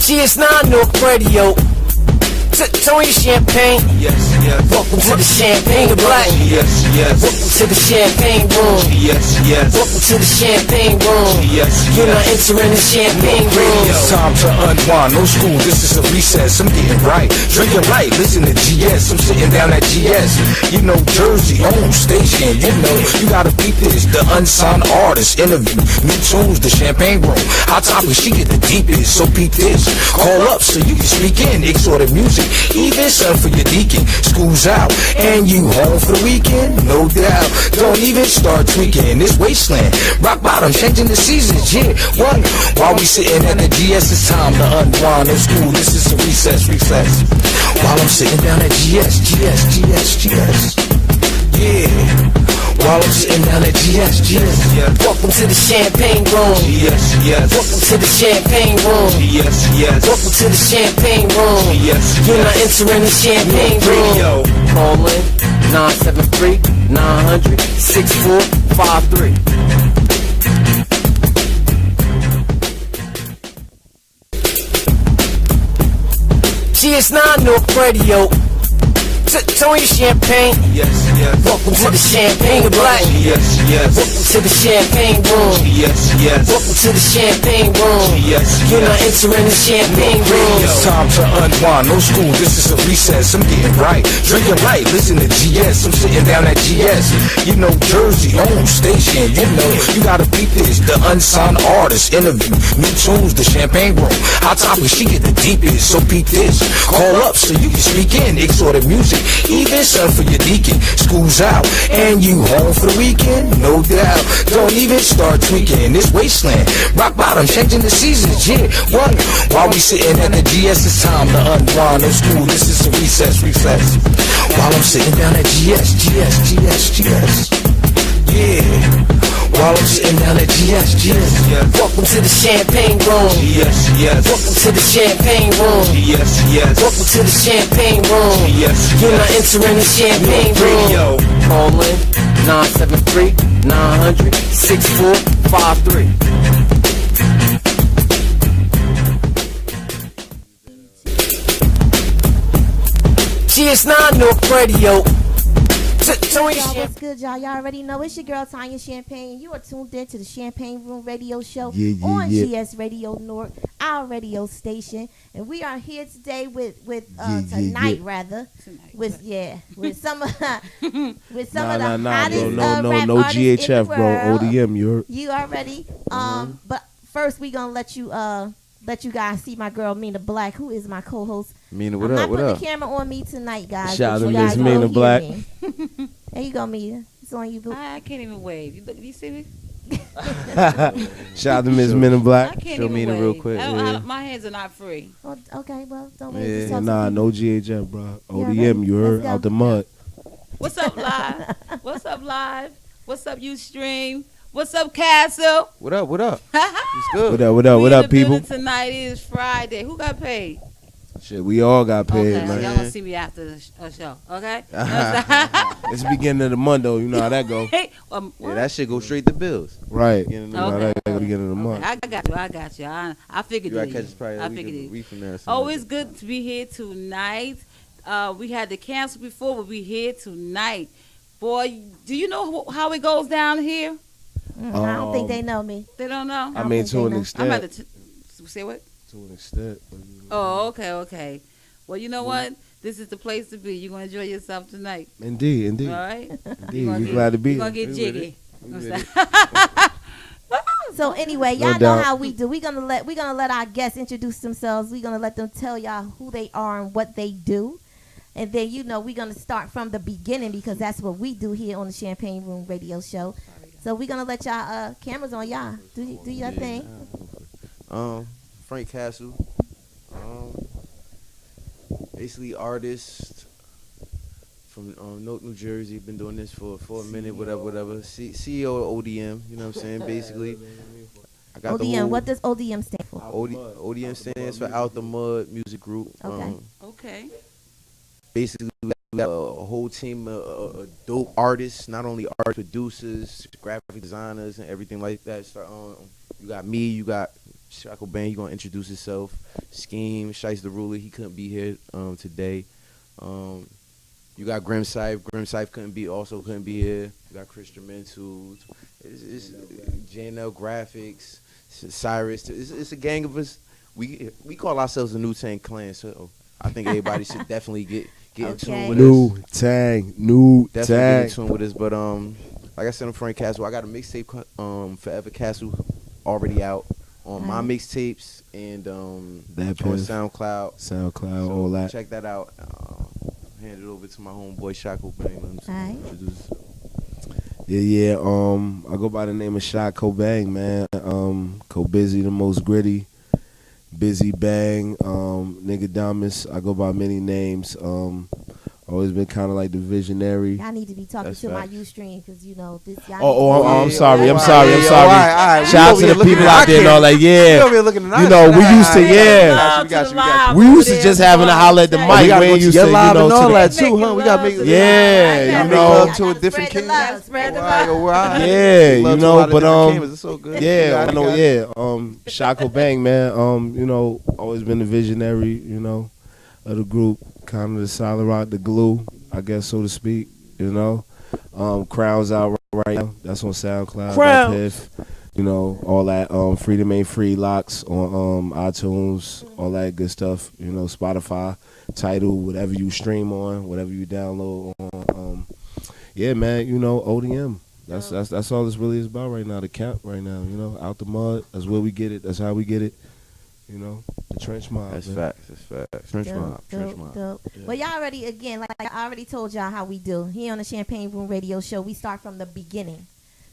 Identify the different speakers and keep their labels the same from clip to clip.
Speaker 1: GS9 Newark Radio. Tony Champagne.
Speaker 2: Yes, yes.
Speaker 1: Welcome to the Champagne Black.
Speaker 2: Yes, yes.
Speaker 1: Welcome to the Champagne Room.
Speaker 2: Yes, yes.
Speaker 1: Welcome to the Champagne Room.
Speaker 2: Yes,
Speaker 1: You're not entering the Champagne Room.
Speaker 3: It's time to unwind, no school, this is a recess. I'm getting right, drinking light, listen to GS. I'm sitting down at GS. You know, Jersey, home station. You know, you gotta beat this. The unsigned artist interview, new tunes, the Champagne Room. Hot topic, she get the deepest, so beat this. Call up so you can speak in, exotic music. Even some for your deacon. School's out, and you home for the weekend? No doubt. Don't even start tweaking. This wasteland, rock bottom, changing the seasons. Yeah, what? While we sitting at the GS, it's time to unwind. No school, this is a recess. While I'm sitting down at GS. Yeah. While I'm sitting down at GS.
Speaker 1: Welcome to the Champagne Room.
Speaker 2: Yes, yes.
Speaker 1: Welcome to the Champagne Room.
Speaker 2: Yes, yes.
Speaker 1: Welcome to the Champagne Room.
Speaker 2: Yes,
Speaker 1: You're not entering the Champagne Room. Call in 973-900-6453. GS9 Newark Radio. Tony Champagne.
Speaker 2: Yes, yes.
Speaker 1: Welcome to the Champagne Black.
Speaker 2: Yes, yes.
Speaker 1: Welcome to the Champagne Room.
Speaker 2: Yes, yes.
Speaker 1: Welcome to the Champagne Room.
Speaker 2: Yes,
Speaker 1: You're not entering the Champagne Room.
Speaker 3: It's time to unwind, no school, this is a recess. I'm getting right, drinking light, listen to GS. I'm sitting down at GS. You know, Jersey, home station. You know, you gotta beat this. The unsigned artist interview, new tunes, the Champagne Room. Hot topic, she get the deepest, so beat this. Call up so you can speak in, exotic music. Even some for your deacon. School's out, and you home for the weekend? No doubt. Don't even start tweaking. This wasteland, rock bottom, changing the seasons. Yeah, what? While we sitting at the GS, it's time to unwind. No school, this is a recess. While I'm sitting down at GS. Yeah. While I'm sitting down at GS.
Speaker 1: Welcome to the Champagne Room.
Speaker 2: Yes, yes.
Speaker 1: Welcome to the Champagne Room.
Speaker 2: Yes, yes.
Speaker 1: Welcome to the Champagne Room.
Speaker 2: Yes,
Speaker 1: You're not entering the Champagne Room. Call in 973-900-6453. GS9 Newark Radio.
Speaker 4: Y'all, what's good, y'all? Y'all already know it's your girl Tanya Champagne. You are tuned in to the Champagne Room Radio Show on GS Radio Newark, our radio station, and we are here today with tonight with some of the hottest rap artists
Speaker 5: GHF,
Speaker 4: in the
Speaker 5: bro.
Speaker 4: world.
Speaker 5: ODM,
Speaker 4: you already. But first we gonna let you guys see my girl Mina Black, who is my co-host.
Speaker 5: Mina, what
Speaker 4: I'm
Speaker 5: up?
Speaker 4: not
Speaker 5: What
Speaker 4: putting
Speaker 5: up?
Speaker 4: the camera on me tonight, guys.
Speaker 5: Shout out to
Speaker 4: You guys
Speaker 5: Miss Mina
Speaker 4: will hear
Speaker 5: Black.
Speaker 4: me. There you go, Mina. It's on you, boo.
Speaker 6: I can't even wave. You see me?
Speaker 5: Shout out to Miss Mina Black.
Speaker 6: I can't
Speaker 5: Show
Speaker 6: even
Speaker 5: Mina
Speaker 6: wave.
Speaker 5: real quick.
Speaker 6: My hands are not free.
Speaker 4: Oh, okay, well, don't wait.
Speaker 5: Yeah,
Speaker 4: Just tell
Speaker 5: nah,
Speaker 4: some
Speaker 5: no GHF, bro.
Speaker 4: You
Speaker 5: ODM,
Speaker 4: already-
Speaker 5: you heard?
Speaker 4: let's go.
Speaker 5: Out the mud.
Speaker 6: What's up, live? What's up, live? What's up, Ustream? What's up, Castle?
Speaker 7: What up? It's good.
Speaker 5: What up,
Speaker 6: We in the
Speaker 5: people?
Speaker 6: building tonight. It is Friday. Who got paid?
Speaker 5: Shit, we all got paid,
Speaker 6: Okay, so
Speaker 5: man.
Speaker 6: y'all gonna see me after the show, okay?
Speaker 5: It's the beginning of the month, though. You know how that go.
Speaker 6: Hey,
Speaker 7: Yeah,
Speaker 6: what?
Speaker 7: that shit go straight to bills.
Speaker 5: Right.
Speaker 7: Beginning
Speaker 5: You
Speaker 7: of
Speaker 5: know
Speaker 7: the
Speaker 5: how
Speaker 6: Okay.
Speaker 5: that go beginning of the month.
Speaker 6: I got you. I figured
Speaker 7: You
Speaker 6: it.
Speaker 7: gotta catch us probably
Speaker 6: I
Speaker 7: a week
Speaker 6: figured it.
Speaker 7: from there. or something
Speaker 6: Oh,
Speaker 7: like
Speaker 6: it's good to be here tonight. We had to cancel before, but we here tonight. Boy, do you know how it goes down here?
Speaker 4: I don't think they know me.
Speaker 6: They don't know.
Speaker 5: I mean,
Speaker 4: think
Speaker 5: to
Speaker 4: they
Speaker 5: an
Speaker 4: know.
Speaker 6: I'm about
Speaker 5: extent.
Speaker 6: to say what?
Speaker 5: To an extent.
Speaker 6: Oh, okay. Well, you know what? This is the place to be. You're gonna enjoy yourself tonight.
Speaker 5: Indeed.
Speaker 6: All right?
Speaker 5: Indeed. We glad to be
Speaker 6: You're gonna
Speaker 5: here.
Speaker 6: get jiggy.
Speaker 4: So anyway,
Speaker 5: No
Speaker 4: y'all know
Speaker 5: doubt.
Speaker 4: how we do. We're gonna let our guests introduce themselves. We're gonna let them tell y'all who they are and what they do. And then we're gonna start from the beginning because that's what we do here on the Champagne Room Radio Show. So we're gonna let y'all cameras on y'all. Do your thing.
Speaker 7: Frank Castle. Basically artist from Newark, New Jersey. Been doing this for a minute, whatever. CEO of ODM, you know what I'm saying? Basically, I got the
Speaker 4: ODM.
Speaker 7: whole
Speaker 4: What does ODM stand for?
Speaker 7: ODM stands for Out the Mud Music Group.
Speaker 4: Okay.
Speaker 6: Okay.
Speaker 7: Basically, we have a whole team of dope artists, not only art producers, graphic designers, and everything like that. So, You got me. You got Shackle Bang. You gonna introduce yourself. Scheme, Shice the Ruler. He couldn't be here today. You got Grim Syfe. Grim Syfe couldn't be here. You got Christian Mentals. It's JNL Graphics. Cyrus. It's a gang of us. We call ourselves the New Tang Clan. So I think everybody should definitely get in tune with us.
Speaker 5: New Tang.
Speaker 7: Definitely get in tune with us. But like I said, I'm Frank Castle. I got a mixtape, Forever Castle, already out on my mixtapes and on SoundCloud.
Speaker 5: So
Speaker 7: all that. Check that out. Hand it over to my homeboy Shackle Bang.
Speaker 5: Yeah. I go by the name of Shackle Bang, man. Busy, the most gritty. Busy Bang, Nigga Damas. I go by many names. Always been kind of like the visionary.
Speaker 4: I need to be talking to my Ustream because you know this.
Speaker 5: I'm sorry.
Speaker 7: All right.
Speaker 5: Shout out to the people out there and all that. Yeah, you know we used to. Yeah, we used to just having to holler at the mic. We ain't used to,
Speaker 7: live and all that too, huh? We gotta make
Speaker 5: yeah, you know,
Speaker 7: up to a different king.
Speaker 5: Yeah, you know, but
Speaker 7: it's so good.
Speaker 5: Yeah, I know. Yeah, Shackle Bang, man. You know, always been the visionary. You know, of the group. Kind of the solid rock, the glue, I guess, so to speak. You know, Crowns out right now. That's on SoundCloud. Piff, you know, all that. Freedom Ain't Free locks on iTunes, all that good stuff. You know, Spotify, Tidal, whatever you stream on, whatever you download on. Yeah, man. You know, ODM. That's all this really is about right now. The camp right now. You know, out the mud. That's where we get it. That's how we get it. You know, the trench mob.
Speaker 7: That's facts. Trench mob.
Speaker 4: Yeah. Well, y'all already, again, like I already told y'all how we do. Here on the Champagne Room Radio Show, we start from the beginning.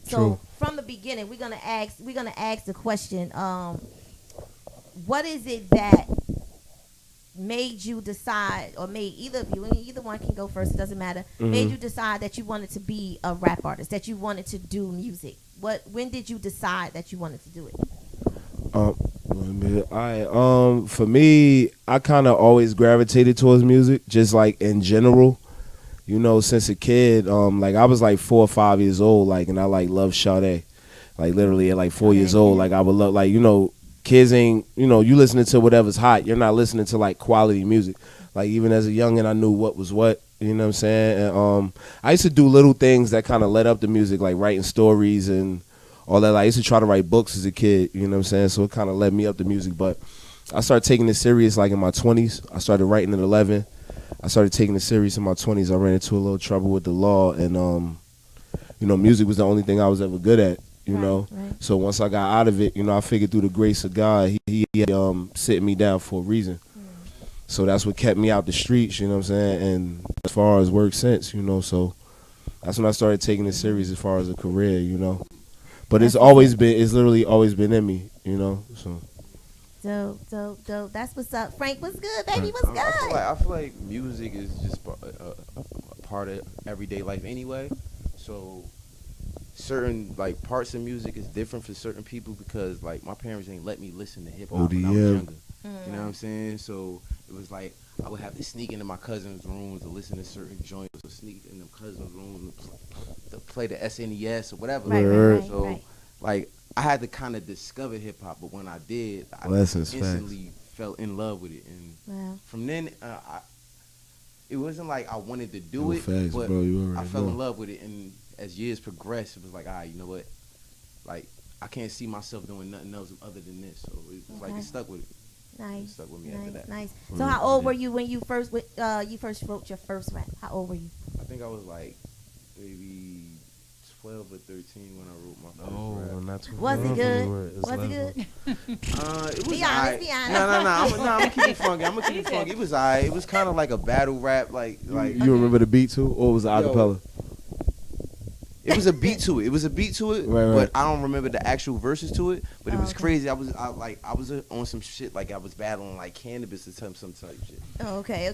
Speaker 4: So from the beginning, we're gonna ask the question, what is it that made you decide, or made either one can go first, it doesn't matter, made you decide that you wanted to be a rap artist, that you wanted to do music? When did you decide that you wanted to do it?
Speaker 5: For me, I kind of always gravitated towards music, just like in general, you know, since a kid. Like I was like 4 or 5 years old, like, and I like loved Sade, like literally at like 4 years old. Like I would love, like, you know, kids ain't, you know, you listening to whatever's hot. You're not listening to like quality music. Like even as a youngin', I knew what was what. You know what I'm saying? And I used to do little things that kind of led up to music, like writing stories and all that. Like, I used to try to write books as a kid, you know what I'm saying? So it kind of led me up to music. But I started taking it serious like in my 20s. I started writing at 11. I started taking it serious in my 20s. I ran into a little trouble with the law. And, you know, music was the only thing I was ever good at, you know? Right. So once I got out of it, you know, I figured through the grace of God, he sitting me down for a reason. So that's what kept me out the streets, you know what I'm saying? And as far as work since, you know, so that's when I started taking it serious as far as a career, you know? But it's literally always been in me, you know. So.
Speaker 4: Dope. That's what's up. Frank, what's good, baby? What's good?
Speaker 7: I feel like music is just a part of everyday life anyway. So certain like parts of music is different for certain people because like my parents ain't let me listen to hip hop when I was younger. You know what I'm saying? So it was like I would have to sneak into my cousin's rooms to listen to certain joints, or sneak in the cousin's room to play the SNES or whatever.
Speaker 4: Right.
Speaker 7: Like I had to kind of discover hip hop, but when I did, I instantly fell in love with it, and from then it wasn't like I wanted to do it, but I fell in love with it, and as years progressed, it was like, you know what, like I can't see myself doing nothing else other than this, so it was like it stuck with it.
Speaker 4: Nice.
Speaker 7: Stuck with me after that.
Speaker 4: Nice. So how old were you when you first wrote your first rap? How old were you?
Speaker 7: I think I was like maybe 12 or 13 when I wrote my first rap.
Speaker 5: Not too
Speaker 4: Was it good? Was it good?
Speaker 7: It was
Speaker 4: be honest.
Speaker 7: No. I'm gonna keep it funky. It was alright. It was kind of like a battle rap, like.
Speaker 5: You remember the beat too, or was it acapella?
Speaker 7: It was a beat to it,
Speaker 5: right.
Speaker 7: But I don't remember the actual verses to it. But it was crazy. I was on some shit like I was battling like cannabis or some type shit.
Speaker 4: Oh, okay.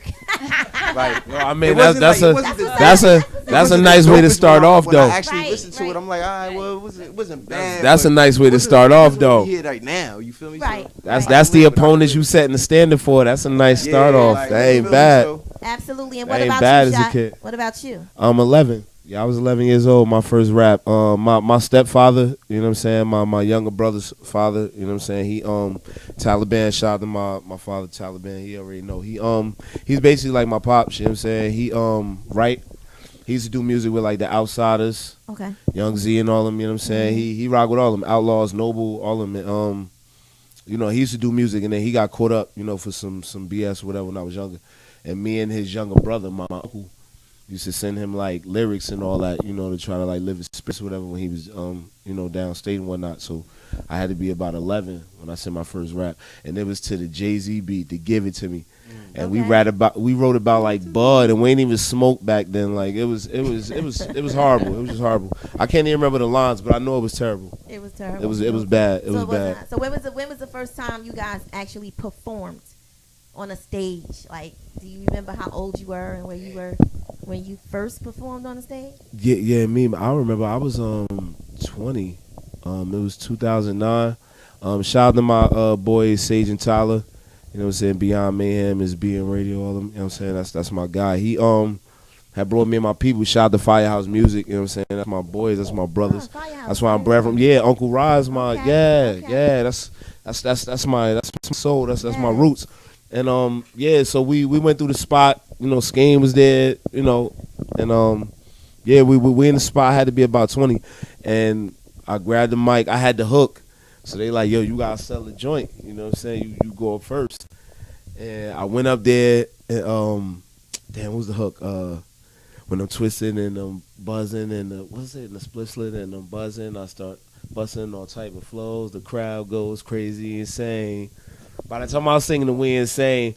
Speaker 7: Like,
Speaker 5: no, I mean that's a nice way to start off though.
Speaker 7: When I actually listened to it, I'm like, all right, well, it wasn't bad.
Speaker 5: That's a nice way to start off though.
Speaker 7: Here right now, you feel me?
Speaker 4: Right.
Speaker 7: So,
Speaker 5: that's the opponents you setting the standard for. That's a nice start off. That ain't bad.
Speaker 4: Absolutely. And
Speaker 5: what
Speaker 4: about
Speaker 5: bad
Speaker 4: you,
Speaker 5: as a kid.
Speaker 4: What about you?
Speaker 5: 11. Yeah, I was 11 years old, my first rap. My stepfather, you know what I'm saying, my younger brother's father, you know what I'm saying, he Taliban, shout out to my father Taliban, he already know. He's basically like my pops, you know what I'm saying? He he used to do music with like the Outsiders,
Speaker 4: Okay.
Speaker 5: Young Z and all them, you know what I'm saying? He rock with all them, Outlaws, Noble, all of them. And, you know, he used to do music and then he got caught up, you know, for some BS or whatever when I was younger. And me and his younger brother, my uncle, used to send him like lyrics and all that, you know, to try to like live his spirits or whatever when he was, you know, downstate and whatnot. So I had to be about 11 when I sent my first rap, and it was to the Jay-Z beat, to Give It To Me. And we wrote about like bud, and we ain't even smoked back then. Like it was horrible. It was just horrible. I can't even remember the lines, but I know it was terrible.
Speaker 4: It was terrible.
Speaker 5: It was bad. It was bad.
Speaker 4: So when was the first time you guys actually performed on a stage? Like, do you remember how old you were and where you were when you first performed on the stage?
Speaker 5: Yeah, I remember I was 20. It was 2009. Shout out to my boys Sage and Tyler. You know what I'm saying? Beyond Mayhem is being radio, all them, you know what I'm saying? That's my guy. He had brought me and my people, shout out to Firehouse Music, you know what I'm saying? That's my boys, that's my brothers. That's where I'm bred from. Yeah, Uncle Rod's my that's my soul, that's my roots. And yeah, so we went through the spot, you know, Scheme was there, you know, and yeah, we in the spot, had to be about 20, and I grabbed the mic, I had the hook. So they like, yo, you gotta sell the joint, you know what I'm saying? You go up first. And I went up there and damn, what was the hook? When I'm twisting and I'm buzzing and what's it? And the split slit and I'm buzzing, I start busting all type of flows. The crowd goes crazy, insane. By the time I was singing the We Insane,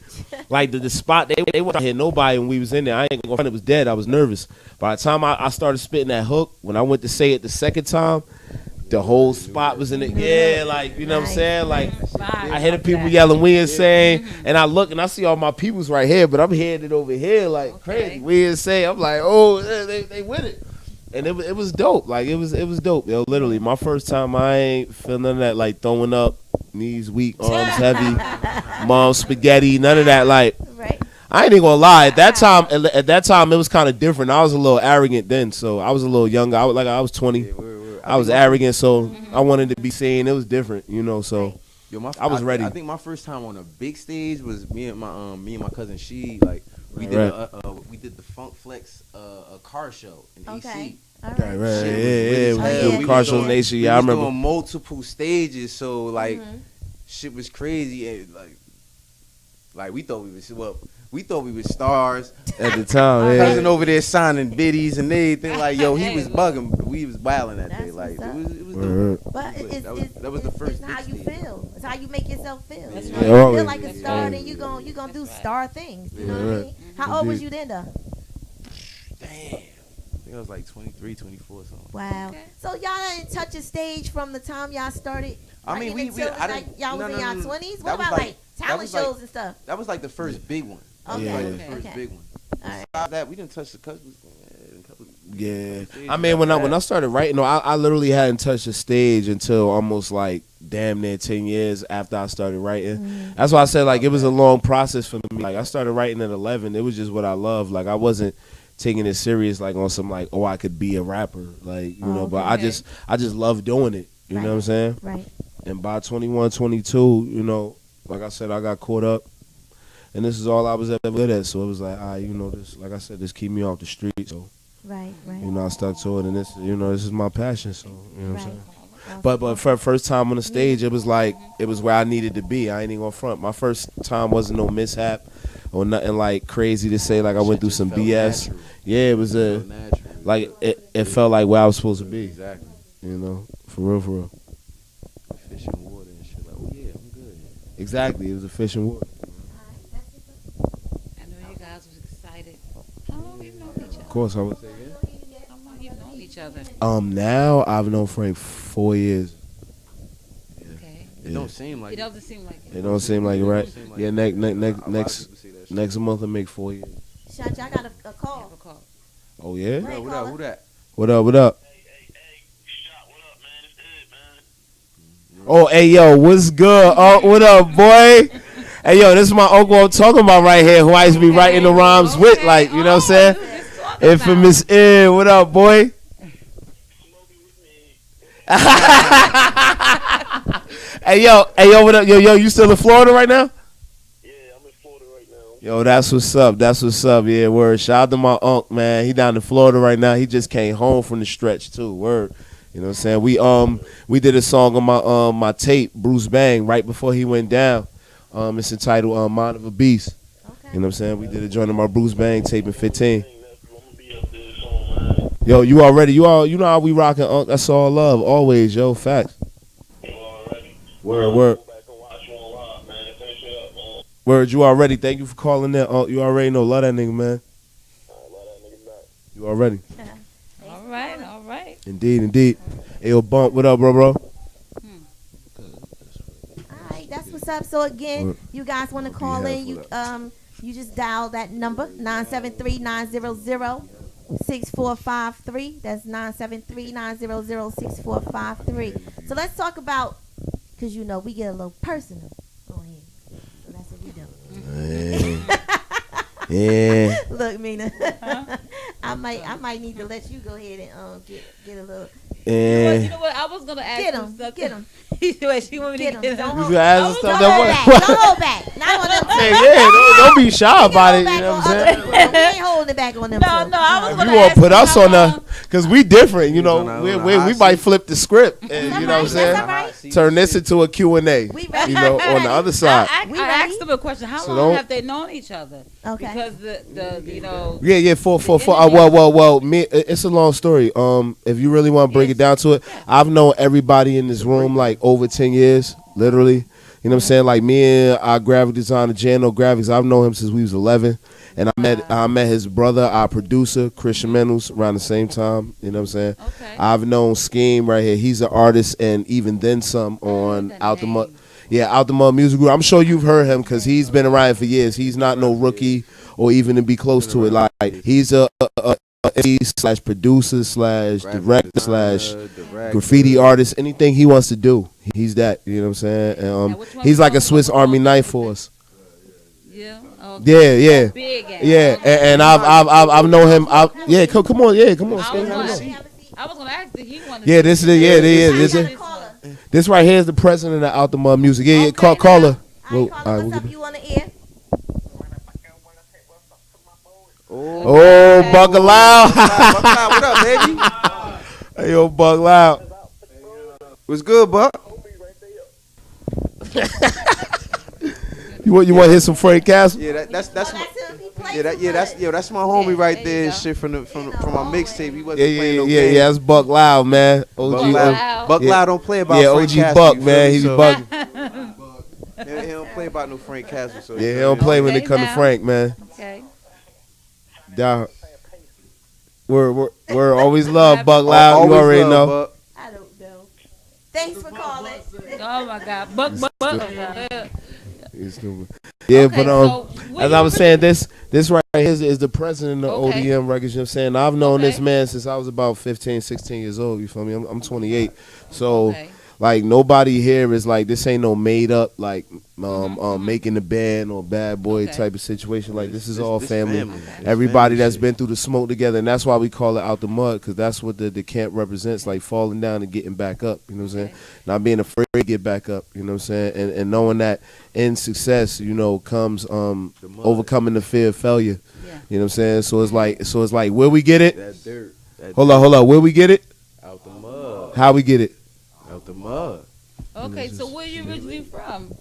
Speaker 5: like the spot, they wasn't hear nobody when we was in there. I ain't gonna front, it was dead. I was nervous. By the time I started spitting that hook, when I went to say it the second time, the whole spot was in it. Yeah, like, you know what I'm saying? Like, I hear the people yelling, We Insane, and I look and I see all my peoples right here, but I'm headed over here like crazy. We Insane. I'm like, oh, they with it. And it was dope. Like, it was dope. Yo, literally, my first time, I ain't feeling none of that, like, throwing up, knees weak, arms heavy, mom spaghetti, none of that. Like,
Speaker 4: Right.
Speaker 5: I ain't even gonna lie. At that time, it was kind of different. I was a little arrogant then, so I was a little younger. I was 20. I was arrogant, so I wanted to be seen. It was different, you know. So I was ready.
Speaker 7: I think my first time on a big stage was me and my cousin. She like we did the Funk Flex a car show in AC.
Speaker 4: All right.
Speaker 5: We did car show nation. Yeah, I remember.
Speaker 7: Doing multiple stages, so like shit was crazy, and like we thought we were stars
Speaker 5: at the time.
Speaker 7: Cousin over there signing biddies and everything. Like, yo, he was bugging. We was wilding that day. Like, it was dope.
Speaker 4: But
Speaker 7: that was the first.
Speaker 4: It's how you feel. It's how you make yourself feel.
Speaker 6: That's
Speaker 4: You
Speaker 6: right.
Speaker 4: feel like a star, then you gonna do star things. You know what I mean? How old was you then, though?
Speaker 7: Damn. I think I was like 23, 24 or something.
Speaker 4: Wow.
Speaker 6: Okay.
Speaker 4: So y'all didn't touch a stage from the time y'all started.
Speaker 7: I mean,
Speaker 4: y'all was in y'all 20s. What
Speaker 7: That was
Speaker 4: about like talent shows and stuff?
Speaker 7: That was like the first big one.
Speaker 4: Okay.
Speaker 7: Like the first
Speaker 4: Okay.
Speaker 7: big one.
Speaker 4: All right.
Speaker 7: Besides that, we didn't touch the cousins.
Speaker 5: Yeah, I mean, when I started writing, I literally hadn't touched a stage until almost like damn near 10 years after I started writing. That's why I said like it was a long process for me. Like I started writing at 11. It was just what I loved. Like I wasn't taking it serious like on some like, oh, I could be a rapper, like, you know. But I just love doing it. You know what I'm saying?
Speaker 4: Right.
Speaker 5: And by 21, 22, you know, like I said, I got caught up. And this is all I was ever good at. So it was like, you know, this, like I said, this keep me off the street. So,
Speaker 4: Right.
Speaker 5: you know, I stuck to it. And this, you know, this is my passion. So, you know what I'm saying?
Speaker 4: Awesome.
Speaker 5: But for the first time on the stage, it was like, it was where I needed to be. I ain't even gonna front. My first time wasn't no mishap or nothing like crazy to say, like I went through some BS.
Speaker 7: Natural.
Speaker 5: Yeah, it was like, it felt like where I was supposed to be.
Speaker 7: Exactly.
Speaker 5: You know, for real.
Speaker 7: Fish and water and shit. Like, oh yeah, I'm good.
Speaker 5: Exactly. It was a fish and water.
Speaker 6: I know you guys was excited. How long have you known each other?
Speaker 5: Of course, I would say.
Speaker 6: How long have you known each other?
Speaker 5: Now I've known Frank 4 years.
Speaker 6: Okay.
Speaker 7: It don't seem like
Speaker 6: It doesn't seem like
Speaker 5: It
Speaker 6: it.
Speaker 5: don't seem like it, right?
Speaker 7: seem like
Speaker 5: Yeah,
Speaker 7: it.
Speaker 5: next
Speaker 7: A lot of people say that shit.
Speaker 5: next month I make 4 years.
Speaker 4: Shot, y'all got a call.
Speaker 6: Have a call.
Speaker 5: Oh yeah.
Speaker 4: Right.
Speaker 7: What up? Who that?
Speaker 5: What up?
Speaker 8: Shot, what up, man? It's Ed, man.
Speaker 5: Oh, hey yo, what's good? Oh, what up, boy? Hey yo, this is my uncle I'm talking about right here, who I used to be writing the rhymes with, like, you know what I'm saying? Infamous Ed, what up, boy? Hey yo, what up? Yo, you still in Florida right now?
Speaker 8: Yeah, I'm in Florida right now.
Speaker 5: Yo, that's what's up. Yeah, word. Shout out to my uncle, man. He down in Florida right now. He just came home from the stretch too. Word. You know what I'm saying? We did a song on my tape, Bruce Bang, right before he went down. It's entitled Mind of a Beast.
Speaker 4: Okay.
Speaker 5: You know what I'm saying? We did a joint on my Bruce Bang tape in 15.
Speaker 8: I'm gonna be up there soon, man.
Speaker 5: Yo, you know how we rocking, Unc. That's all love, always, yo, facts.
Speaker 8: You already.
Speaker 5: Word.
Speaker 8: Go back and watch you on live, man. Finish it up, man.
Speaker 5: Word, you already. Thank you for calling in, Unc. You already know. Love that nigga, man.
Speaker 8: Love that nigga back.
Speaker 5: You already.
Speaker 6: All right.
Speaker 5: Indeed. Hey, yo, Bump, what up, bro?
Speaker 4: All right, that's what's up. So again, you guys want to call in? You just dial that number 973-900-6453. That's 973-900-6453. So let's talk about, because you know we get a little personal on here. So that's what we do.
Speaker 5: Yeah.
Speaker 4: Look, Mina, I might need to let you go ahead and get a little.
Speaker 6: You know what? I was gonna ask
Speaker 4: Get
Speaker 6: you
Speaker 4: him.
Speaker 6: something.
Speaker 4: Get him.
Speaker 6: Wait, she want me
Speaker 4: Get
Speaker 6: to
Speaker 4: him.
Speaker 6: get
Speaker 4: Don't
Speaker 6: him.
Speaker 4: hold
Speaker 5: You ask us
Speaker 4: Don't
Speaker 5: stuff
Speaker 4: hold
Speaker 5: that
Speaker 4: back.
Speaker 5: what?
Speaker 4: Don't hold back. Not on them.
Speaker 5: Hey, yeah, don't be shy about it. You know what I'm saying?
Speaker 4: We ain't holding it back on them.
Speaker 6: No,
Speaker 4: two.
Speaker 6: I was
Speaker 5: If
Speaker 6: gonna
Speaker 5: you want
Speaker 6: ask
Speaker 5: to put
Speaker 6: you
Speaker 5: us
Speaker 6: how
Speaker 5: on the,
Speaker 6: long-
Speaker 5: because we different, you know,
Speaker 7: on the
Speaker 5: we
Speaker 7: hot
Speaker 5: might
Speaker 7: seat.
Speaker 5: flip the script, and
Speaker 4: That's
Speaker 5: you know what I'm saying?
Speaker 4: all right.
Speaker 5: Turn this into a Q&A,
Speaker 4: We ready.
Speaker 5: you know, on the other side.
Speaker 6: I
Speaker 4: We
Speaker 6: asked
Speaker 4: ready?
Speaker 6: them a question. How
Speaker 5: So
Speaker 6: long
Speaker 5: don't-
Speaker 6: have they known each other?
Speaker 4: Okay.
Speaker 6: Because the you know.
Speaker 5: Yeah, for
Speaker 6: interview.
Speaker 5: well, me, it's a long story. If you really want to break it down to it, I've known everybody in this room like over 10 years, literally. You know what I'm saying? Like me and our graphic designer, Jano Graphics, I've known him since we was 11. And I met his brother, our producer, Christian Menels, around the same time. You know what I'm saying?
Speaker 6: Okay.
Speaker 5: I've known Scheme right here. He's an artist, and even then some on
Speaker 6: that
Speaker 5: Out the Mud.
Speaker 6: name.
Speaker 5: Yeah, Out the Mud Music Group. I'm sure you've heard him because he's been around for years. He's not no rookie or even to be close to it. Like he's a slash producer slash director slash graffiti artist. Anything he wants to do, he's that. You know what I'm saying? And,
Speaker 6: which one
Speaker 5: he's like a
Speaker 6: was
Speaker 5: Swiss
Speaker 6: the
Speaker 5: Army
Speaker 6: one?
Speaker 5: knife for us.
Speaker 6: Yeah. Okay.
Speaker 5: Yeah.
Speaker 6: Big ass.
Speaker 5: Yeah, and I've known him. Come on, yeah, come on.
Speaker 6: I was,
Speaker 5: Come on.
Speaker 6: I was gonna ask if he wanted.
Speaker 5: Yeah, this is the this right here is the president of Out the Mud Music. Yeah, call her.
Speaker 4: All right,
Speaker 5: Well,
Speaker 4: caller,
Speaker 5: we'll
Speaker 4: what's
Speaker 5: get
Speaker 4: up? You on the air?
Speaker 5: Oh, Buck Loud.
Speaker 7: What up, baby?
Speaker 5: Hey, yo, Buck Loud.
Speaker 7: What's good, Buck?
Speaker 5: You want to hear some Frank Castle?
Speaker 7: Yeah, that's my
Speaker 4: That's him. He plays
Speaker 7: that's my homie right
Speaker 6: there you
Speaker 7: there.
Speaker 6: go.
Speaker 7: Shit from my mixtape. He wasn't
Speaker 5: Yeah,
Speaker 7: playing no
Speaker 5: yeah,
Speaker 7: games.
Speaker 5: that's Buck Loud, man.
Speaker 7: Buck
Speaker 5: OG,
Speaker 6: Loud.
Speaker 7: Buck
Speaker 5: Yeah.
Speaker 7: Loud don't play about
Speaker 5: yeah,
Speaker 7: Frank
Speaker 5: OG
Speaker 7: Castle,
Speaker 5: Buck,
Speaker 7: you feel
Speaker 5: man.
Speaker 7: me?
Speaker 5: He be
Speaker 7: So,
Speaker 5: bugging.
Speaker 7: he don't play about no Frank Castle. So
Speaker 5: Yeah, he don't play when it
Speaker 6: Okay,
Speaker 5: come to
Speaker 6: now.
Speaker 5: Frank, man.
Speaker 6: Okay.
Speaker 5: Down. We're always love Buck Loud.
Speaker 7: Always
Speaker 5: You already
Speaker 7: love,
Speaker 5: know.
Speaker 7: Buck.
Speaker 4: I don't know. Thanks for calling.
Speaker 6: Oh my God. Buck.
Speaker 5: He's stupid. Yeah,
Speaker 6: Okay,
Speaker 5: but
Speaker 6: so what
Speaker 5: as
Speaker 6: you
Speaker 5: I was
Speaker 6: really-
Speaker 5: saying, this right here is the president of
Speaker 6: Okay.
Speaker 5: ODM Records. You know what I'm saying? I've known this
Speaker 6: Okay.
Speaker 5: man since I was about 15, 16 years old. You feel me? I'm 28. So
Speaker 6: Okay.
Speaker 5: like nobody here is like this ain't no made up like making the band or bad boy
Speaker 6: Okay.
Speaker 5: type of situation. Like this is all
Speaker 7: This
Speaker 5: family.
Speaker 7: family. This
Speaker 5: Everybody
Speaker 7: family
Speaker 5: that's
Speaker 7: shit.
Speaker 5: been through the smoke together, and that's why we call it Out the Mud, because that's what the camp represents, like falling down and getting back up. You know what I'm saying? Not being afraid to get back up. You know what I'm saying? And knowing that in success, you know, comes overcoming the fear of failure.
Speaker 6: Yeah.
Speaker 5: You know what I'm saying? So it's like where we get it?
Speaker 7: That dirt.
Speaker 5: Hold on. Where we get it?
Speaker 7: Out the mud.
Speaker 5: How we get it?
Speaker 7: Out the mud.
Speaker 6: Okay. So where you originally from?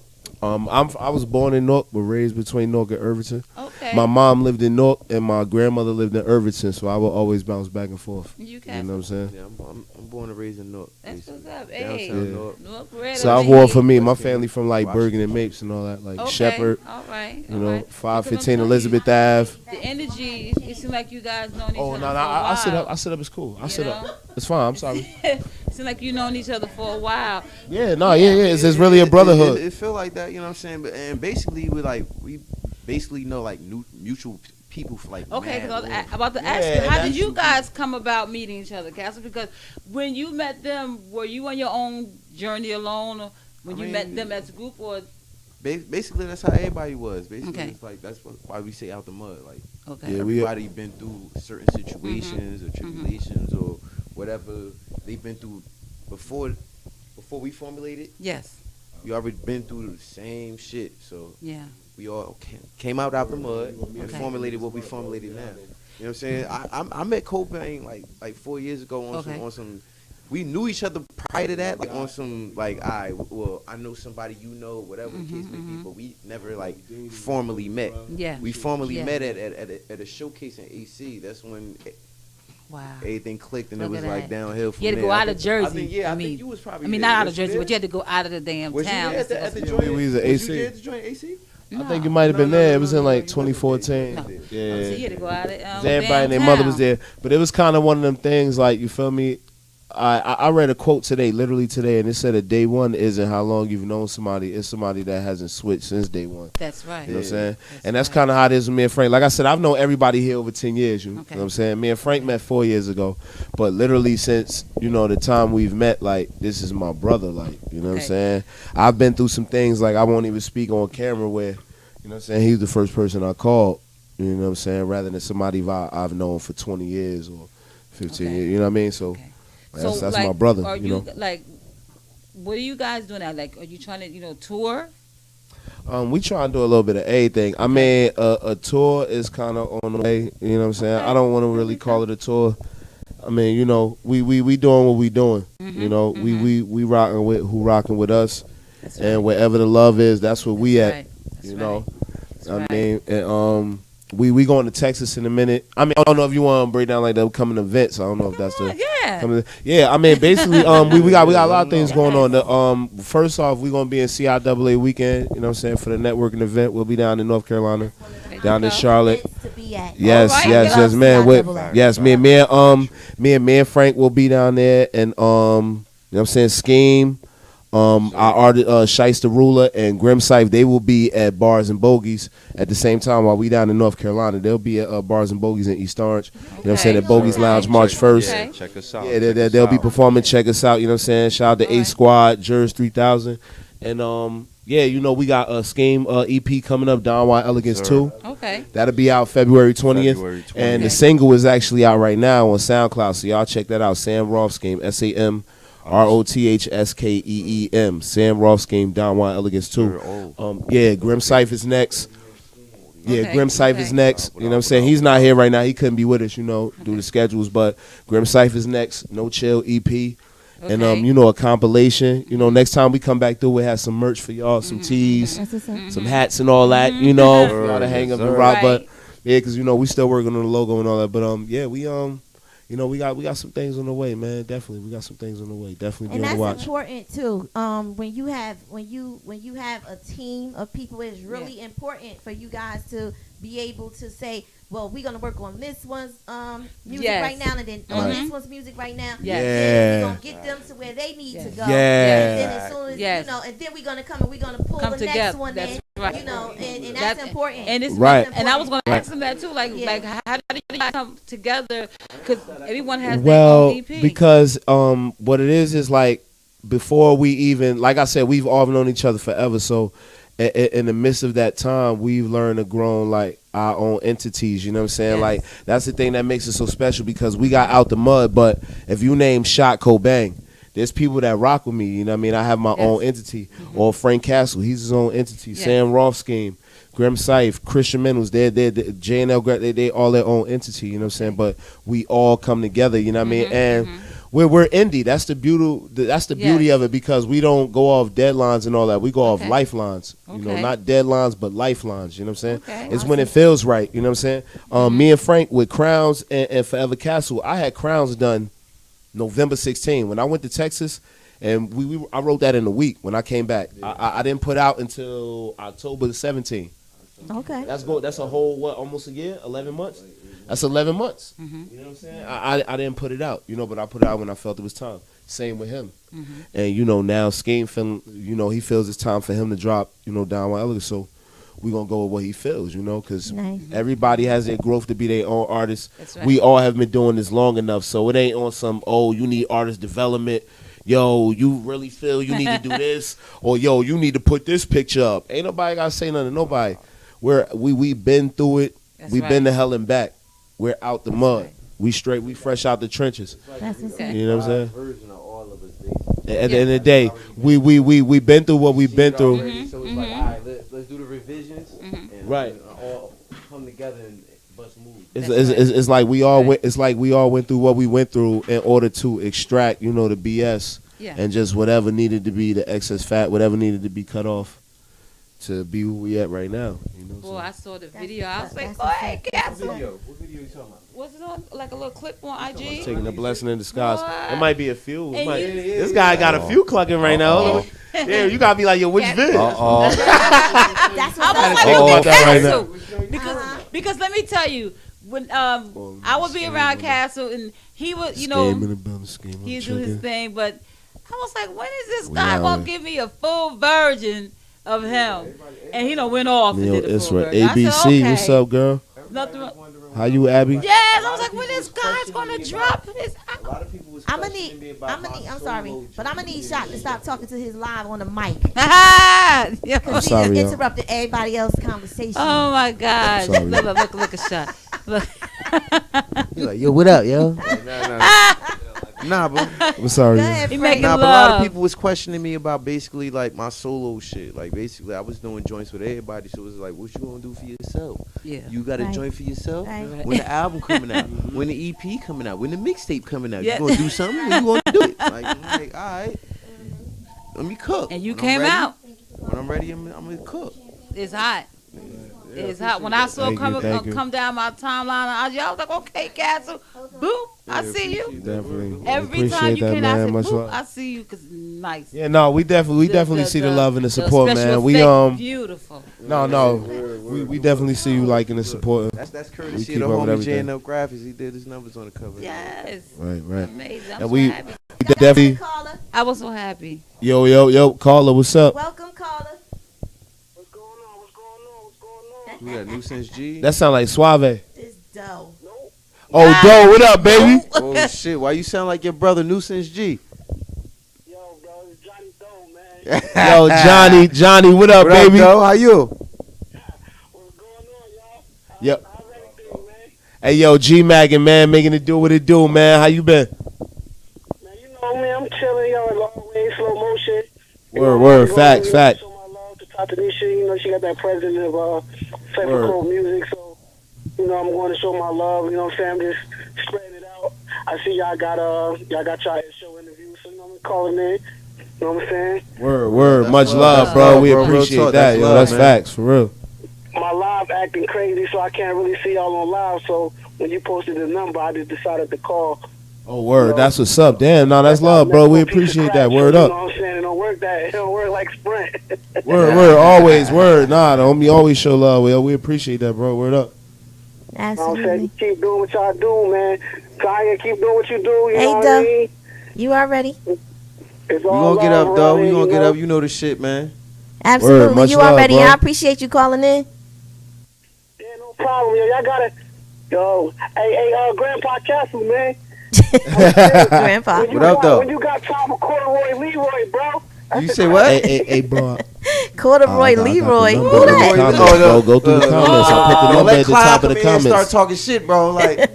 Speaker 5: I was born in Newark, but raised between Newark and Irvington.
Speaker 6: Okay.
Speaker 5: My mom lived in Newark, and my grandmother lived in Irvington, so I would always bounce back and forth.
Speaker 6: You
Speaker 5: You
Speaker 6: can.
Speaker 5: know what I'm saying?
Speaker 7: Yeah, I'm born and raised in Newark.
Speaker 6: That's what's up.
Speaker 7: Downtown
Speaker 6: Hey.
Speaker 7: Newark.
Speaker 6: North Red
Speaker 5: South
Speaker 6: over
Speaker 5: Ward
Speaker 6: here.
Speaker 5: for me. My
Speaker 7: West
Speaker 5: family from like
Speaker 7: Washington.
Speaker 5: Bergen and Mapes and all that, like
Speaker 6: Okay.
Speaker 5: Shepherd.
Speaker 6: All right.
Speaker 5: You
Speaker 6: all
Speaker 5: know,
Speaker 6: right.
Speaker 5: 515 Elizabeth Ave.
Speaker 6: The energy. It seems like you guys known each
Speaker 5: Oh
Speaker 6: other
Speaker 5: no,
Speaker 6: for
Speaker 5: no,
Speaker 6: a while.
Speaker 5: I sit up. I sit up. It's cool. I sit
Speaker 6: know?
Speaker 5: up. It's fine. I'm sorry.
Speaker 6: It seems like you known each other for a while.
Speaker 5: Yeah, no, yeah. It's really a brotherhood.
Speaker 7: It feel like that, you know what I'm saying? But and basically we basically know like mutual people for like.
Speaker 6: Okay,
Speaker 7: mad
Speaker 6: because I was
Speaker 7: long.
Speaker 6: about to ask
Speaker 5: Yeah,
Speaker 6: you, how
Speaker 5: that's-
Speaker 6: did you guys come about meeting each other, Castle? Because when you met them, were you on your own journey alone, or when you met them as a group, or
Speaker 7: Basically, that's how everybody was. Basically,
Speaker 6: Okay.
Speaker 7: it's like why we say out the mud. Like
Speaker 6: Okay.
Speaker 5: Yeah,
Speaker 7: everybody been through certain situations or tribulations or whatever they've been through before we formulated.
Speaker 6: Yes.
Speaker 7: We already been through the same shit. So
Speaker 6: Yeah.
Speaker 7: we all came out the mud and
Speaker 6: Okay.
Speaker 7: formulated what we formulated now. You know what I'm saying? I met Cobain like 4 years ago on some. We knew each other prior to that, like on some like I know somebody you know, whatever the case may be, but we never like formally met.
Speaker 6: Yeah.
Speaker 7: We formally
Speaker 6: Yeah.
Speaker 7: met at a showcase in AC. That's when
Speaker 6: Wow.
Speaker 7: everything clicked and
Speaker 6: Look
Speaker 7: it was
Speaker 6: at
Speaker 7: like
Speaker 6: that.
Speaker 7: downhill from
Speaker 6: You had to
Speaker 7: there.
Speaker 6: go
Speaker 7: I
Speaker 6: out of
Speaker 7: think-
Speaker 6: Jersey.
Speaker 7: I think you was probably.
Speaker 6: I mean,
Speaker 7: there.
Speaker 6: not out of
Speaker 7: Was you
Speaker 6: Jersey,
Speaker 7: there?
Speaker 6: but you had to go out of the damn
Speaker 7: Was you
Speaker 6: town.
Speaker 7: there at the
Speaker 5: Yeah,
Speaker 7: joint?
Speaker 5: we was at
Speaker 7: Was
Speaker 5: AC.
Speaker 7: you there at the joint AC?
Speaker 5: I think it might have been
Speaker 7: No,
Speaker 5: there. It was in like
Speaker 7: you wasn't
Speaker 5: 2014.
Speaker 6: No.
Speaker 5: Yeah.
Speaker 6: So you had to go out of
Speaker 5: Everybody and their mother was there, but it was kind of one of them things. Like, you feel me? I read a quote today, literally today, and it said that day one isn't how long you've known somebody. It's somebody that hasn't switched since day one.
Speaker 6: That's right.
Speaker 5: You know what I'm saying?
Speaker 6: That's
Speaker 5: And that's
Speaker 6: right.
Speaker 5: kind of how it is with me and Frank. Like I said, I've known everybody here over 10 years. You know
Speaker 6: Okay.
Speaker 5: what I'm saying? Me and Frank met 4 years ago, but literally since, the time we've met, like, this is my brother. Like, you know what I'm
Speaker 6: Okay.
Speaker 5: saying? I've been through some things, like, I won't even speak on camera where, you know what I'm saying, he's the first person I called, you know what I'm saying, rather than somebody I've known for 20 years or 15
Speaker 6: Okay.
Speaker 5: years. You know what I mean? So.
Speaker 6: Okay.
Speaker 5: That's
Speaker 6: like,
Speaker 5: my brother,
Speaker 6: Are
Speaker 5: you know.
Speaker 6: like, what are you guys doing now? Like, are you trying to, tour?
Speaker 5: We try and do a little bit of everything. I mean, a tour is kind of on the way. You know what I'm saying?
Speaker 6: Okay.
Speaker 5: I don't want to really call it a tour. I mean, we doing what we doing. We rocking with who rocking with us,
Speaker 6: That's
Speaker 5: and wherever the love is, that's where we at.
Speaker 6: Right. That's
Speaker 5: You
Speaker 6: right.
Speaker 5: know,
Speaker 6: That's
Speaker 5: I
Speaker 6: right.
Speaker 5: mean, and, we going to Texas in a minute. I mean, I don't know if you want to break down like the upcoming events. I don't know if that's the.
Speaker 6: Yeah.
Speaker 5: I mean, basically, we got a lot of things going on. The first off, we gonna be in CIAA weekend. You know what I'm saying, for the networking event. We'll be down in North Carolina, down in Charlotte.
Speaker 4: To be at.
Speaker 5: Yes,
Speaker 6: All right,
Speaker 5: yes,
Speaker 6: girl.
Speaker 5: man.
Speaker 4: CIAA.
Speaker 5: Yes, me and Frank will be down there, and you know what I'm saying, Scheme, our artist Shice the Ruler and Grim Syfe, they will be at Bars and Bogies at the same time while we down in North Carolina. They'll be at Bars and Bogies in East Orange. You know what I'm saying, at Bogies Lounge March 1st.
Speaker 6: Okay.
Speaker 2: Yeah, check us out.
Speaker 5: Yeah,
Speaker 2: check us
Speaker 5: they'll be
Speaker 2: out.
Speaker 5: performing. Check us out. You know what I'm saying? Shout out to A
Speaker 6: Alright.
Speaker 5: Squad, Jers 3000, and yeah, we got a Scheme EP coming up, Don Y Elegance
Speaker 2: Sir.
Speaker 5: 2.
Speaker 6: Okay.
Speaker 5: That'll be out February 20th.
Speaker 2: February 20th.
Speaker 5: And the
Speaker 6: Okay.
Speaker 5: single is actually out right now on SoundCloud, so y'all check that out. Sam Roth Scheme, SAMROTHSKEEM. Sam Roth Scheme, Don Y Elegance 2.
Speaker 2: We're old.
Speaker 5: Yeah, Grim Syfe is next. Yeah,
Speaker 6: Okay,
Speaker 5: Grim Syfe
Speaker 6: okay.
Speaker 5: is next. You know what I'm saying? He's not here right now. He couldn't be with us, due to schedules. But Grim Syfe is next. No Chill EP. And
Speaker 6: Okay.
Speaker 5: a compilation. Next time we come back through, we'll have some merch for y'all, some tees,
Speaker 4: That's what's up.
Speaker 5: some hats and all that. For y'all to hang up and rock.
Speaker 6: Right.
Speaker 5: But yeah, because we still working on the logo and all that. But yeah, we we got some things on the way, man. Definitely, we got some things on the way. Definitely
Speaker 4: And
Speaker 5: be on
Speaker 4: that's
Speaker 5: the watch.
Speaker 4: important too. When you have a team of people, it's really important for you guys to be able to say, well, we're gonna work on this one's music
Speaker 6: Yes.
Speaker 4: right now, and then on
Speaker 5: Right.
Speaker 4: this one's music right now.
Speaker 6: Yes.
Speaker 4: Then we're
Speaker 5: Yeah.
Speaker 4: gonna get them to where they need to
Speaker 6: Yes.
Speaker 4: go.
Speaker 5: Yeah.
Speaker 4: And then as soon as
Speaker 6: Yes.
Speaker 4: and then we're gonna come and we're gonna pull
Speaker 6: Come
Speaker 4: the
Speaker 6: together.
Speaker 4: next one
Speaker 6: That's
Speaker 4: in.
Speaker 6: right.
Speaker 4: And that's important.
Speaker 6: And it's
Speaker 5: Right.
Speaker 6: And I was going to
Speaker 5: Right.
Speaker 6: ask him that too. Like,
Speaker 4: Yeah.
Speaker 6: like how do you guys come together? Because everyone has their
Speaker 5: Well,
Speaker 6: own EP.
Speaker 5: because what it is like before we even, like I said, we've all known each other forever. So in the midst of that time, we've learned to grow like our own entities. You know what I'm saying?
Speaker 6: Yes.
Speaker 5: Like that's the thing that makes it so special because we got out the mud. But if you name Shot Cobain, there's people that rock with me. You know what I mean? I have my
Speaker 6: Yes.
Speaker 5: own entity. Or Frank Castle, he's his own entity.
Speaker 6: Yes.
Speaker 5: Sam Roth Scheme. Grim Syfe, Christian Mendels, they're J&L, they all their own entity, you know what I'm saying? But we all come together, you know what I mean? And we're indie. That's the beauty. That's the beauty
Speaker 6: Yes.
Speaker 5: of it because we don't go off deadlines and all that. We go off
Speaker 6: Okay.
Speaker 5: lifelines.
Speaker 6: Okay.
Speaker 5: Not deadlines, but lifelines. You know what I'm saying?
Speaker 6: Okay.
Speaker 5: It's when it feels right. You know what I'm saying? Me and Frank with Crowns and Forever Castle. I had Crowns done November 16 when I went to Texas, and I wrote that in a week when I came back. I didn't put out until October the 17th.
Speaker 4: Okay.
Speaker 5: That's a whole almost a year, 11 months. That's 11 months. You know what I'm saying? I didn't put it out, but I put it out when I felt it was time. Same with him. And now Scheme feeling, he feels it's time for him to drop, Down My Elegance. So we gonna go with what he feels, because
Speaker 4: Nice.
Speaker 5: everybody has their growth to be their own artist.
Speaker 6: That's right.
Speaker 5: We all have been doing this long enough, so it ain't on some you need artist development. yo, you really feel you need to do this, or yo, you need to put this picture up. Ain't nobody gotta say nothing to nobody. We been through it. We been to hell and back. We're out the mud. We straight. We fresh out the trenches.
Speaker 4: That's insane.
Speaker 5: You know what I'm saying?
Speaker 7: Version of all of us, basically.
Speaker 5: At the end of the day, we been through what we've been through.
Speaker 7: So it's like, all right, let's do the revisions, and
Speaker 5: Right.
Speaker 7: all come together and bust moves.
Speaker 5: It's like we all went. It's like we all went through what we went through in order to extract, the BS and just whatever needed to be the excess fat, whatever needed to be cut off to be who we at right now.
Speaker 6: Boy, I saw the video. I was like, go
Speaker 4: that's
Speaker 6: ahead,
Speaker 7: What
Speaker 6: Castle.
Speaker 7: video? What video you talking about?
Speaker 6: Was it on like a little clip on IG?
Speaker 5: Taking a blessing in disguise.
Speaker 6: Boy.
Speaker 5: It might be a few. It
Speaker 6: And
Speaker 5: might-
Speaker 6: you-
Speaker 5: this guy got a few clucking right now. Yeah, you gotta be like, yo, which vid?
Speaker 4: That's
Speaker 6: I
Speaker 4: what's
Speaker 6: was
Speaker 4: up.
Speaker 6: like,
Speaker 5: Oh,
Speaker 6: you
Speaker 5: about
Speaker 6: get
Speaker 5: that right
Speaker 6: Castle. Because let me tell you, when I would be around Castle and he would,
Speaker 5: Scheme in the building, scheme on
Speaker 6: he'd do
Speaker 5: chicken.
Speaker 6: his thing, but I was like, when is this
Speaker 5: We
Speaker 6: guy
Speaker 5: out
Speaker 6: gonna
Speaker 5: here.
Speaker 6: give me a full version of him? And he done went off and
Speaker 5: Yo,
Speaker 6: did a
Speaker 5: it's
Speaker 6: full
Speaker 5: right.
Speaker 6: version. I said,
Speaker 5: ABC,
Speaker 6: okay.
Speaker 5: what's up, girl?
Speaker 6: Nothing wrong.
Speaker 5: How you, Abby?
Speaker 6: Yes, I was like, when this guy's gonna drop his?
Speaker 7: A lot of people was
Speaker 4: I'm
Speaker 7: questioning me about my
Speaker 4: I'm sorry,
Speaker 7: solo
Speaker 4: but I'm gonna need Shot to stop talking to his live on the mic.
Speaker 6: I'm
Speaker 4: Because he
Speaker 5: sorry,
Speaker 4: just
Speaker 5: y'all.
Speaker 4: interrupted everybody else's conversation.
Speaker 6: Oh my God!
Speaker 5: Sorry.
Speaker 6: Look a shot. Look.
Speaker 7: You're like, yo, what up, yo? Nah, bro.
Speaker 5: I'm sorry.
Speaker 4: Go ahead,
Speaker 6: He
Speaker 4: Frank.
Speaker 6: making
Speaker 7: Nah, but a lot
Speaker 6: love.
Speaker 7: of people was questioning me about basically like my solo shit. Like basically, I was doing joints with everybody, so it was like, what you gonna do for yourself?
Speaker 6: Yeah.
Speaker 7: You got a
Speaker 4: Right.
Speaker 7: joint for yourself?
Speaker 4: Right.
Speaker 7: When the album coming out, when the EP coming out, when the mixtape coming out,
Speaker 6: Yeah.
Speaker 7: you gonna do something? When you gonna do it? Like, I'm like, all right, let me cook.
Speaker 6: And you
Speaker 7: When I'm
Speaker 6: came
Speaker 7: ready-
Speaker 6: out.
Speaker 7: When I'm ready, I'm gonna cook.
Speaker 6: It's hot. It's hot. When I saw
Speaker 5: Thank you,
Speaker 6: come
Speaker 5: thank you.
Speaker 6: come down my timeline, I was like, okay, Castle, boop, I see you.
Speaker 5: Definitely.
Speaker 6: Every time
Speaker 5: Appreciate
Speaker 6: you
Speaker 5: that,
Speaker 6: came out, I
Speaker 5: man.
Speaker 6: said,
Speaker 5: Much
Speaker 6: boop,
Speaker 5: love.
Speaker 6: I see you, cause nice.
Speaker 5: Yeah, no, we definitely see the love and the support,
Speaker 6: special
Speaker 5: man. We
Speaker 6: effect, beautiful.
Speaker 5: we definitely see you liking and supporting.
Speaker 7: That's
Speaker 5: We
Speaker 7: courtesy
Speaker 5: keep
Speaker 7: of the
Speaker 5: up with
Speaker 7: homie
Speaker 5: everything.
Speaker 7: J&L Graphics. He did his numbers on the cover.
Speaker 6: Yes,
Speaker 5: Right.
Speaker 6: amazing. I'm
Speaker 5: And
Speaker 6: so
Speaker 5: we
Speaker 6: happy.
Speaker 5: definitely,
Speaker 4: Caller.
Speaker 6: I was so happy.
Speaker 5: yo, caller, what's up?
Speaker 4: Welcome, caller.
Speaker 8: What's going on? What's going on? What's going on?
Speaker 7: Who that? Nuisance G?
Speaker 5: That sound like Suave.
Speaker 4: It's dope.
Speaker 5: Oh, Doe, what up, baby?
Speaker 7: Oh shit! Why you sound like your brother Nuisance G?
Speaker 8: Yo, bro, it's Johnny Doe, man.
Speaker 5: Yo, Johnny, what up,
Speaker 7: What up,
Speaker 5: baby?
Speaker 7: Doe? How you?
Speaker 8: What's going on, y'all?
Speaker 5: Yep.
Speaker 8: How's everything, man?
Speaker 5: Hey, yo, G-Maggin, man, making it do what it do, man. How you been?
Speaker 8: Man, you know me, I'm chilling, yo, as always, slow motion. You
Speaker 5: Word,
Speaker 8: know,
Speaker 5: word,
Speaker 8: you
Speaker 5: facts,
Speaker 8: know,
Speaker 5: fact.
Speaker 8: Show my love to Tatanisha, she got that president of Cypher
Speaker 5: Word.
Speaker 8: Code Music, so, I'm going to show my love, what I'm saying? I'm just spreading it out. I see y'all got y'all show interviews, so, I'm calling in, you know what I'm saying?
Speaker 5: Word,
Speaker 7: That's
Speaker 5: much
Speaker 7: love.
Speaker 5: love,
Speaker 7: That's
Speaker 5: bro.
Speaker 7: love,
Speaker 5: We
Speaker 7: bro. Real
Speaker 5: appreciate
Speaker 7: talk.
Speaker 5: that,
Speaker 7: That's
Speaker 5: yo.
Speaker 7: love,
Speaker 5: That's
Speaker 7: man.
Speaker 5: facts, for real.
Speaker 8: My live acting crazy, so I can't really see y'all on live, so when you posted the number, I just decided to call.
Speaker 5: Oh, word, that's what's up. Damn, no, that's love, bro. We appreciate that. Word
Speaker 8: You know
Speaker 5: up.
Speaker 8: what I'm saying? It don't work like Sprint.
Speaker 5: Word, always, word. Nah, the homie always show love. Yo, we appreciate that, bro. Word up.
Speaker 8: You know what I'm
Speaker 4: Absolutely.
Speaker 8: saying? Keep doing what y'all do, man. Kanye, keep doing what you do. You
Speaker 4: Hey,
Speaker 8: know what
Speaker 4: Doug.
Speaker 8: I mean?
Speaker 4: You already?
Speaker 8: It's
Speaker 7: We
Speaker 8: all
Speaker 7: gonna get
Speaker 8: love
Speaker 7: up, though.
Speaker 8: around
Speaker 7: We
Speaker 8: here,
Speaker 7: gonna
Speaker 8: you
Speaker 7: get
Speaker 8: know?
Speaker 7: up. You know the shit, man.
Speaker 4: Absolutely.
Speaker 5: much
Speaker 4: You
Speaker 5: love,
Speaker 4: already?
Speaker 5: bro.
Speaker 4: I appreciate you calling in.
Speaker 8: Yeah, no problem. Yo, y'all gotta. Yo, hey, Grandpa Castle, man.
Speaker 4: Grandpa.
Speaker 8: When you
Speaker 7: What up,
Speaker 8: got,
Speaker 7: though?
Speaker 8: When you got time for Corduroy Leroy, bro.
Speaker 7: You say what?
Speaker 5: Hey, bro.
Speaker 4: Corduroy
Speaker 5: I got the
Speaker 4: Leroy.
Speaker 5: number
Speaker 4: Who
Speaker 5: in the
Speaker 4: that?
Speaker 5: comments,
Speaker 7: Oh,
Speaker 5: bro.
Speaker 7: no.
Speaker 5: Go through the comments. I put the
Speaker 7: Don't
Speaker 5: number
Speaker 7: let
Speaker 5: at the
Speaker 7: Clyde
Speaker 5: top of
Speaker 7: come
Speaker 5: the
Speaker 7: in and start
Speaker 5: comments.
Speaker 7: talking shit, bro. Like,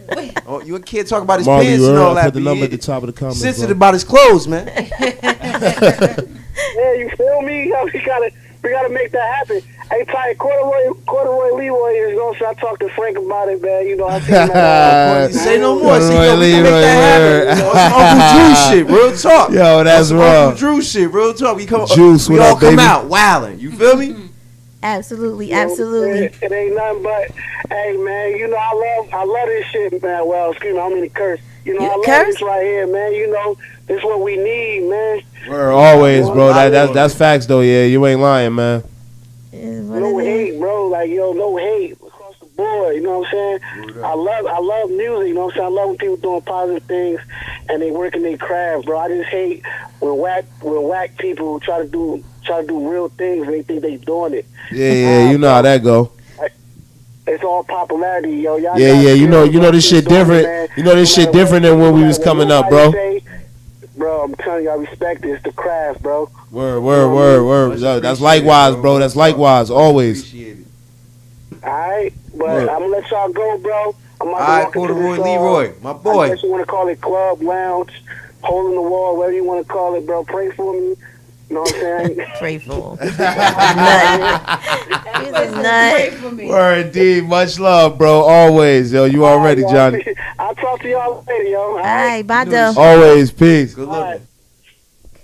Speaker 7: oh, you can't talk about his
Speaker 5: Marley,
Speaker 7: pants
Speaker 5: you
Speaker 7: and
Speaker 5: heard?
Speaker 7: all
Speaker 5: I
Speaker 7: that.
Speaker 5: put the
Speaker 7: but
Speaker 5: number
Speaker 7: he
Speaker 5: at the top of the comments.
Speaker 7: sensitive
Speaker 5: bro.
Speaker 7: about his clothes, man.
Speaker 8: Yeah, you feel me? Yo, we gotta make that happen. Hey, Ty, Corduroy Leroy is going to talk to Frank about it, man. You know, I see him at
Speaker 7: Say no more. See,
Speaker 5: Corduroy
Speaker 7: yo, we can make that happen.
Speaker 5: Leroy,
Speaker 7: On some Uncle Drew shit, real talk.
Speaker 5: Yo, that's
Speaker 7: On some
Speaker 5: raw.
Speaker 7: Uncle Drew shit, real talk. We come,
Speaker 5: Juice,
Speaker 7: we
Speaker 5: what
Speaker 7: all
Speaker 5: up,
Speaker 7: come
Speaker 5: baby?
Speaker 7: out wilding. You feel me?
Speaker 4: Absolutely,
Speaker 8: You know,
Speaker 4: absolutely.
Speaker 8: It ain't nothing but, hey, man, you know, I love this shit, man. Well, excuse me, I don't mean to curse. You know,
Speaker 4: You
Speaker 8: I love
Speaker 4: curse?
Speaker 8: this right here, man. You know, this is what we need, man.
Speaker 5: Word, always, bro. That's facts, though. Yeah, you ain't lying, man.
Speaker 4: Is what
Speaker 8: No
Speaker 4: it is.
Speaker 8: hate, bro. Like, yo, no hate across the board. You know what I'm saying? I love music. You know what I'm saying? I love when people doing positive things and they working their craft, bro. I just hate when whack people try to do real things and they think they doing it.
Speaker 5: Yeah, you know how that go.
Speaker 8: It's all popularity, yo. Y'all
Speaker 5: Yeah,
Speaker 8: got
Speaker 5: you know
Speaker 8: skills,
Speaker 5: this shit
Speaker 8: doing it,
Speaker 5: different.
Speaker 8: man.
Speaker 5: You know this
Speaker 8: No
Speaker 5: shit
Speaker 8: matter
Speaker 5: different than when we was
Speaker 8: what
Speaker 5: coming up,
Speaker 8: nobody
Speaker 5: bro.
Speaker 8: say, bro, I'm telling you, I respect it. It's the craft, bro.
Speaker 5: Word. Yo, that's likewise, bro. That's likewise, always.
Speaker 7: Appreciate it.
Speaker 8: All right, but
Speaker 5: Word.
Speaker 8: I'm gonna let y'all go, bro. I'm
Speaker 7: All
Speaker 8: about
Speaker 7: right,
Speaker 8: to walk into
Speaker 7: Corduroy
Speaker 8: this,
Speaker 7: Leroy, my
Speaker 8: I
Speaker 7: boy.
Speaker 8: guess you want to call it club, lounge, hole in the wall, whatever you want to call it, bro. Pray for me. You know what I'm saying?
Speaker 4: Pray for. He's a
Speaker 6: Pray
Speaker 4: nut.
Speaker 6: for me.
Speaker 5: Word, D. Much love, bro. Always, yo. You already,
Speaker 8: All right,
Speaker 5: Johnny.
Speaker 8: y'all. I'll talk to y'all later, yo. All
Speaker 4: All
Speaker 8: right.
Speaker 4: right, bye, Doe.
Speaker 5: Always, peace.
Speaker 7: Good
Speaker 8: All right.
Speaker 7: looking.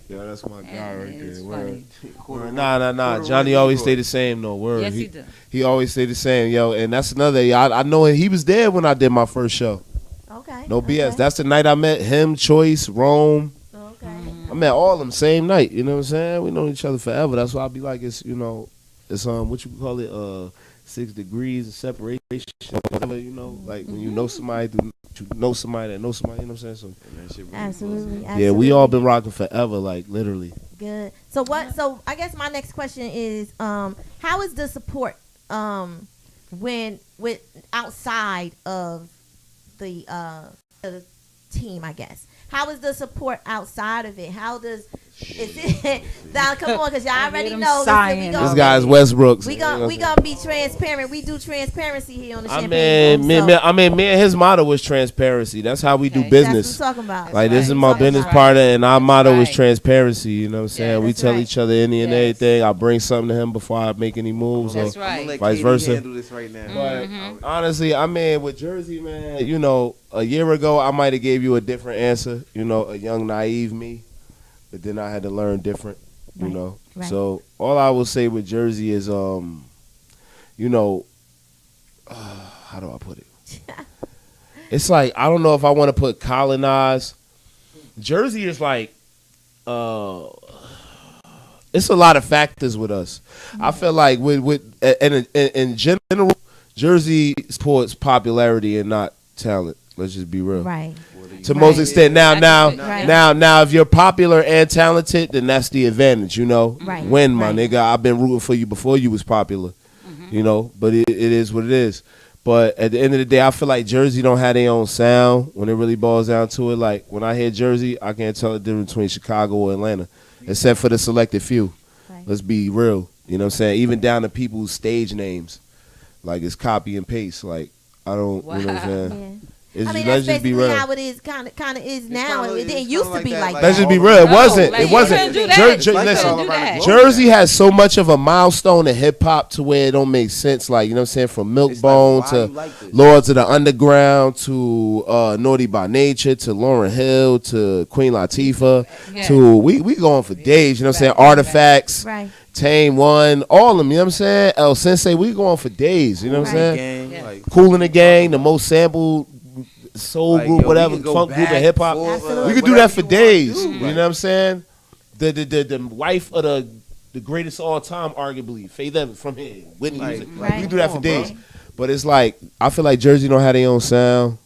Speaker 5: Yeah, that's my guy
Speaker 6: And
Speaker 5: right
Speaker 6: it's
Speaker 5: there.
Speaker 6: funny.
Speaker 5: Word. Nah. Johnny always stay the same, though. Word.
Speaker 6: Yes, he do.
Speaker 5: He always stay the same, yo. And that's another. I know he was there when I did my first show.
Speaker 4: Okay.
Speaker 5: No BS.
Speaker 4: Okay.
Speaker 5: That's the night I met him, Choice, Rome.
Speaker 4: Okay.
Speaker 5: I met all of them same night. You know what I'm saying? We know each other forever. That's why I be like, it's it's what you call it, 6 degrees of separation, whatever. You know, like when you know somebody, you know somebody that knows somebody. You know what I'm saying? So
Speaker 7: And that shit really
Speaker 4: Absolutely.
Speaker 5: yeah, we all been rocking forever, like literally.
Speaker 4: Good. So So I guess my next question is, how is the support when with outside of the team? I guess. How is the support outside of it? How does is it? Now come on, because y'all
Speaker 6: I
Speaker 4: already
Speaker 6: hear them
Speaker 4: know.
Speaker 6: sighing.
Speaker 5: This guy's Westbrook's.
Speaker 4: We gonna be transparent. We do transparency here on the
Speaker 5: I
Speaker 4: Champagne
Speaker 5: mean,
Speaker 4: Room, so
Speaker 5: me and his motto was transparency. That's how we do
Speaker 6: Okay.
Speaker 5: business.
Speaker 4: that's what I'm talking about.
Speaker 5: Like,
Speaker 6: That's
Speaker 5: this is
Speaker 6: right.
Speaker 5: my
Speaker 6: That's
Speaker 5: business
Speaker 6: right.
Speaker 5: partner, and our
Speaker 6: That's
Speaker 5: motto is
Speaker 6: right.
Speaker 5: transparency. You know what I'm saying?
Speaker 6: Yeah,
Speaker 5: we
Speaker 4: that's
Speaker 5: tell
Speaker 4: right.
Speaker 5: each other any and
Speaker 6: Yes.
Speaker 5: everything. I bring something to him before I make any moves.
Speaker 6: That's
Speaker 5: or
Speaker 6: right.
Speaker 7: I'm gonna let
Speaker 5: Vice
Speaker 7: Katie
Speaker 5: versa.
Speaker 7: handle this right now.
Speaker 5: But honestly, I mean, with Jersey, man, you know, a year ago I might have gave you a different answer. You know, a young, naive me, but then I had to learn different. You
Speaker 4: Right,
Speaker 5: know,
Speaker 4: right.
Speaker 5: so all I will say with Jersey is, you know, how do I put it? It's like, I don't know if I want to put colonized. Jersey is like, it's a lot of factors with us. I feel like in general, Jersey supports popularity and not talent. Let's just be real.
Speaker 4: Right.
Speaker 5: To most extent, now,
Speaker 4: Right.
Speaker 5: if you're popular and talented, then that's the advantage. You know,
Speaker 4: Right.
Speaker 5: win, my
Speaker 4: Right.
Speaker 5: nigga. I've been rooting for you before you was popular. You know, but it is what it is. But at the end of the day, I feel like Jersey don't have their own sound when it really boils down to it. Like, when I hear Jersey, I can't tell the difference between Chicago or Atlanta, except for the selected few.
Speaker 4: Right.
Speaker 5: Let's be real. You know what I'm saying? Even down to people's stage names. Like, it's copy and paste. Like, I don't, you know what I'm saying?
Speaker 4: Yeah.
Speaker 5: It's
Speaker 4: I mean,
Speaker 5: just,
Speaker 4: that's
Speaker 5: let's just be
Speaker 4: basically
Speaker 5: real.
Speaker 4: how it is. Kind of is now.
Speaker 7: kinda-
Speaker 4: It
Speaker 7: it's
Speaker 4: didn't
Speaker 7: kinda
Speaker 4: used to
Speaker 7: like
Speaker 4: be
Speaker 7: that,
Speaker 4: like
Speaker 7: like
Speaker 5: Let's
Speaker 4: that.
Speaker 5: just be real. It
Speaker 6: No,
Speaker 5: wasn't.
Speaker 6: like,
Speaker 5: It
Speaker 6: you
Speaker 5: wasn't.
Speaker 6: couldn't do that.
Speaker 5: Listen,
Speaker 6: You couldn't do that.
Speaker 5: Jersey has so much of a milestone in hip hop to where it don't make sense. Like, you know what I'm saying? From Milk
Speaker 7: It's like,
Speaker 5: Bone
Speaker 7: why
Speaker 5: to
Speaker 7: you like this?
Speaker 5: Lords of the Underground to Naughty by Nature to Lauryn Hill to Queen Latifah
Speaker 6: Yeah.
Speaker 5: to we going for days. You know what I'm saying? Artifacts,
Speaker 4: Right.
Speaker 5: Tame One, all of them. You know what I'm saying? El Sensei, we going for days. You know what I'm
Speaker 4: Right.
Speaker 5: saying?
Speaker 7: Gang,
Speaker 6: Yeah.
Speaker 7: like,
Speaker 5: Cool in the Gang, the most sampled soul
Speaker 7: like,
Speaker 5: group,
Speaker 7: yo, we
Speaker 5: whatever,
Speaker 7: can go
Speaker 5: funk group
Speaker 7: back,
Speaker 5: of hip hop.
Speaker 7: forth,
Speaker 4: Absolutely.
Speaker 5: We could do
Speaker 7: whatever
Speaker 5: that for
Speaker 7: you wanna
Speaker 5: days.
Speaker 7: do,
Speaker 5: You
Speaker 7: like-
Speaker 5: know what I'm saying? The wife of the greatest of all time, arguably, Faith Evans from here, Whitney
Speaker 7: Like,
Speaker 5: Music.
Speaker 4: Right.
Speaker 5: We could do that for
Speaker 7: Come on, bro.
Speaker 5: days. But it's like, I feel like Jersey don't have their own sound.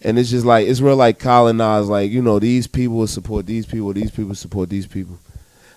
Speaker 5: And it's just like, it's real like colonized. Like, you know, these people will support these people support these people.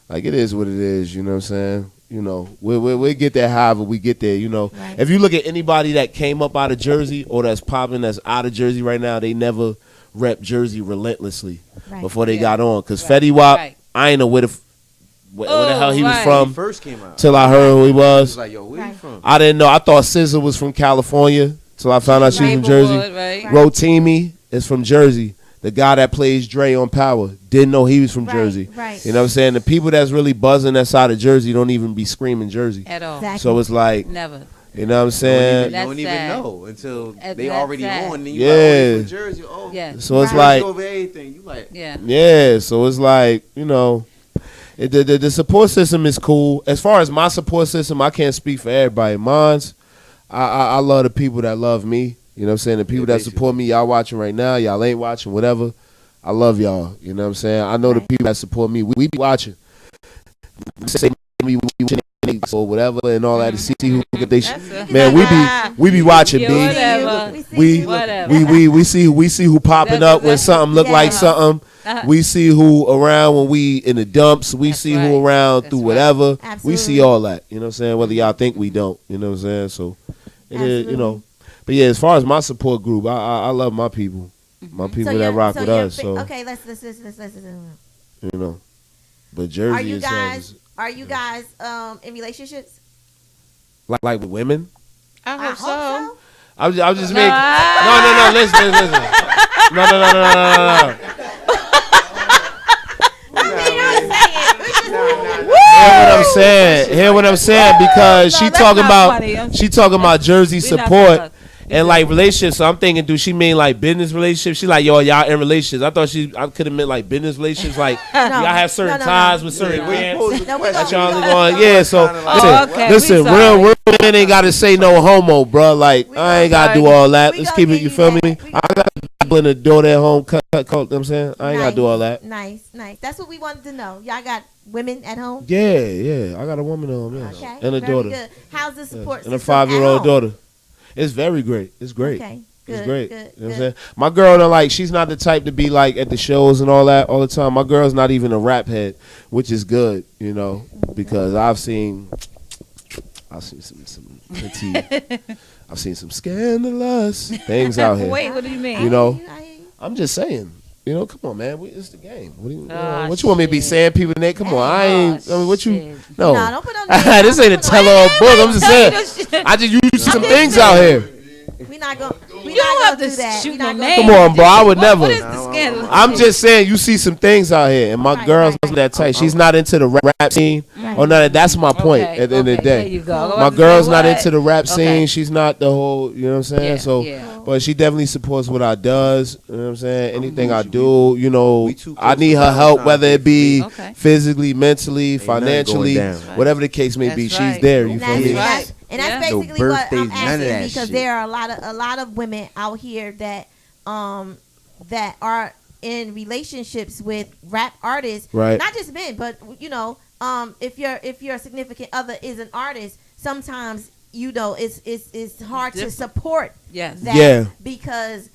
Speaker 5: Like, it is what it is, you know what I'm saying? You know, we'll get there however we get there, you know.
Speaker 4: Right.
Speaker 5: If you look at anybody that came up out of Jersey or that's popping that's out of Jersey right now, they never rep Jersey relentlessly
Speaker 4: Right.
Speaker 5: before they
Speaker 6: Yeah.
Speaker 5: got on. Because
Speaker 6: Right.
Speaker 5: Fetty Wap,
Speaker 6: Right.
Speaker 5: I ain't know where the hell he was
Speaker 6: right.
Speaker 7: When he
Speaker 5: from
Speaker 7: first came out,
Speaker 5: till I heard who he
Speaker 7: I was
Speaker 5: was.
Speaker 7: like, yo, where you
Speaker 4: Right.
Speaker 7: from?
Speaker 5: I didn't know. I thought SZA was from California till I found out she was from Jersey.
Speaker 6: Maplewood, right?
Speaker 4: Right.
Speaker 5: Rotimi is from Jersey. The guy that plays Dre on Power didn't know he was from
Speaker 4: Right,
Speaker 5: Jersey.
Speaker 4: right.
Speaker 5: You know what I'm saying? The people that's really buzzing that side of Jersey don't even be screaming Jersey.
Speaker 6: At all.
Speaker 4: Exactly.
Speaker 5: So it's like,
Speaker 6: Never.
Speaker 5: you know what I'm
Speaker 7: You
Speaker 5: saying?
Speaker 6: That's
Speaker 7: don't even
Speaker 6: sad.
Speaker 7: know until
Speaker 6: That's
Speaker 7: they already
Speaker 6: sad.
Speaker 7: on. And then you
Speaker 5: Yeah.
Speaker 7: like, oh, they from Jersey. Oh,
Speaker 6: Yeah.
Speaker 5: So it's
Speaker 4: Right.
Speaker 5: like,
Speaker 7: over everything. You like,
Speaker 6: Yeah.
Speaker 5: yeah. So it's like, you know, the support system is cool. As far as my support system, I can't speak for everybody. Mine's, I love the people that love me. You know what I'm saying? The people that support me, y'all watching right now, y'all ain't watching, whatever. I love y'all. You know what I'm saying? I know the people that support me. We be watching. Say we or whatever and all that to see who get they shit.
Speaker 6: That's
Speaker 5: Man, we be watching,
Speaker 6: Yeah,
Speaker 5: B.
Speaker 6: whatever.
Speaker 5: We see who popping up when something look like
Speaker 4: Yeah.
Speaker 5: something. We see who around when we in the dumps. We
Speaker 6: That's
Speaker 5: see
Speaker 6: right.
Speaker 5: who around
Speaker 6: That's
Speaker 5: through
Speaker 6: right.
Speaker 5: whatever. We
Speaker 4: Absolutely.
Speaker 5: see all that. You know what I'm saying? Whether y'all think we don't. You know what I'm saying? So it is, you know. But yeah, as far as my support group, I love my people. My people that rock with us. So
Speaker 4: okay, let's.
Speaker 5: you know, but Jersey
Speaker 4: Are you
Speaker 5: itself
Speaker 4: guys?
Speaker 5: is
Speaker 4: Are you guys in relationships?
Speaker 5: like with women.
Speaker 6: I hope so.
Speaker 5: I'm just making. No. Listen. No. Hear what I'm saying? Because she talking about Jersey support and like relationships. So I'm thinking, do she mean like business relationships? She like, yo, y'all in relationships. I could have meant like business relationships. Like y'all have certain ties with certain brands. That y'all going, yeah. So listen, real men ain't gotta say no homo, bro. Like I ain't gotta do all that. Let's keep it. You feel me? I got people in the door at home. Cut. You know what I'm saying? I ain't gotta do all that.
Speaker 4: Nice. That's what we wanted to know. Y'all got women at home?
Speaker 5: Yeah. I got a woman at home. Yeah.
Speaker 4: Okay.
Speaker 5: And a
Speaker 4: Very
Speaker 5: daughter.
Speaker 4: Good. How's the support
Speaker 5: And a
Speaker 4: system
Speaker 5: 5-year-old
Speaker 4: at home?
Speaker 5: daughter. It's very great. It's great.
Speaker 4: Okay.
Speaker 5: It's
Speaker 4: Good,
Speaker 5: great.
Speaker 4: good,
Speaker 5: You know what I'm
Speaker 4: good.
Speaker 5: saying? My girl don't like, she's not the type to be like at the shows and all that all the time. My girl's not even a rap head, which is good, you know, because I've seen some petty, I've seen some scandalous things out here.
Speaker 6: Wait, what do you mean?
Speaker 5: You know,
Speaker 4: I hear you.
Speaker 5: I'm just saying. You know, come on, man. It's the game. What do you,
Speaker 6: Oh,
Speaker 5: what you want me to be
Speaker 6: shit.
Speaker 5: saying, people? Name? Come on, I ain't. I mean, what you?
Speaker 6: shit.
Speaker 5: No,
Speaker 4: Nah, don't put on the
Speaker 5: this ain't a tell-all book. I'm just saying. I just use some things out here.
Speaker 4: We not gonna. We
Speaker 6: You don't
Speaker 4: not
Speaker 6: have
Speaker 4: gonna
Speaker 6: to
Speaker 4: do that.
Speaker 6: shoot
Speaker 4: We
Speaker 6: no
Speaker 4: not
Speaker 6: names.
Speaker 5: Come on, bro. I would never.
Speaker 6: What is the scandal?
Speaker 5: I'm just saying, you see some things out here, and my
Speaker 4: Right,
Speaker 5: girl's
Speaker 4: right.
Speaker 5: not that tight. She's not into the rap scene, or none of that's my point.
Speaker 6: Okay,
Speaker 5: At the end of the
Speaker 6: okay, there
Speaker 5: day,
Speaker 6: you go. I was
Speaker 5: my
Speaker 6: about to
Speaker 5: girl's
Speaker 6: say,
Speaker 5: not
Speaker 6: what?
Speaker 5: into the rap scene.
Speaker 6: Okay.
Speaker 5: She's not the whole. You know what I'm saying?
Speaker 6: Yeah,
Speaker 5: so,
Speaker 6: yeah.
Speaker 5: but she definitely supports what I does. You know what I'm saying? Anything I do, you know,
Speaker 7: we too
Speaker 5: I
Speaker 7: close
Speaker 5: need
Speaker 7: to
Speaker 5: her help,
Speaker 7: Valentine's
Speaker 5: whether
Speaker 7: Day
Speaker 5: it be
Speaker 6: Okay.
Speaker 5: physically, mentally,
Speaker 7: nothing going
Speaker 5: financially,
Speaker 7: down.
Speaker 5: whatever the case may be.
Speaker 6: That's
Speaker 5: She's
Speaker 6: right.
Speaker 5: there. You
Speaker 4: And
Speaker 5: feel
Speaker 4: that's,
Speaker 5: me?
Speaker 4: and
Speaker 6: right.
Speaker 4: that's, and that's
Speaker 6: Yeah.
Speaker 7: No
Speaker 4: basically what I'm
Speaker 7: birthdays, none of
Speaker 4: asking,
Speaker 7: that
Speaker 4: because
Speaker 7: shit.
Speaker 4: there are a lot of women out here that that are in relationships with rap artists,
Speaker 5: Right.
Speaker 4: not just men, but you know, if your significant other is an artist, sometimes you know it's hard to support
Speaker 6: Yes.
Speaker 4: that
Speaker 5: Yeah.
Speaker 4: because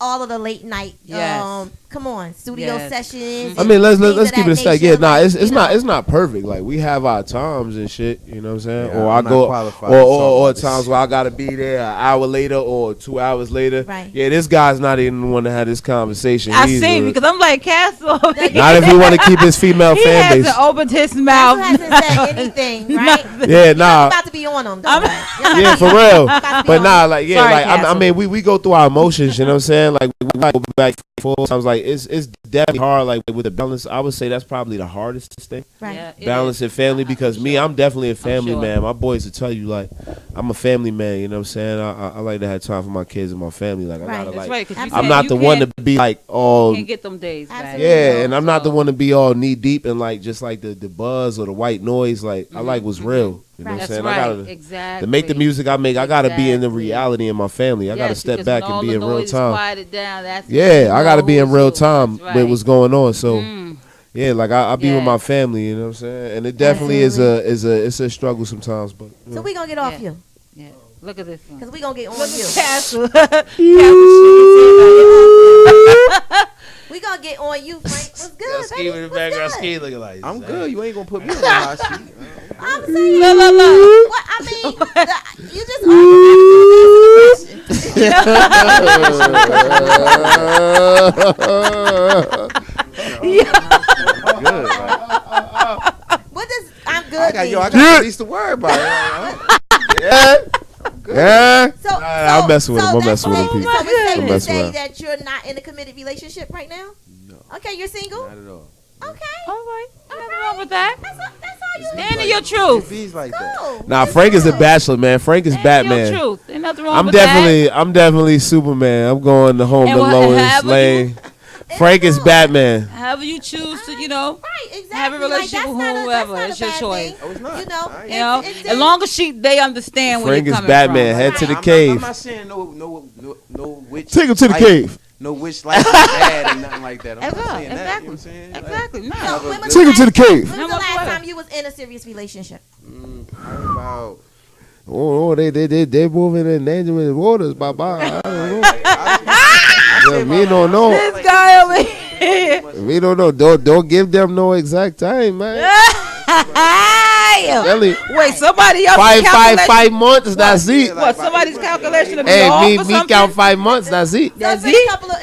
Speaker 4: all of the late night
Speaker 6: Yes.
Speaker 4: come on, studio
Speaker 6: Yes.
Speaker 4: sessions.
Speaker 5: I mean, let's
Speaker 4: and things
Speaker 5: let's
Speaker 4: of
Speaker 5: keep
Speaker 4: that
Speaker 5: it a stack.
Speaker 4: nature,
Speaker 5: Yeah, nah,
Speaker 4: like,
Speaker 5: it's
Speaker 4: you know.
Speaker 5: not perfect. Like we have our times and shit. You know what I'm saying?
Speaker 7: Yeah,
Speaker 5: or I
Speaker 7: I'm not
Speaker 5: go
Speaker 7: qualified to talk
Speaker 5: or
Speaker 7: about this.
Speaker 5: times where I gotta be there an hour later or 2 hours later.
Speaker 4: Right.
Speaker 5: Yeah, this guy's not even the one to have this conversation.
Speaker 6: I
Speaker 5: He's
Speaker 6: see because I'm like Castle.
Speaker 5: not if he want to keep his female
Speaker 6: He
Speaker 5: fan base.
Speaker 6: hasn't opened his
Speaker 4: Castle
Speaker 6: mouth.
Speaker 4: hasn't said anything, right?
Speaker 5: Yeah,
Speaker 4: You're
Speaker 5: nah.
Speaker 4: about to be on them. Though, right?
Speaker 5: Yeah, for real.
Speaker 4: About to be
Speaker 5: But
Speaker 4: on
Speaker 5: nah,
Speaker 4: them.
Speaker 5: like yeah,
Speaker 6: Sorry,
Speaker 5: like I
Speaker 6: Castle.
Speaker 5: mean, we go through our emotions. You know what I'm saying? Like we like go back full times. Like it's definitely hard. Like with the balance, I would say that's probably the hardest thing.
Speaker 4: Right.
Speaker 6: Yeah, it
Speaker 5: Balance
Speaker 6: is.
Speaker 5: and family, because me, I'm definitely a family
Speaker 6: sure.
Speaker 5: man. My boys will tell you, like, I'm a family man. You know what I'm saying? I like to have time for my kids and my family. Like, I
Speaker 4: Right.
Speaker 5: gotta
Speaker 6: That's
Speaker 5: like,
Speaker 6: right. 'Cause you
Speaker 5: I'm
Speaker 6: said
Speaker 5: not
Speaker 6: you
Speaker 5: the one to
Speaker 6: can't-
Speaker 5: be like all.
Speaker 6: Can't get them days back.
Speaker 4: Absolutely.
Speaker 5: Yeah, and I'm not the
Speaker 6: So-
Speaker 5: one to be all knee deep and like just like the buzz or the white noise. Like I like what's real. You know what I'm
Speaker 6: That's
Speaker 5: saying?
Speaker 6: right.
Speaker 5: I gotta
Speaker 6: Exactly.
Speaker 5: to make the music I make. I gotta be in the
Speaker 6: Exactly.
Speaker 5: reality in my family. I gotta
Speaker 6: Yes,
Speaker 5: step
Speaker 6: because
Speaker 5: back
Speaker 6: when
Speaker 5: and
Speaker 6: all
Speaker 5: be
Speaker 6: the
Speaker 5: in real
Speaker 6: noise is
Speaker 5: time.
Speaker 6: quieted down, that's when
Speaker 5: Yeah,
Speaker 6: you
Speaker 5: I gotta
Speaker 6: know
Speaker 5: be in
Speaker 6: who's
Speaker 5: real
Speaker 6: who.
Speaker 5: time
Speaker 6: That's
Speaker 5: with
Speaker 6: right.
Speaker 5: what's going on. So.
Speaker 6: Mm.
Speaker 5: Yeah, like I be with
Speaker 6: Yeah.
Speaker 5: my family, you know what I'm saying, and it definitely is it's a struggle sometimes, but you
Speaker 4: So
Speaker 5: know.
Speaker 4: we gonna get off
Speaker 6: Yeah.
Speaker 4: you
Speaker 6: Yeah. Look at this one.
Speaker 4: because we gonna get on
Speaker 6: Look
Speaker 4: you.
Speaker 6: at Castle.
Speaker 4: We gonna get on you, Frank. What's good, baby? What's good?
Speaker 5: looking like
Speaker 7: I'm good. You ain't gonna put me on the hot seat.
Speaker 4: I'm saying,
Speaker 6: Look, look, look.
Speaker 4: what I mean, you just
Speaker 7: Good.
Speaker 4: what does I'm good?
Speaker 7: I got
Speaker 4: mean?
Speaker 7: at least to worry about it.
Speaker 5: Yeah,
Speaker 4: So,
Speaker 5: I'm messing with him. I'm messing with him, Pete.
Speaker 4: So it's safe
Speaker 5: I'm
Speaker 4: to
Speaker 5: messing
Speaker 4: say
Speaker 5: with him.
Speaker 4: that you're not in a committed relationship right now.
Speaker 7: No,
Speaker 4: Okay, you're single.
Speaker 7: not at all.
Speaker 4: Okay,
Speaker 6: All right. Nothing wrong with that.
Speaker 4: that's all you
Speaker 6: Standing your
Speaker 7: It
Speaker 6: truth.
Speaker 7: bees like that.
Speaker 4: Cool.
Speaker 5: Nah, Frank is a bachelor, man. Frank is
Speaker 6: Standing your
Speaker 5: Batman.
Speaker 6: truth. Ain't nothing wrong
Speaker 5: I'm
Speaker 6: with
Speaker 5: I'm definitely Superman. I'm going to home
Speaker 6: And
Speaker 5: to
Speaker 6: what-
Speaker 5: Lois
Speaker 6: however
Speaker 5: Lane. Frank is
Speaker 4: cool.
Speaker 5: Batman.
Speaker 6: that. However you choose to, you know,
Speaker 4: Right, exactly.
Speaker 6: have a relationship
Speaker 4: like,
Speaker 6: with
Speaker 4: that's
Speaker 6: whoever.
Speaker 4: Not a,
Speaker 6: It's
Speaker 4: that's
Speaker 6: your
Speaker 4: not a
Speaker 6: choice.
Speaker 4: bad
Speaker 7: Oh, it's
Speaker 4: thing.
Speaker 7: not.
Speaker 4: You know,
Speaker 7: I
Speaker 6: you know,
Speaker 4: it's
Speaker 6: as long as they understand where
Speaker 5: Frank
Speaker 6: you're
Speaker 5: is
Speaker 6: coming
Speaker 5: Batman.
Speaker 6: from.
Speaker 5: Head to the
Speaker 7: I'm
Speaker 5: cave.
Speaker 7: not saying no witch.
Speaker 5: Take him to the
Speaker 7: life-
Speaker 5: cave.
Speaker 7: No witch life is bad and nothing like that. I'm not
Speaker 6: Exactly.
Speaker 7: saying that. You know what I'm saying? Like,
Speaker 6: Exactly. No.
Speaker 4: So, when was
Speaker 5: Take
Speaker 4: the
Speaker 5: him to the
Speaker 4: last-
Speaker 5: cave.
Speaker 4: When
Speaker 6: No
Speaker 4: was the
Speaker 6: more
Speaker 4: last
Speaker 6: sweater.
Speaker 4: time you was in a serious relationship?
Speaker 7: about
Speaker 5: Oh, they moving in dangerous waters, bye. I don't know. Yeah, we don't know.
Speaker 6: This guy over here.
Speaker 5: We don't know. Don't give them no exact time, man.
Speaker 6: Damn.
Speaker 5: Really?
Speaker 6: Wait, somebody else.
Speaker 5: 5 months. That's it.
Speaker 6: What? Somebody's calculation of
Speaker 5: Hey,
Speaker 6: off or
Speaker 5: me
Speaker 6: something?
Speaker 5: count 5 months. That's it.
Speaker 6: That's
Speaker 4: So
Speaker 6: it.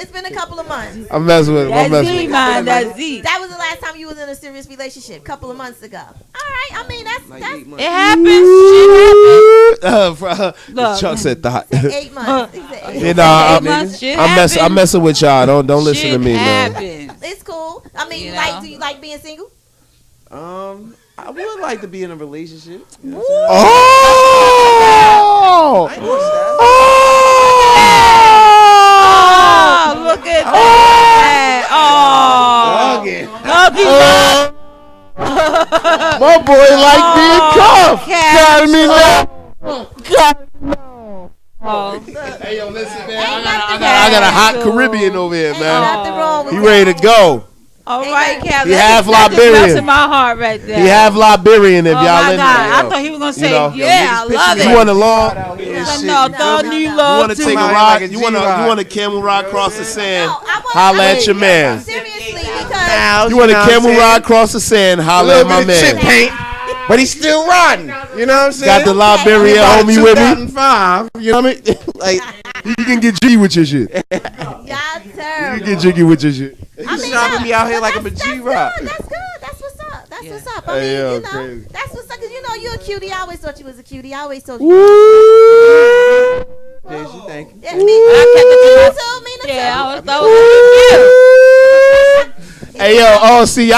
Speaker 4: it's been a couple of months.
Speaker 5: I'm messing with him. I'm
Speaker 6: That's
Speaker 5: messing with
Speaker 6: it,
Speaker 5: him.
Speaker 6: man. That's it.
Speaker 4: That was the last time you was in a serious relationship, couple of months ago. All right, I mean that's
Speaker 6: It happens. Shit
Speaker 4: Look.
Speaker 5: Chuck said that.
Speaker 4: 8 months. He said 8
Speaker 5: You
Speaker 6: happens.
Speaker 5: know,
Speaker 6: Months. Shit
Speaker 5: I'm
Speaker 6: happens.
Speaker 5: messing with y'all. Don't listen
Speaker 6: Shit
Speaker 5: to me, man.
Speaker 6: happens.
Speaker 4: It's cool. I mean,
Speaker 6: You
Speaker 4: you
Speaker 6: know?
Speaker 4: do you like being single?
Speaker 7: I would like to be in a relationship. You know
Speaker 5: Oh!
Speaker 7: I ain't gonna stop.
Speaker 6: Oh, look at that. Oh. Lucky
Speaker 5: My boy like being cuffed.
Speaker 6: Got
Speaker 5: me now.
Speaker 6: Hey,
Speaker 5: yo, listen, man.
Speaker 4: Ain't nothing
Speaker 5: I got a hot
Speaker 6: wrong.
Speaker 5: Caribbean over here,
Speaker 4: Ain't
Speaker 5: man.
Speaker 4: nothing wrong with
Speaker 5: He
Speaker 4: that.
Speaker 5: ready to go.
Speaker 6: All right, Cal.
Speaker 5: He half
Speaker 6: That just
Speaker 5: Liberian.
Speaker 6: melted my heart right there.
Speaker 5: He half Liberian if
Speaker 6: Oh
Speaker 5: y'all
Speaker 6: my
Speaker 5: in
Speaker 6: God!
Speaker 5: there.
Speaker 6: I thought he was gonna say,
Speaker 5: know,
Speaker 6: "Yeah, I love
Speaker 5: You
Speaker 6: it."
Speaker 5: want a long?
Speaker 6: No, thug you
Speaker 5: You
Speaker 6: love
Speaker 5: want to
Speaker 6: too.
Speaker 5: take a
Speaker 7: Somebody
Speaker 5: ride?
Speaker 7: like a
Speaker 5: You want
Speaker 7: G-ride.
Speaker 5: you want a camel ride across the sand?
Speaker 4: No, I want-
Speaker 5: Holla
Speaker 4: I
Speaker 5: at
Speaker 4: mean,
Speaker 5: your man.
Speaker 4: Seriously, because
Speaker 5: You want a camel ride across the sand? Holla at my man.
Speaker 7: paint, but he's still riding. You know what I'm saying?
Speaker 5: Got the Liberian
Speaker 7: About
Speaker 5: homie with me.
Speaker 7: 2005. You know what I mean? Like,
Speaker 5: You can get jiggy with your shit.
Speaker 4: y'all
Speaker 5: You
Speaker 4: terrible.
Speaker 5: can get jiggy with your shit.
Speaker 7: you shopping me out here like a
Speaker 4: That's
Speaker 7: G-Rock.
Speaker 4: good. That's good. That's what's up. That's what's up. I
Speaker 5: Hey,
Speaker 4: mean,
Speaker 5: yo,
Speaker 4: you know,
Speaker 5: crazy.
Speaker 4: that's what's up. Cause you know you're a cutie. I always thought you was a cutie. I always told you.
Speaker 7: Yes, you think?
Speaker 4: Yeah, me too. Me too.
Speaker 6: Yeah, I was
Speaker 5: Hey yo, see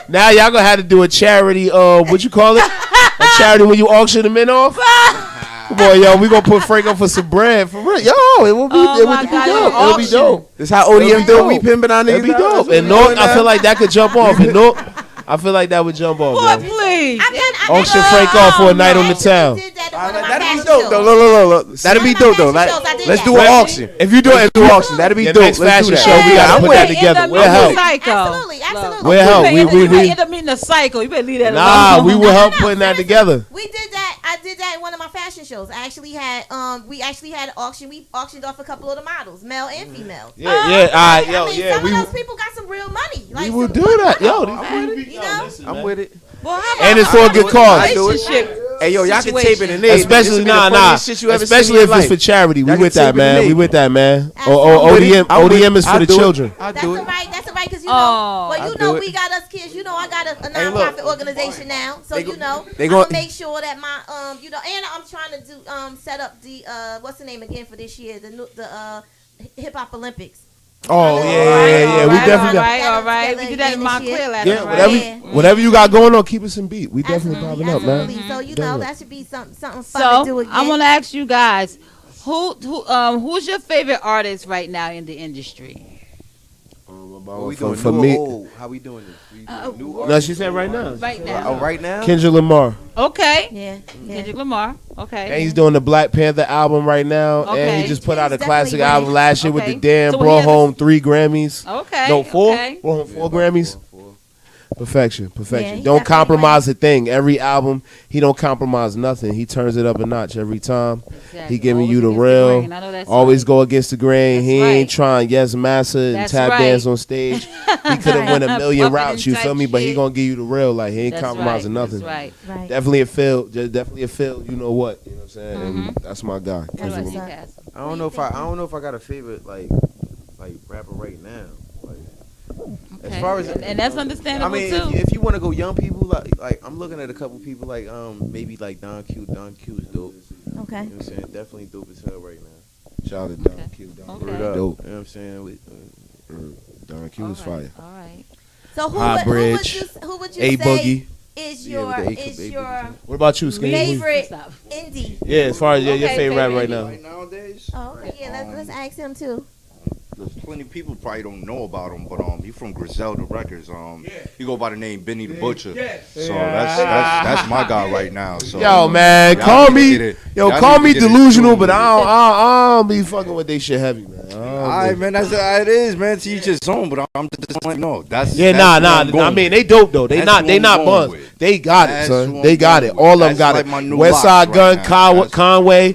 Speaker 5: now y'all gonna have to do a charity. What you call it? A charity when you auction the men off. Come on, yo, we gonna put Frank up for some bread for real. Yo, it will be,
Speaker 6: Oh
Speaker 5: it
Speaker 6: my
Speaker 5: would be
Speaker 6: God,
Speaker 5: dope.
Speaker 6: an
Speaker 5: It'll be
Speaker 6: auction.
Speaker 5: dope.
Speaker 7: This how ODM do. We pimping our niggas.
Speaker 5: It'll be
Speaker 7: out.
Speaker 5: dope.
Speaker 7: That's what
Speaker 5: And
Speaker 7: we
Speaker 5: Nork,
Speaker 7: doing
Speaker 5: I feel
Speaker 7: now.
Speaker 5: like that could jump off. And Nork, I feel like that would jump off.
Speaker 6: Boy,
Speaker 5: Man.
Speaker 6: please.
Speaker 5: Auction Frank off for a night on the town.
Speaker 7: That'd be dope though. Look. That'd be dope though. Like, let's do an auction.
Speaker 5: If you do it,
Speaker 7: Do an auction. That'd be
Speaker 5: Your
Speaker 7: dope.
Speaker 5: next
Speaker 7: Let's do
Speaker 5: fashion
Speaker 7: that.
Speaker 5: show, we gotta
Speaker 7: I'm
Speaker 5: put
Speaker 7: with
Speaker 5: that
Speaker 7: it.
Speaker 5: together. We'll help.
Speaker 4: Absolutely.
Speaker 5: We'll help.
Speaker 6: You
Speaker 5: We
Speaker 6: end up meeting a psycho. You better leave that
Speaker 5: nah,
Speaker 6: alone.
Speaker 5: we will help putting that together.
Speaker 4: We did that. I did that in one of my fashion shows. I actually had we actually had an auction. We auctioned off a couple of the models, male and female.
Speaker 5: Yeah, all right,
Speaker 4: I
Speaker 5: yo,
Speaker 4: mean,
Speaker 5: yeah,
Speaker 4: some of those people got some real money. Like
Speaker 5: we will
Speaker 4: some
Speaker 5: do
Speaker 4: good
Speaker 5: that,
Speaker 4: money.
Speaker 5: yo.
Speaker 4: You know?
Speaker 7: I'm with it.
Speaker 6: Well, how
Speaker 5: And it's
Speaker 6: about
Speaker 5: for a good cause.
Speaker 7: I do it. Hey yo, y'all can tape it in there.
Speaker 5: Especially especially if it's for charity. We
Speaker 7: Y'all
Speaker 5: with
Speaker 7: can
Speaker 5: that,
Speaker 7: tape it
Speaker 5: man.
Speaker 7: in
Speaker 5: We
Speaker 7: there.
Speaker 5: with that, man.
Speaker 4: I'm
Speaker 5: Or
Speaker 4: with
Speaker 5: ODM, ODM is for the children.
Speaker 7: I
Speaker 4: That's
Speaker 7: do
Speaker 4: all
Speaker 7: it.
Speaker 4: right. That's all right. Cause you
Speaker 6: Oh.
Speaker 4: know, well,
Speaker 7: I
Speaker 4: you
Speaker 7: do
Speaker 4: know,
Speaker 7: it.
Speaker 4: we got us kids. You know, I got a
Speaker 7: Hey, look.
Speaker 4: nonprofit organization now. So
Speaker 7: They go-
Speaker 4: you know,
Speaker 7: they
Speaker 4: I'm
Speaker 7: go-
Speaker 4: gonna make sure that my you know, and I'm trying to do set up the what's the name again for this year? The hip hop Olympics.
Speaker 5: Oh yeah. We definitely got.
Speaker 6: All right. We did that in Montclair last
Speaker 5: Yeah,
Speaker 6: night.
Speaker 5: whatever you got going on, keep us in beat. We definitely popping up, man.
Speaker 4: Absolutely. So you know,
Speaker 5: Definitely.
Speaker 4: that should be something fun to do
Speaker 6: So
Speaker 4: again.
Speaker 6: I want to ask you guys, who's your favorite artist right now in the industry?
Speaker 7: What we
Speaker 5: For-
Speaker 7: doing?
Speaker 5: for
Speaker 7: New or
Speaker 5: me-
Speaker 7: old? How we doing this? We doing new
Speaker 5: No, she said right now.
Speaker 6: Right
Speaker 7: Oh,
Speaker 6: now.
Speaker 7: right now?
Speaker 5: Kendrick Lamar.
Speaker 6: Okay.
Speaker 4: Yeah.
Speaker 6: Kendrick Lamar. Okay.
Speaker 5: And he's doing the Black Panther album right now. And
Speaker 6: Okay.
Speaker 5: he just put out a
Speaker 4: He's
Speaker 5: classic
Speaker 4: definitely
Speaker 5: album last year
Speaker 6: Okay.
Speaker 5: with the Dan.
Speaker 6: So he
Speaker 5: Brought
Speaker 6: has a-
Speaker 5: home 3 Grammys.
Speaker 6: Okay.
Speaker 5: No, 4?
Speaker 6: Okay.
Speaker 5: Brought home 4 Grammys. Perfection.
Speaker 4: Yeah,
Speaker 5: Don't
Speaker 4: he definitely
Speaker 5: compromise a thing. Every album, he don't compromise nothing. He turns it up a notch every time.
Speaker 6: Exactly.
Speaker 5: He giving
Speaker 6: Always
Speaker 5: you the
Speaker 6: against
Speaker 5: real.
Speaker 6: grain. I know that's
Speaker 5: Always
Speaker 6: right.
Speaker 5: go against the grain.
Speaker 6: That's
Speaker 5: He ain't
Speaker 6: right.
Speaker 5: trying yes massa and
Speaker 6: That's
Speaker 5: tap
Speaker 6: right.
Speaker 5: dance on stage. He could have went a million
Speaker 6: Bumping
Speaker 5: routes. You
Speaker 6: type
Speaker 5: feel me? But he
Speaker 6: shit.
Speaker 5: gonna give you the real. Like he ain't
Speaker 6: That's
Speaker 5: compromising
Speaker 6: right.
Speaker 5: nothing.
Speaker 6: That's right.
Speaker 4: Right.
Speaker 5: Definitely a feel. Just definitely a feel. You know what? You know what I'm saying?
Speaker 6: Mm-hmm.
Speaker 5: And that's my guy.
Speaker 6: What
Speaker 4: That's
Speaker 6: about
Speaker 4: what's
Speaker 6: you,
Speaker 4: up.
Speaker 6: Cass?
Speaker 7: I don't know if I got a favorite like rapper right now. Like, as
Speaker 6: Okay.
Speaker 7: far as
Speaker 6: And that's understandable
Speaker 7: I mean,
Speaker 6: too.
Speaker 7: if you want to go young people, like I'm looking at a couple people like maybe like Don Q. Don Q is dope.
Speaker 4: Okay.
Speaker 7: You know what I'm saying? Definitely dope as hell right now.
Speaker 5: Shout out to Don
Speaker 6: Okay.
Speaker 5: Q. Don
Speaker 6: Okay.
Speaker 7: Word up.
Speaker 5: Dope.
Speaker 7: You know what I'm saying?
Speaker 5: Don Q
Speaker 6: All
Speaker 5: is
Speaker 6: right.
Speaker 5: fire.
Speaker 6: All right.
Speaker 4: So
Speaker 5: High Bridge,
Speaker 4: who would you
Speaker 5: A
Speaker 4: say
Speaker 5: Boogie.
Speaker 4: is
Speaker 7: Yeah,
Speaker 4: your
Speaker 7: with the A-
Speaker 4: is
Speaker 7: A-
Speaker 4: your
Speaker 7: Boogie.
Speaker 5: What about you, Skinny?
Speaker 4: favorite
Speaker 6: Stop.
Speaker 4: indie?
Speaker 5: Yeah, as far as your
Speaker 6: Okay,
Speaker 5: favorite rapper right
Speaker 6: favorite
Speaker 5: now.
Speaker 9: Nowadays,
Speaker 4: Oh, okay. Yeah, let's ask him too.
Speaker 9: there's plenty of people probably don't know about him, but he from Griselda Records. He go by the name Benny the Butcher. So that's my guy right now. So
Speaker 5: Yo, man,
Speaker 9: y'all
Speaker 5: call
Speaker 9: need to
Speaker 5: me.
Speaker 9: get it.
Speaker 5: Yo,
Speaker 9: Y'all
Speaker 5: call
Speaker 9: need
Speaker 5: me
Speaker 9: to get it
Speaker 5: delusional,
Speaker 9: tuned
Speaker 5: but
Speaker 9: with it.
Speaker 5: I don't be fucking with they shit heavy, man. I don't
Speaker 9: All right,
Speaker 5: be-
Speaker 9: man, that's how it is, man. To each his own, but I'm just like, no, that's
Speaker 5: Yeah,
Speaker 9: that's
Speaker 5: nah.
Speaker 9: who I'm
Speaker 5: I
Speaker 9: going
Speaker 5: mean,
Speaker 9: with.
Speaker 5: they dope though. They
Speaker 9: That's
Speaker 5: not
Speaker 9: who I'm going
Speaker 5: buns.
Speaker 9: with.
Speaker 5: They got it,
Speaker 9: That's
Speaker 5: son.
Speaker 9: who
Speaker 5: They
Speaker 9: I'm
Speaker 5: got
Speaker 9: going
Speaker 5: it.
Speaker 9: with.
Speaker 5: All of them
Speaker 9: That's
Speaker 5: got
Speaker 9: like
Speaker 5: it.
Speaker 9: my new
Speaker 5: West
Speaker 9: locks
Speaker 5: Side
Speaker 9: right
Speaker 5: Gun,
Speaker 9: now. That's-
Speaker 5: Conway,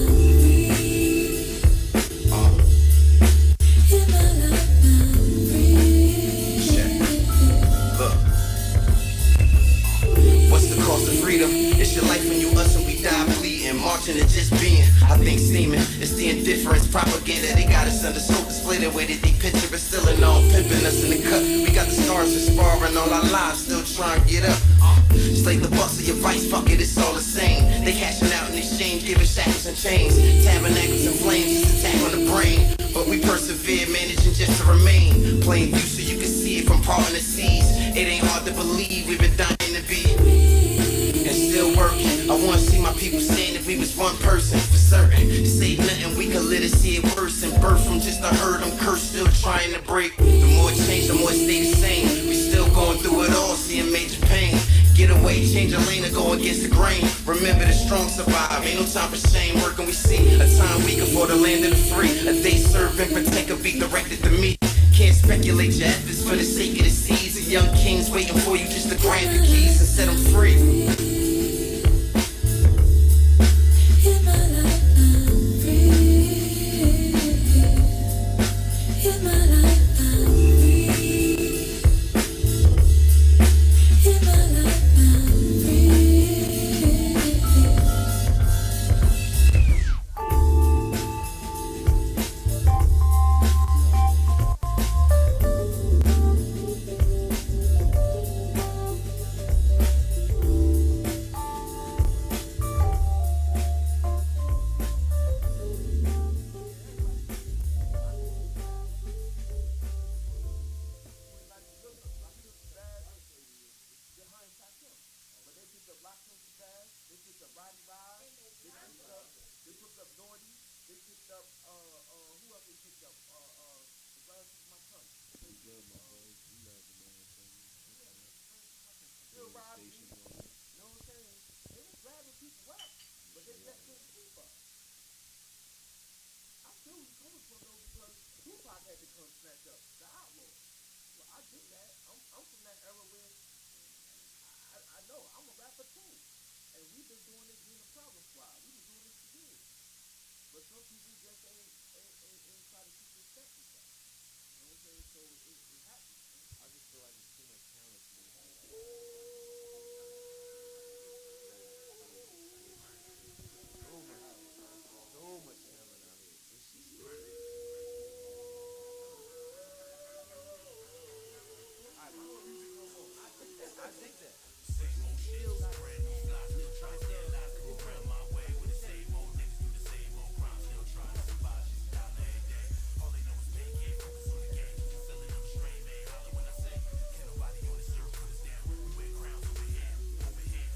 Speaker 10: It's your life when you us and we die bleeding, marching and just being. I think steaming, it's the indifference propaganda. They got us under soap display the way that they picture us, still and all pimping us in the cut. We got the stars for sparring all our lives, still trying to get up. Slay the bus of your vice, fuck it, it's all the same. They cashing out in exchange, giving shackles and chains, tabernacles and flames, it's attack on the brain. But we persevere, managing just to remain. Plain view so you can see it from parting the seas. It ain't hard to believe we've been dying to be and still working. I wanna see my people saying if we was one person for certain. Say nothing, we could let it see it worse. And birth from just a herd, I'm cursed, still trying to break. The more it change, the more it stay the same. We still going through it all, seeing major pain. Get away, change a lane, or go against the grain. Remember the strong survive, ain't no time for shame. Working we see, a time weaker for the land of the free. A day serving, protect a beat directed to me. Can't speculate your efforts for the sake of the seas. A young king's waiting for you just to grab the keys and set them free.
Speaker 11: In my life I'm free. In my life I'm
Speaker 12: Still riding, you know what I'm saying? They was grabbing people up, but they couldn't keep up. I feel where you're coming from though, because Tupac had to come snatch up the outlaw. Well, I get that. I'm from that era where I know I'm a rapper too, and we've been doing this being a problem squad. We've been doing this for years, but some people just ain't try to keep respect with that. You know what I'm saying? So it happens.
Speaker 7: I just feel like it's too much talent. So much talent out here. It's just crazy. I think that. Same old shit, brand new fly, still trying to stay alive. Come around my way with the same old niggas do the same old crime, still trying to survive. Just down every day. All they know is pay, can't focus on the game. Feeling them straight, man. Holler when I say, can't nobody on this earth put us down. We wear crowns over here, over here.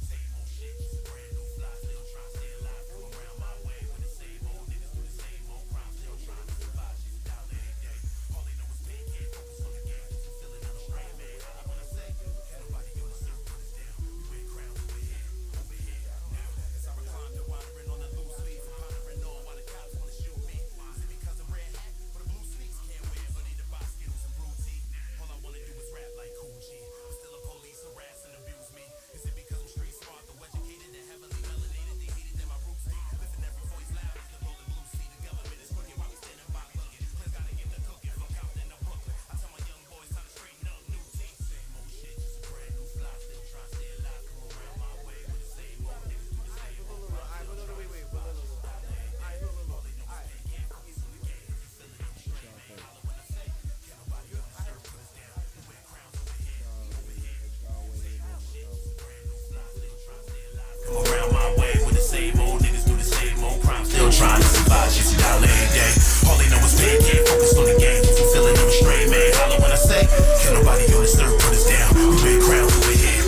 Speaker 7: Same old shit, just brand new fly, still trying to stay alive. Come around my way with the same old niggas do the same old crime, still trying to survive. Just down every day. All they know is pay, can't focus on the game. Feeling them straight, man. Holler when I say, can't nobody on this earth put us down. We wear crowns over here, over here. Now, as I recline, they're wandering on the loose leaf, pondering on why the cops wanna shoot me. Is it because I'm red hat or the blue sneaks? Can't wear hoodie to buy Skittles and blue tea. All I wanna do is rap like Cool G, but still a police harass and abuse me. Is it because I'm street smart, though educated and heavily melanated? They hated that my roots deep, lifting every voice loud as the rolling blue sea. The government is crooked while we standing by looking. Players gotta get the cooking from Compton to Brooklyn. I tell my young boys time to straighten up, new team. Same old shit, just a brand new fly, still trying to stay alive. Come around my way with the same old niggas do the same old crime. Come around my way with the same old niggas do the same old crime, still trying to survive. Just $1 every day. All they know is pay, can't focus on the game. Fulfilling them straight, man. Holler when I say, can't nobody on this earth put us down. We wear crowns over here,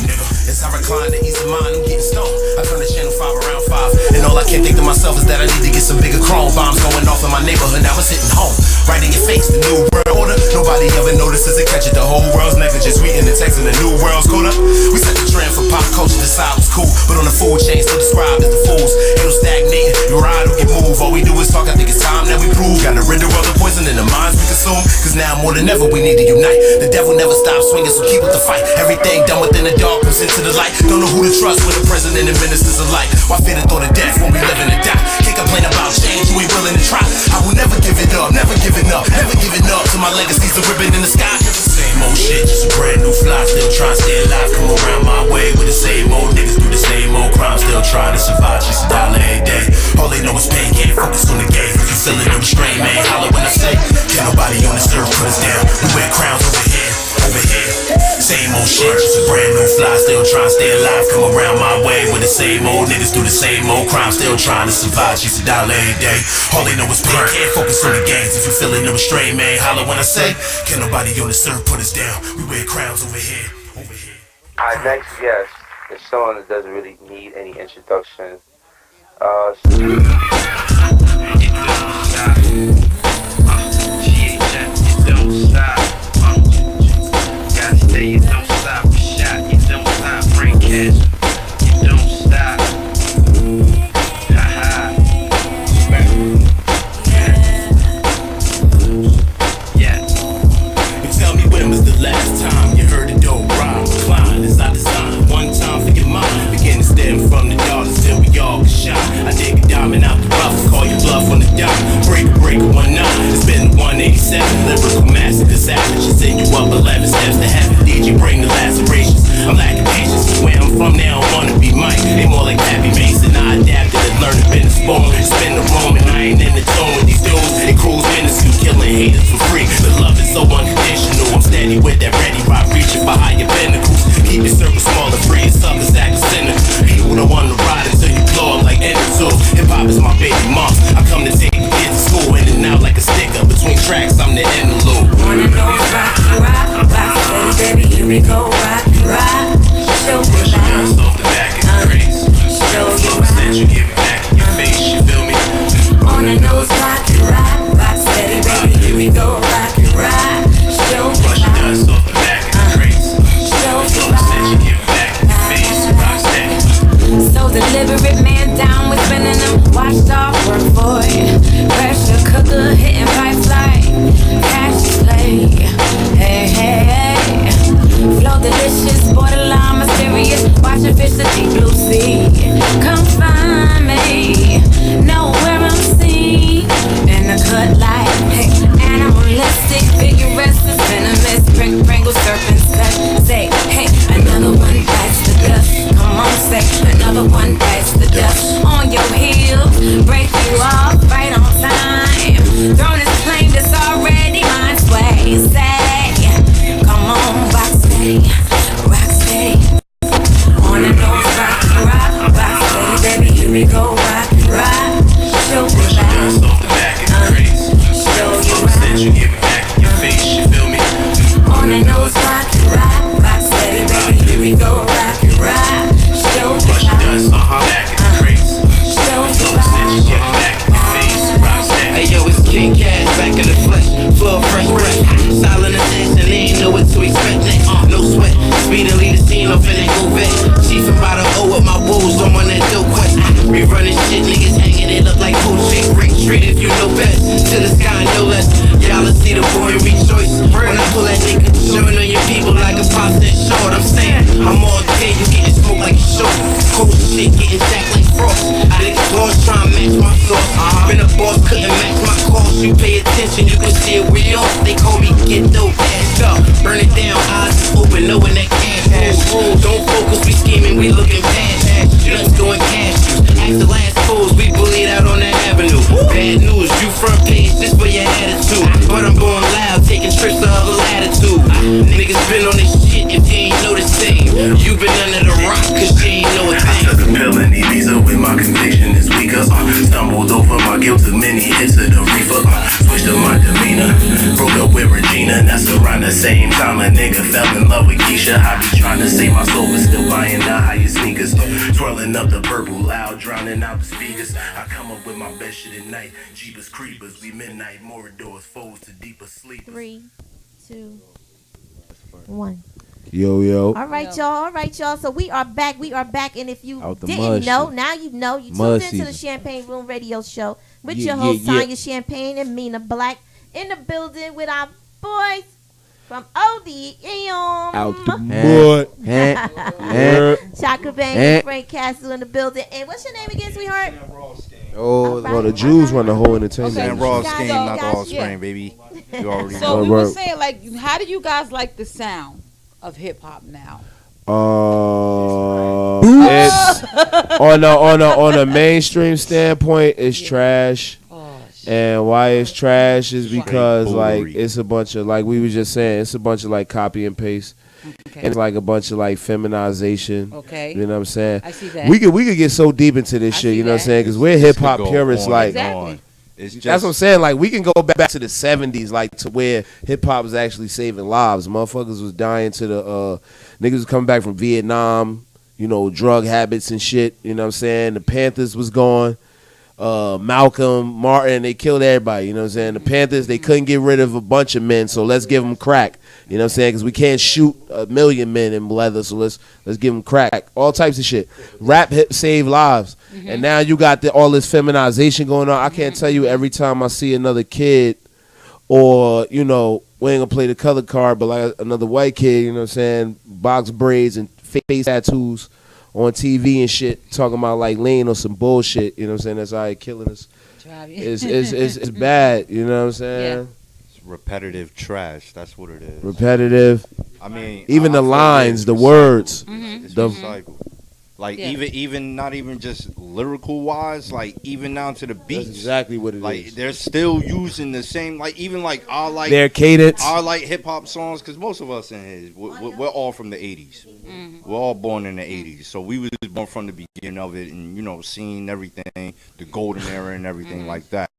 Speaker 7: nigga. As I recline to ease of mind, I'm getting stoned. I turn the channel 5 around 5, and all I can think to myself is that I need to get some bigger chrome. Bombs going off in my neighborhood, now it's hitting home. Right in your face, the new world order. Nobody ever notices it, catch it. The whole world's negligence. We in the text and the new world's caught up. We set the trend for pop culture, decide what's cool, but on the food chain still described as the fools. Ain't no stagnating, you ride or you move. All we do is talk, I think it's time that we prove. Gotta render all the poison in the minds we consume, cause now more than ever we need to unite. The devil never stops swinging, so keep with the fight. Everything done within the dark comes into the light. Don't know who to trust when the president and ministers alike. Why fear the thought of death when we live in the die? Can't complain about change, we willing to try. I will never give it up, never giving up, never giving up till my legacy's a ribbon in the sky. Same old shit, just a brand new fly, still trying to stay alive. Come around my way with the same old niggas do the same old crime, still trying to survive. Just $1 every day. All they know is pain, can't focus on the game. If you feeling them strain, man, holler when I say, can't nobody on this earth put us down. We wear crowns over here, over here. Same old shit, just a brand new fly, still trying to stay alive. Come around my way with the same old niggas do the same old crime, still trying to survive. Just $1 every day. All they know is pain, can't focus on the games. If you feeling them strain, man, holler when I say, can't nobody on this earth put us down. We wear crowns over here, over here.
Speaker 13: Our next guest is someone that doesn't really need any introduction.
Speaker 14: You don't stop, shot, you don't stop, bring cash, you don't stop, haha, yeah.
Speaker 10: You tell me when was the last time you heard a dope rhyme? Climb as I design, one time for your mind. Begin to stem from the dollars till we all can shine. I dig a diamond out the rough, call your bluff on the dime. Breaker 19, it's been 187. Lyrical massacre savage, send you up 11 steps to heaven. Did you bring the lacerations? I'm lacking patience. Where I'm from now, I wanna be Mike. They more like Happy Mason. I adapted and learned to bend a spoon. Spin the room and I ain't in the tone with these dudes. They cruise minuscule, killing haters for free. The love is so unconditional. I'm steady with that ready ride, reaching for higher pinnacles. Keep your circle small and free, and suckers act cynical. People don't wanna ride until you blow up like Energy. Hip hop is my baby mom. I come to take the kids to school, in and out like a sticker. Between tracks, I'm the interlude.
Speaker 11: Wanna know rock, baby, here we go, rock, show me
Speaker 10: Guns off the back of the craze.
Speaker 11: show
Speaker 10: Flow sense, you give it back in your face, you feel me?
Speaker 11: On the nose, rock, steady, baby, here we go, rock, washed off work for it. Pressure cooker hitting pipes like cash play. Hey, hey, hey. Flow delicious, borderline mysterious. Watching fish the deep blue sea. Come find me, know where I'm seen. In the cut like, hey, animalistic, vigorous, venomous, Pringle serpents cut. Say, hey, another one bites the dust. Come on, say, another one bites the dust. On your heels, break you off right on time. Throne is claimed, it's already mine. Sway, say, come on, rock steady, rock steady. On the nose, rock steady, baby, here we go, rock, show me back, show you back.
Speaker 10: You get it back in your face, you feel me?
Speaker 11: On the nose, rock steady, baby, here we go, rock, show me
Speaker 10: Brush
Speaker 11: back.
Speaker 10: dust, back in the crates.
Speaker 11: Show me
Speaker 10: You get it back in your face, rock steady.
Speaker 14: Hey yo, it's King Cash back in the flesh, full of fresh breath. Silent assassin, they ain't know what to expect. No sweat, speedily the scene off and they go back. Chiefin' by the O with my wolves, I'm on that dope quest. We running shit, niggas hanging it up like Coach Rick Street if you know best. To the sky, no less. Y'all will see the boy and rejoice. When I pull that nigga, showing on your people like a process short. I'm saying, I'm all dead, you getting smoked like a short. Cold shit, getting jacked like frost. Niggas lost trying to match my sauce. Been a boss, couldn't match my cost. You pay attention, you can see it we off. They call me get dope, ass up. Burn it down, eyes open, knowing that cash rules. Don't focus, we scheming, we looking past. Nuts going cash. Ask the last fools, we bullied out on that avenue. Bad news, you front page, this for your attitude. But I'm going loud, taking trips to other latitude. Niggas been on this shit if you ain't know the same. You been under the rock, cause you ain't know a thing.
Speaker 10: I took a pill and Ibiza with my conviction is weaker. Stumbled over my guilt, took many hits of the reefer. Switched up my demeanor, broke up with Regina. That's around the same time a nigga fell in love with Keisha. I be trying to save my soul, but still buying the highest sneakers. Twirling up the purple loud, drowning out the speakers. I come up with my best shit at night. Jeepers creepers, we midnight, more doors, foes to deeper sleep.
Speaker 4: 3, 2, 1.
Speaker 5: Yo.
Speaker 4: All right, y'all. So we are back. And if you
Speaker 7: Out the
Speaker 4: didn't
Speaker 7: mud
Speaker 4: know,
Speaker 7: shit.
Speaker 4: now you know. You
Speaker 7: Mud
Speaker 4: tuned into the
Speaker 7: season.
Speaker 4: Champagne Room Radio Show with
Speaker 7: Yeah,
Speaker 4: your host,
Speaker 7: yeah, yeah.
Speaker 4: Tanya Champagne and Mina Black in the building with our boys from ODM.
Speaker 5: Out the mud.
Speaker 4: Chaka Bang and Frank Castle in the building. And what's your name again, sweetheart?
Speaker 5: Well, the Jews run the whole entertainment.
Speaker 6: Okay.
Speaker 9: Sam Raw
Speaker 4: Guys,
Speaker 9: Scheme,
Speaker 4: so
Speaker 9: not the
Speaker 4: guys,
Speaker 9: offspring,
Speaker 6: yeah.
Speaker 9: baby. You already
Speaker 6: So
Speaker 9: know.
Speaker 6: we were saying, like, how do you guys like the sound of hip hop now?
Speaker 5: It's on a mainstream standpoint, it's trash. And why it's trash is because like it's a bunch of, like we were just saying, it's a bunch of like copy and paste.
Speaker 6: Okay.
Speaker 5: It's like a bunch of like feminization.
Speaker 6: Okay.
Speaker 5: You know what I'm saying?
Speaker 6: I see that.
Speaker 5: We could get so deep into this shit, you know what I'm saying? Because we're hip hop purists, like
Speaker 6: Exactly.
Speaker 9: It's just,
Speaker 5: that's what I'm saying. Like we can go back to the 70s, like to where hip hop was actually saving lives. Motherfuckers was dying to the niggas was coming back from Vietnam, you know, drug habits and shit. You know what I'm saying? The Panthers was gone. Malcolm, Martin, they killed everybody. You know what I'm saying? The Panthers, they couldn't get rid of a bunch of men, so let's give them crack. You know what I'm saying? Because we can't shoot 1 million men in leather, so let's give them crack. All types of shit. Rap hip save lives. And now you got all this feminization going on. I can't tell you every time I see another kid or, you know, we ain't going to play the color card, but like another white kid, you know what I'm saying, box braids and face tattoos on TV and shit, talking about like lean or some bullshit, you know what I'm saying? That's how they killing us. It's bad, you know what I'm saying?
Speaker 6: Yeah.
Speaker 9: it's repetitive trash. That's what it is.
Speaker 5: Repetitive.
Speaker 9: I mean,
Speaker 5: even
Speaker 9: I
Speaker 5: the
Speaker 9: feel
Speaker 5: lines,
Speaker 9: it's
Speaker 5: the
Speaker 9: recycled.
Speaker 5: words,
Speaker 9: It's
Speaker 5: the
Speaker 9: recycled. Like
Speaker 6: Yeah.
Speaker 9: even not even just lyrical wise, like even down to the beats.
Speaker 5: That's exactly what it is.
Speaker 9: Like they're still using the same, like even like our like
Speaker 5: their cadence.
Speaker 9: our like hip hop songs, because most of us in here, we're all from the '80s. We're all born in the '80s, so we was born from the beginning of it, and you know, seeing everything, the golden era and everything like that.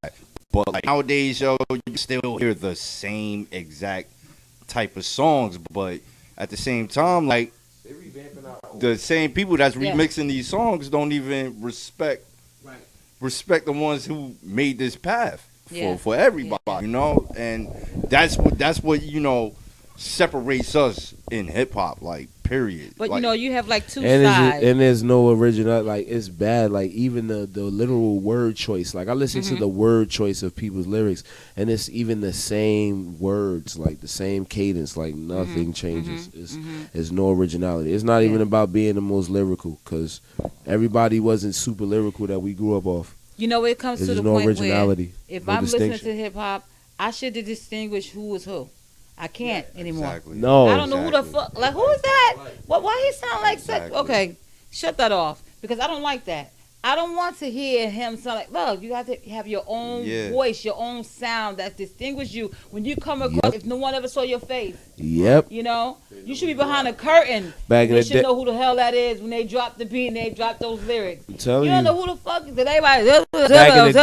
Speaker 9: But like nowadays, yo, you still hear the same exact type of songs, but at the same time, like the same people that's remixing these songs don't even respect the ones who made this path for everybody, you know. And that's what you know separates us in hip hop, like period.
Speaker 6: But
Speaker 9: like,
Speaker 6: you have like two
Speaker 5: and
Speaker 6: sides.
Speaker 5: and there's no original. Like it's bad. Like even the literal word choice. Like I listen to the word choice of people's lyrics, and it's even the same words, like the same cadence. Like nothing changes. It's no originality. It's not even about being the most lyrical, because everybody wasn't super lyrical that we grew up off.
Speaker 6: It comes to the
Speaker 5: no
Speaker 6: point
Speaker 5: originality,
Speaker 6: where if
Speaker 5: no
Speaker 6: I'm listening
Speaker 5: distinction.
Speaker 6: to hip hop, I should distinguish who is who. I can't anymore.
Speaker 9: Exactly.
Speaker 5: No,
Speaker 6: I don't know who the fuck. Like, who is that? Why he sound like such? Okay, shut that off, because I don't like that. I don't want to hear him sound like, look, you have to have your own voice, your own sound that distinguishes you when you come across. If no one ever saw your face,
Speaker 5: Yep.
Speaker 6: You should be behind a curtain.
Speaker 5: Back in
Speaker 6: You
Speaker 5: the
Speaker 6: should
Speaker 5: day-
Speaker 6: know who the hell that is when they drop the beat and they drop those lyrics.
Speaker 5: I'm telling
Speaker 6: You don't
Speaker 5: you.
Speaker 6: know who the fuck is it. Everybody.
Speaker 5: Back in the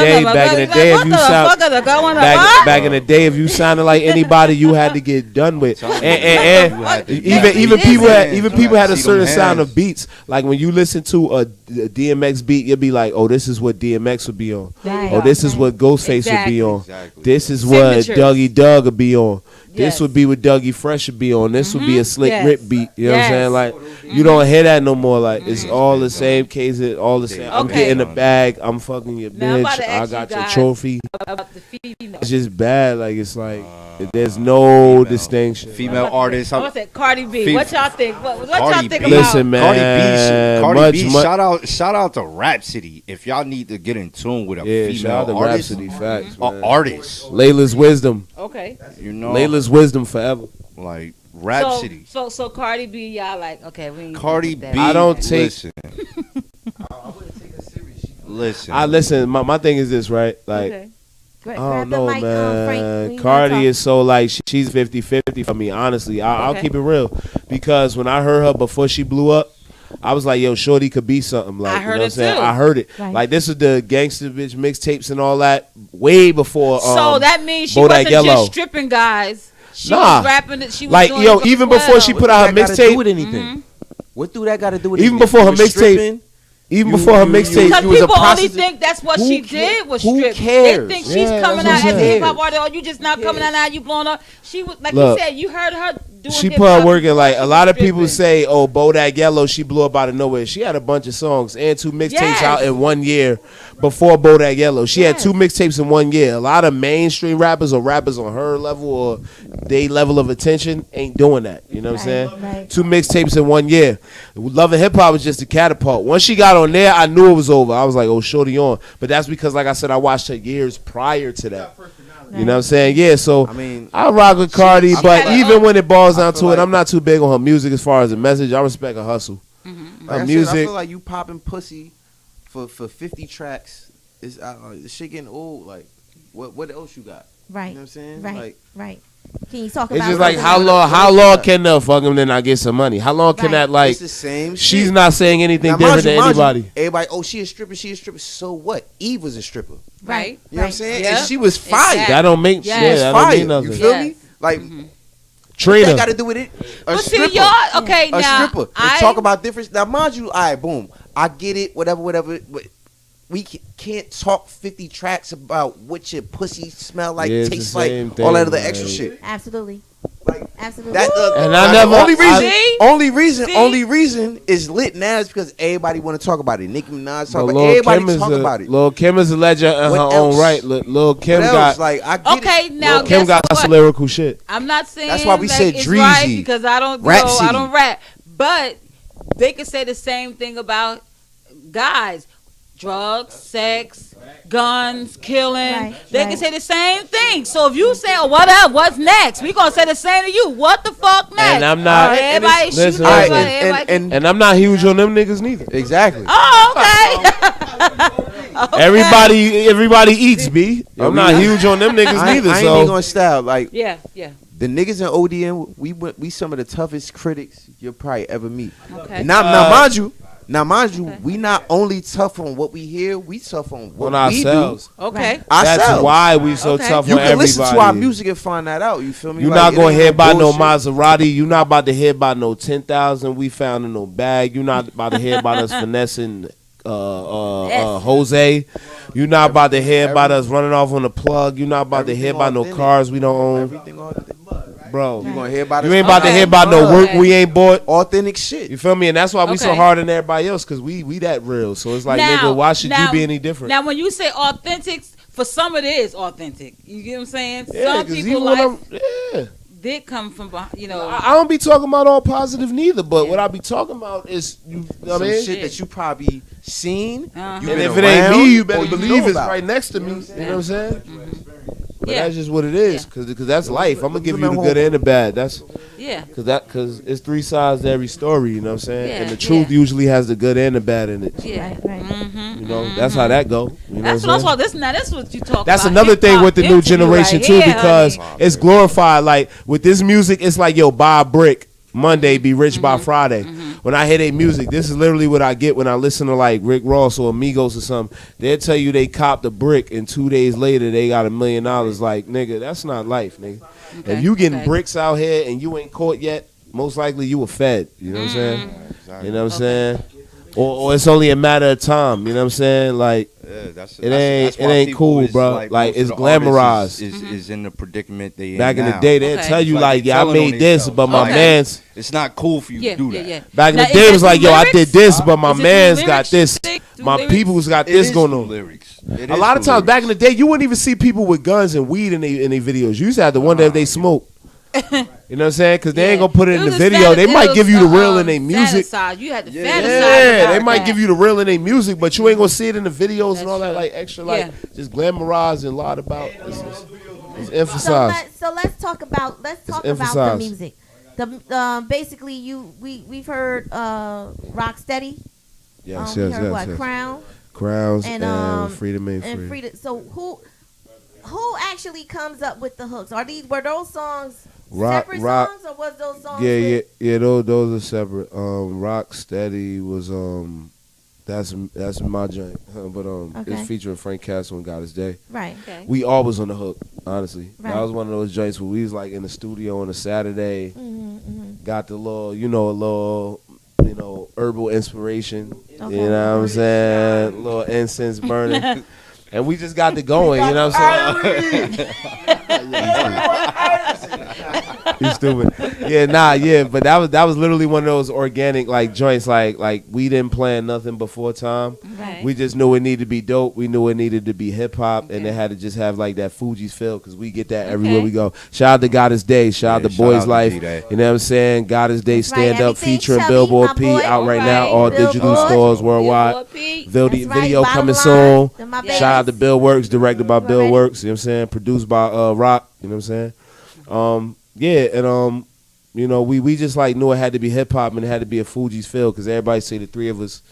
Speaker 5: day,
Speaker 6: what
Speaker 5: if you
Speaker 6: the
Speaker 5: sound
Speaker 6: fuck is it going on?
Speaker 5: back in the day, if you sounded like anybody, you had to get done with. And even people had a certain sound of beats. Like when you listen to a DMX beat, you'd be like, oh, this is what DMX would be on.
Speaker 4: Right.
Speaker 5: Oh, this is what Ghostface would be on.
Speaker 9: Exactly.
Speaker 5: This is what
Speaker 6: Signatures.
Speaker 5: Dougie Doug would be on.
Speaker 6: Yes.
Speaker 5: This would be what Dougie Fresh would be on. This would be a Slick
Speaker 6: Yes.
Speaker 5: Rip beat. You know what I'm saying? Like you don't hear that no more. Like it's all the same cases, all the same. I'm
Speaker 6: Okay.
Speaker 5: getting the bag. I'm fucking your
Speaker 6: Now, I'm about
Speaker 5: bitch.
Speaker 6: to
Speaker 5: I
Speaker 6: ask
Speaker 5: got
Speaker 6: you
Speaker 5: your
Speaker 6: guys
Speaker 5: trophy.
Speaker 6: about the female.
Speaker 5: It's just bad. Like it's like there's no distinction.
Speaker 9: female artists.
Speaker 6: I said Cardi B.
Speaker 9: Fe-
Speaker 6: What y'all think? What y'all
Speaker 9: Cardi
Speaker 6: think
Speaker 9: B.
Speaker 6: about?
Speaker 5: Listen, man.
Speaker 9: Cardi B.
Speaker 5: much-
Speaker 9: Shout out to Rhapsody. If y'all need to get in tune with a
Speaker 5: Yeah, shout out to
Speaker 9: female artist,
Speaker 5: Rhapsody. Facts, man.
Speaker 9: artist,
Speaker 5: Layla's wisdom.
Speaker 6: Okay.
Speaker 5: Layla's wisdom forever.
Speaker 9: like Rhapsody.
Speaker 6: So Cardi B, y'all like, okay, we ain't
Speaker 9: Cardi
Speaker 6: gonna
Speaker 9: B.
Speaker 6: put that.
Speaker 5: I don't take-
Speaker 9: Listen. Listen.
Speaker 5: I listen. My thing is this, right? Like.
Speaker 6: Okay.
Speaker 5: I
Speaker 4: Grab
Speaker 5: don't
Speaker 4: the
Speaker 5: know,
Speaker 4: mic, Frank, when
Speaker 5: man.
Speaker 4: you
Speaker 5: Cardi
Speaker 4: talk.
Speaker 5: is so like she's 50-50 for me. Honestly, I'll
Speaker 6: Okay.
Speaker 5: keep it real, because when I heard her before she blew up, I was like, yo, shorty could be something. Like,
Speaker 6: I
Speaker 5: you
Speaker 6: heard
Speaker 5: know what
Speaker 6: it
Speaker 5: I'm saying?
Speaker 6: too.
Speaker 5: I heard it.
Speaker 4: Right.
Speaker 5: Like this was the gangster bitch mixtapes and all that way before.
Speaker 6: So that means she
Speaker 5: Bodak
Speaker 6: wasn't
Speaker 5: Yellow.
Speaker 6: just stripping guys. She
Speaker 5: Nah.
Speaker 6: was rapping it. She was
Speaker 5: Like
Speaker 6: doing
Speaker 5: yo,
Speaker 6: it
Speaker 5: even
Speaker 6: well.
Speaker 5: before she put out her
Speaker 7: What do that gotta do with
Speaker 5: mixtape,
Speaker 7: anything? What do that got to do with
Speaker 5: even
Speaker 7: anything?
Speaker 5: before her
Speaker 7: You was
Speaker 5: mixtape,
Speaker 7: stripping?
Speaker 5: even
Speaker 7: You-
Speaker 5: before her
Speaker 7: you-
Speaker 5: mixtape,
Speaker 6: Because
Speaker 7: you was a
Speaker 6: people only
Speaker 7: prostitute.
Speaker 6: think that's what
Speaker 7: Who
Speaker 6: she
Speaker 7: ca-
Speaker 6: did was
Speaker 7: who
Speaker 6: strip.
Speaker 7: cares?
Speaker 6: They think
Speaker 5: Yeah,
Speaker 6: she's
Speaker 5: that's
Speaker 6: coming
Speaker 5: what
Speaker 6: out
Speaker 5: I'm
Speaker 6: as a
Speaker 5: saying.
Speaker 6: hip hop artist. Or you just not coming out now. You blowing up. She was like
Speaker 5: Look,
Speaker 6: you said. You heard her doing.
Speaker 5: she
Speaker 6: hip
Speaker 5: put her
Speaker 6: hop
Speaker 5: work in.
Speaker 6: before
Speaker 5: Like
Speaker 6: she
Speaker 5: a
Speaker 6: was
Speaker 5: lot of people
Speaker 6: stripping.
Speaker 5: say, oh, Bodak Yellow, she blew up out of nowhere. She had a bunch of songs and 2 mixtapes
Speaker 6: Yes.
Speaker 5: out in 1 year before Bodak Yellow. She had
Speaker 6: Yes.
Speaker 5: 2 mixtapes in 1 year. A lot of mainstream rappers or rappers on her level or they level of attention ain't doing that. You know what I'm saying?
Speaker 4: right.
Speaker 5: 2 mixtapes in 1 year. Love and Hip Hop was just a catapult. Once she got on there, I knew it was over. I was like, oh, shorty on. But that's because, like I said, I watched her years prior to that. You know what I'm saying? Yeah, so
Speaker 7: I mean,
Speaker 5: I rock with Cardi, but
Speaker 6: got it.
Speaker 5: even when it boils down
Speaker 7: feel
Speaker 5: to it,
Speaker 7: like-
Speaker 5: I'm not too big on her music as far as the message. I respect her hustle.
Speaker 7: like
Speaker 5: Her
Speaker 7: I said, I
Speaker 5: music,
Speaker 7: feel like you popping pussy for 50 tracks. Is the shit getting old? Like, what else you got?
Speaker 4: Right.
Speaker 7: You know what I'm saying?
Speaker 4: Right.
Speaker 7: Like,
Speaker 4: Right. Can you talk
Speaker 5: it's
Speaker 4: about
Speaker 5: just like
Speaker 4: something
Speaker 5: how long can the fuck him then I get some money? How long can
Speaker 4: Right.
Speaker 5: that like?
Speaker 7: it's the same.
Speaker 5: She's
Speaker 7: shit.
Speaker 5: not saying anything
Speaker 7: Now,
Speaker 5: different than
Speaker 7: mind you,
Speaker 5: anybody.
Speaker 7: everybody, oh, she a stripper. She a stripper. So what? Eve was a stripper.
Speaker 6: Right.
Speaker 7: You know what I'm saying?
Speaker 6: Yeah.
Speaker 7: And she was fire.
Speaker 6: Exactly.
Speaker 5: That don't make
Speaker 6: Yes.
Speaker 5: yeah,
Speaker 7: She
Speaker 5: that
Speaker 7: was
Speaker 5: don't
Speaker 7: fire.
Speaker 5: mean nothing.
Speaker 7: You feel
Speaker 6: Yes.
Speaker 7: me? Like,
Speaker 5: Trina,
Speaker 7: that got to do with it. A
Speaker 6: But see,
Speaker 7: stripper.
Speaker 6: y'all okay
Speaker 7: A
Speaker 6: now.
Speaker 7: stripper. Let's talk about difference. Now, mind you, all right, boom. I get it, whatever. But we can't talk 50 tracks about what your pussy smell like,
Speaker 5: Yeah, it's
Speaker 7: tastes
Speaker 5: the
Speaker 7: like,
Speaker 5: same
Speaker 7: all that
Speaker 5: thing,
Speaker 7: other extra
Speaker 5: like-
Speaker 7: shit.
Speaker 4: Absolutely.
Speaker 7: Like,
Speaker 4: Absolutely.
Speaker 7: that,
Speaker 5: And I
Speaker 7: the
Speaker 5: never-
Speaker 7: only reason,
Speaker 6: See?
Speaker 7: only
Speaker 6: See?
Speaker 7: reason is lit now is because everybody want to talk about it. Nicki Minaj talk
Speaker 5: but
Speaker 7: about
Speaker 5: Lil'
Speaker 7: it. Everybody
Speaker 5: Kim is
Speaker 7: talk about it.
Speaker 5: Lil' Kim is a legend in
Speaker 7: What
Speaker 5: her
Speaker 7: else?
Speaker 5: own right. Lil' Kim
Speaker 7: What
Speaker 5: got
Speaker 7: else? Like, I get
Speaker 6: Okay,
Speaker 7: it.
Speaker 6: now
Speaker 5: Lil' Kim
Speaker 6: guess
Speaker 5: got
Speaker 6: what?
Speaker 5: some lyrical shit.
Speaker 6: I'm not saying
Speaker 7: That's why we
Speaker 6: like
Speaker 7: said
Speaker 6: it's
Speaker 7: Dreezy,
Speaker 6: right because I don't go,
Speaker 7: Rhapsody.
Speaker 6: I don't rap. But they could say the same thing about guys. Drugs, sex, guns, killing.
Speaker 4: Right,
Speaker 6: They
Speaker 4: right.
Speaker 6: can say the same thing. So if you say, oh, what up? What's next? We gonna say the same to you. What the fuck next?
Speaker 5: And I'm not-
Speaker 6: Everybody
Speaker 5: Listen,
Speaker 6: shooting
Speaker 5: listen.
Speaker 6: everybody. everybody-
Speaker 5: And I'm not huge on them niggas neither.
Speaker 7: Exactly.
Speaker 6: Oh, okay. Okay.
Speaker 5: Everybody eats, B. I'm not huge on them niggas
Speaker 7: I ain't
Speaker 5: neither.
Speaker 7: even
Speaker 5: So
Speaker 7: gonna style. Like,
Speaker 6: Yeah, yeah.
Speaker 7: the niggas in ODM, we some of the toughest critics you'll probably ever meet.
Speaker 6: Okay.
Speaker 7: And now mind you, we not only tough on what we hear, we tough on what
Speaker 5: on
Speaker 7: we
Speaker 5: ourselves.
Speaker 6: Okay.
Speaker 7: do.
Speaker 5: That's
Speaker 7: Ourselves.
Speaker 5: why we so
Speaker 6: Okay.
Speaker 5: tough
Speaker 7: You
Speaker 5: on
Speaker 7: can
Speaker 5: everybody.
Speaker 7: listen to our music and find that out. You feel me?
Speaker 5: You're
Speaker 7: Like,
Speaker 5: not
Speaker 7: it
Speaker 5: gonna
Speaker 7: ain't
Speaker 5: hear about no
Speaker 7: bullshit.
Speaker 5: Maserati. You're not about to hear about no 10,000 we found in no bag. You're not about to hear about us finessing Jose. You're not about to hear about us running off on the plug. You're not about to hear
Speaker 7: Everything
Speaker 5: about no
Speaker 7: authentic.
Speaker 5: cars we don't own.
Speaker 7: Everything authentic.
Speaker 5: bro.
Speaker 7: You gonna hear about
Speaker 5: You ain't about to hear about no work we ain't bought.
Speaker 7: Authentic shit.
Speaker 5: You feel me? And that's why we so hard on everybody else, because we that real. So it's like, nigga, why should you be any different?
Speaker 6: Now, when you say authentic, for some it is authentic. You get what I'm saying?
Speaker 5: Yeah,
Speaker 6: some people like did come from behind,
Speaker 5: I don't be talking about all positive neither, but what I be talking about is
Speaker 7: some shit that you probably seen.
Speaker 5: And if it ain't me, you better believe it's right next to me. You know what I'm saying? But that's just what it is, cause that's life. I'm gonna give you the good and the bad. That's cause it's three sides to every story. You know what I'm saying? And the truth usually has the good and the bad in it.
Speaker 6: Yeah, right.
Speaker 5: You know, that's how that go. You know
Speaker 6: that's what I'm talking. That's what you talk.
Speaker 5: That's
Speaker 6: about.
Speaker 5: another thing with the new generation
Speaker 6: right
Speaker 5: too,
Speaker 6: here,
Speaker 5: because it's glorified. Like with this music, it's like, yo, buy a brick Monday, be rich by Friday. When I hear their music, this is literally what I get when I listen to like Rick Ross or Amigos or something. They'll tell you they copped a brick and 2 days later they got $1 million. Like, nigga, that's not life, nigga. If you getting bricks out here and you ain't caught yet, most likely you were fed. You know what I'm saying? You know what I'm saying? Or it's only a matter of time. You know what I'm saying? Like, it ain't cool, bro. Like it's glamorized.
Speaker 9: Is in the predicament they in
Speaker 5: back in
Speaker 9: now.
Speaker 5: the day, they'd tell you like, yeah, I made this, but my man's.
Speaker 9: It's not cool for you to do that.
Speaker 5: Back in the day, it was like, yo, I did this, but my man's got this. My people's got this going on.
Speaker 9: Lyrics.
Speaker 5: A lot of times back in the day, you wouldn't even see people with guns and weed in their videos. You used to have to wonder if they smoke. You know what I'm saying? Because they ain't gonna put it in the video. They might give you the real in their music.
Speaker 6: You had to fantasize.
Speaker 5: Yeah, they might give you the real in their music, but you ain't gonna see it in the videos and all that like extra, like just glamorized and lied about. It's emphasized.
Speaker 4: So let's talk about the music. Basically we've heard Rocksteady.
Speaker 5: Yes,
Speaker 4: we heard
Speaker 5: yes.
Speaker 4: Crowns
Speaker 5: and Freedom Ain't Free.
Speaker 4: Freedom. So who actually comes up with the hooks? Were those songs separate songs, or was those songs?
Speaker 5: Yeah. Those are separate. Rocksteady was that's my joint, but it's featuring Frank Castle and God Is Day.
Speaker 4: Right. Okay.
Speaker 5: We always on the hook, honestly.
Speaker 4: Right.
Speaker 5: That was one of those joints where we was like in the studio on a Saturday, got the little herbal inspiration. Okay. You know what I'm saying? Little incense burning. And we just got to going, you know what I'm saying? You stupid. But that was literally one of those organic like joints, like we didn't plan nothing before time.
Speaker 6: Right.
Speaker 5: We just knew it needed to be dope. We knew it needed to be hip hop, and it had to just have like that Fuji's feel, because we get that everywhere we go. Shout out to God Is Day. Shout out to Boys Life. You know what I'm saying? God Is Day stand up featuring Billboard P out right now, all digital stores worldwide. Video coming soon. Shout out to Bill Works, directed by Bill Works. You know what I'm saying? Produced by Rock. You know what I'm saying? We just like knew it had to be hip hop and it had to be a Fuji's feel, because everybody say the three of us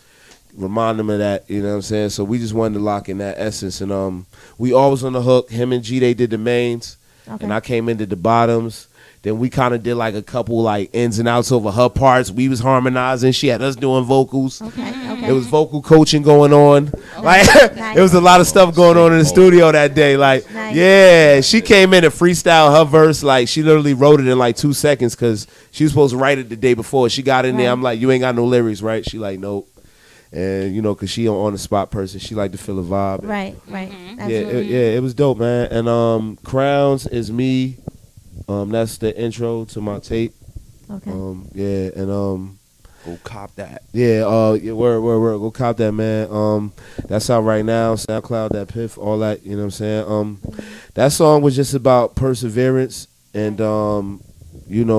Speaker 5: remind them of that. You know what I'm saying? So we just wanted to lock in that essence, and we always on the hook. Him and G, they did the mains, and I came into the bottoms. Then we kind of did like a couple like ins and outs over her parts. We was harmonizing. She had us doing vocals. It was vocal coaching going on. Like it was a lot of stuff going on in the studio that day. Like she came in and freestyle her verse. Like she literally wrote it in like 2 seconds, because she was supposed to write it the day before. She got in there. I'm like, you ain't got no lyrics, right? She like, nope. And because she on the spot person, she like to feel a vibe.
Speaker 4: Right.
Speaker 5: It was dope, man. And Crowns is me. That's the intro to my tape.
Speaker 4: Okay.
Speaker 9: Go cop that.
Speaker 5: Word. Go cop that, man. That's out right now. SoundCloud, that Piff, all that. You know what I'm saying? That song was just about perseverance and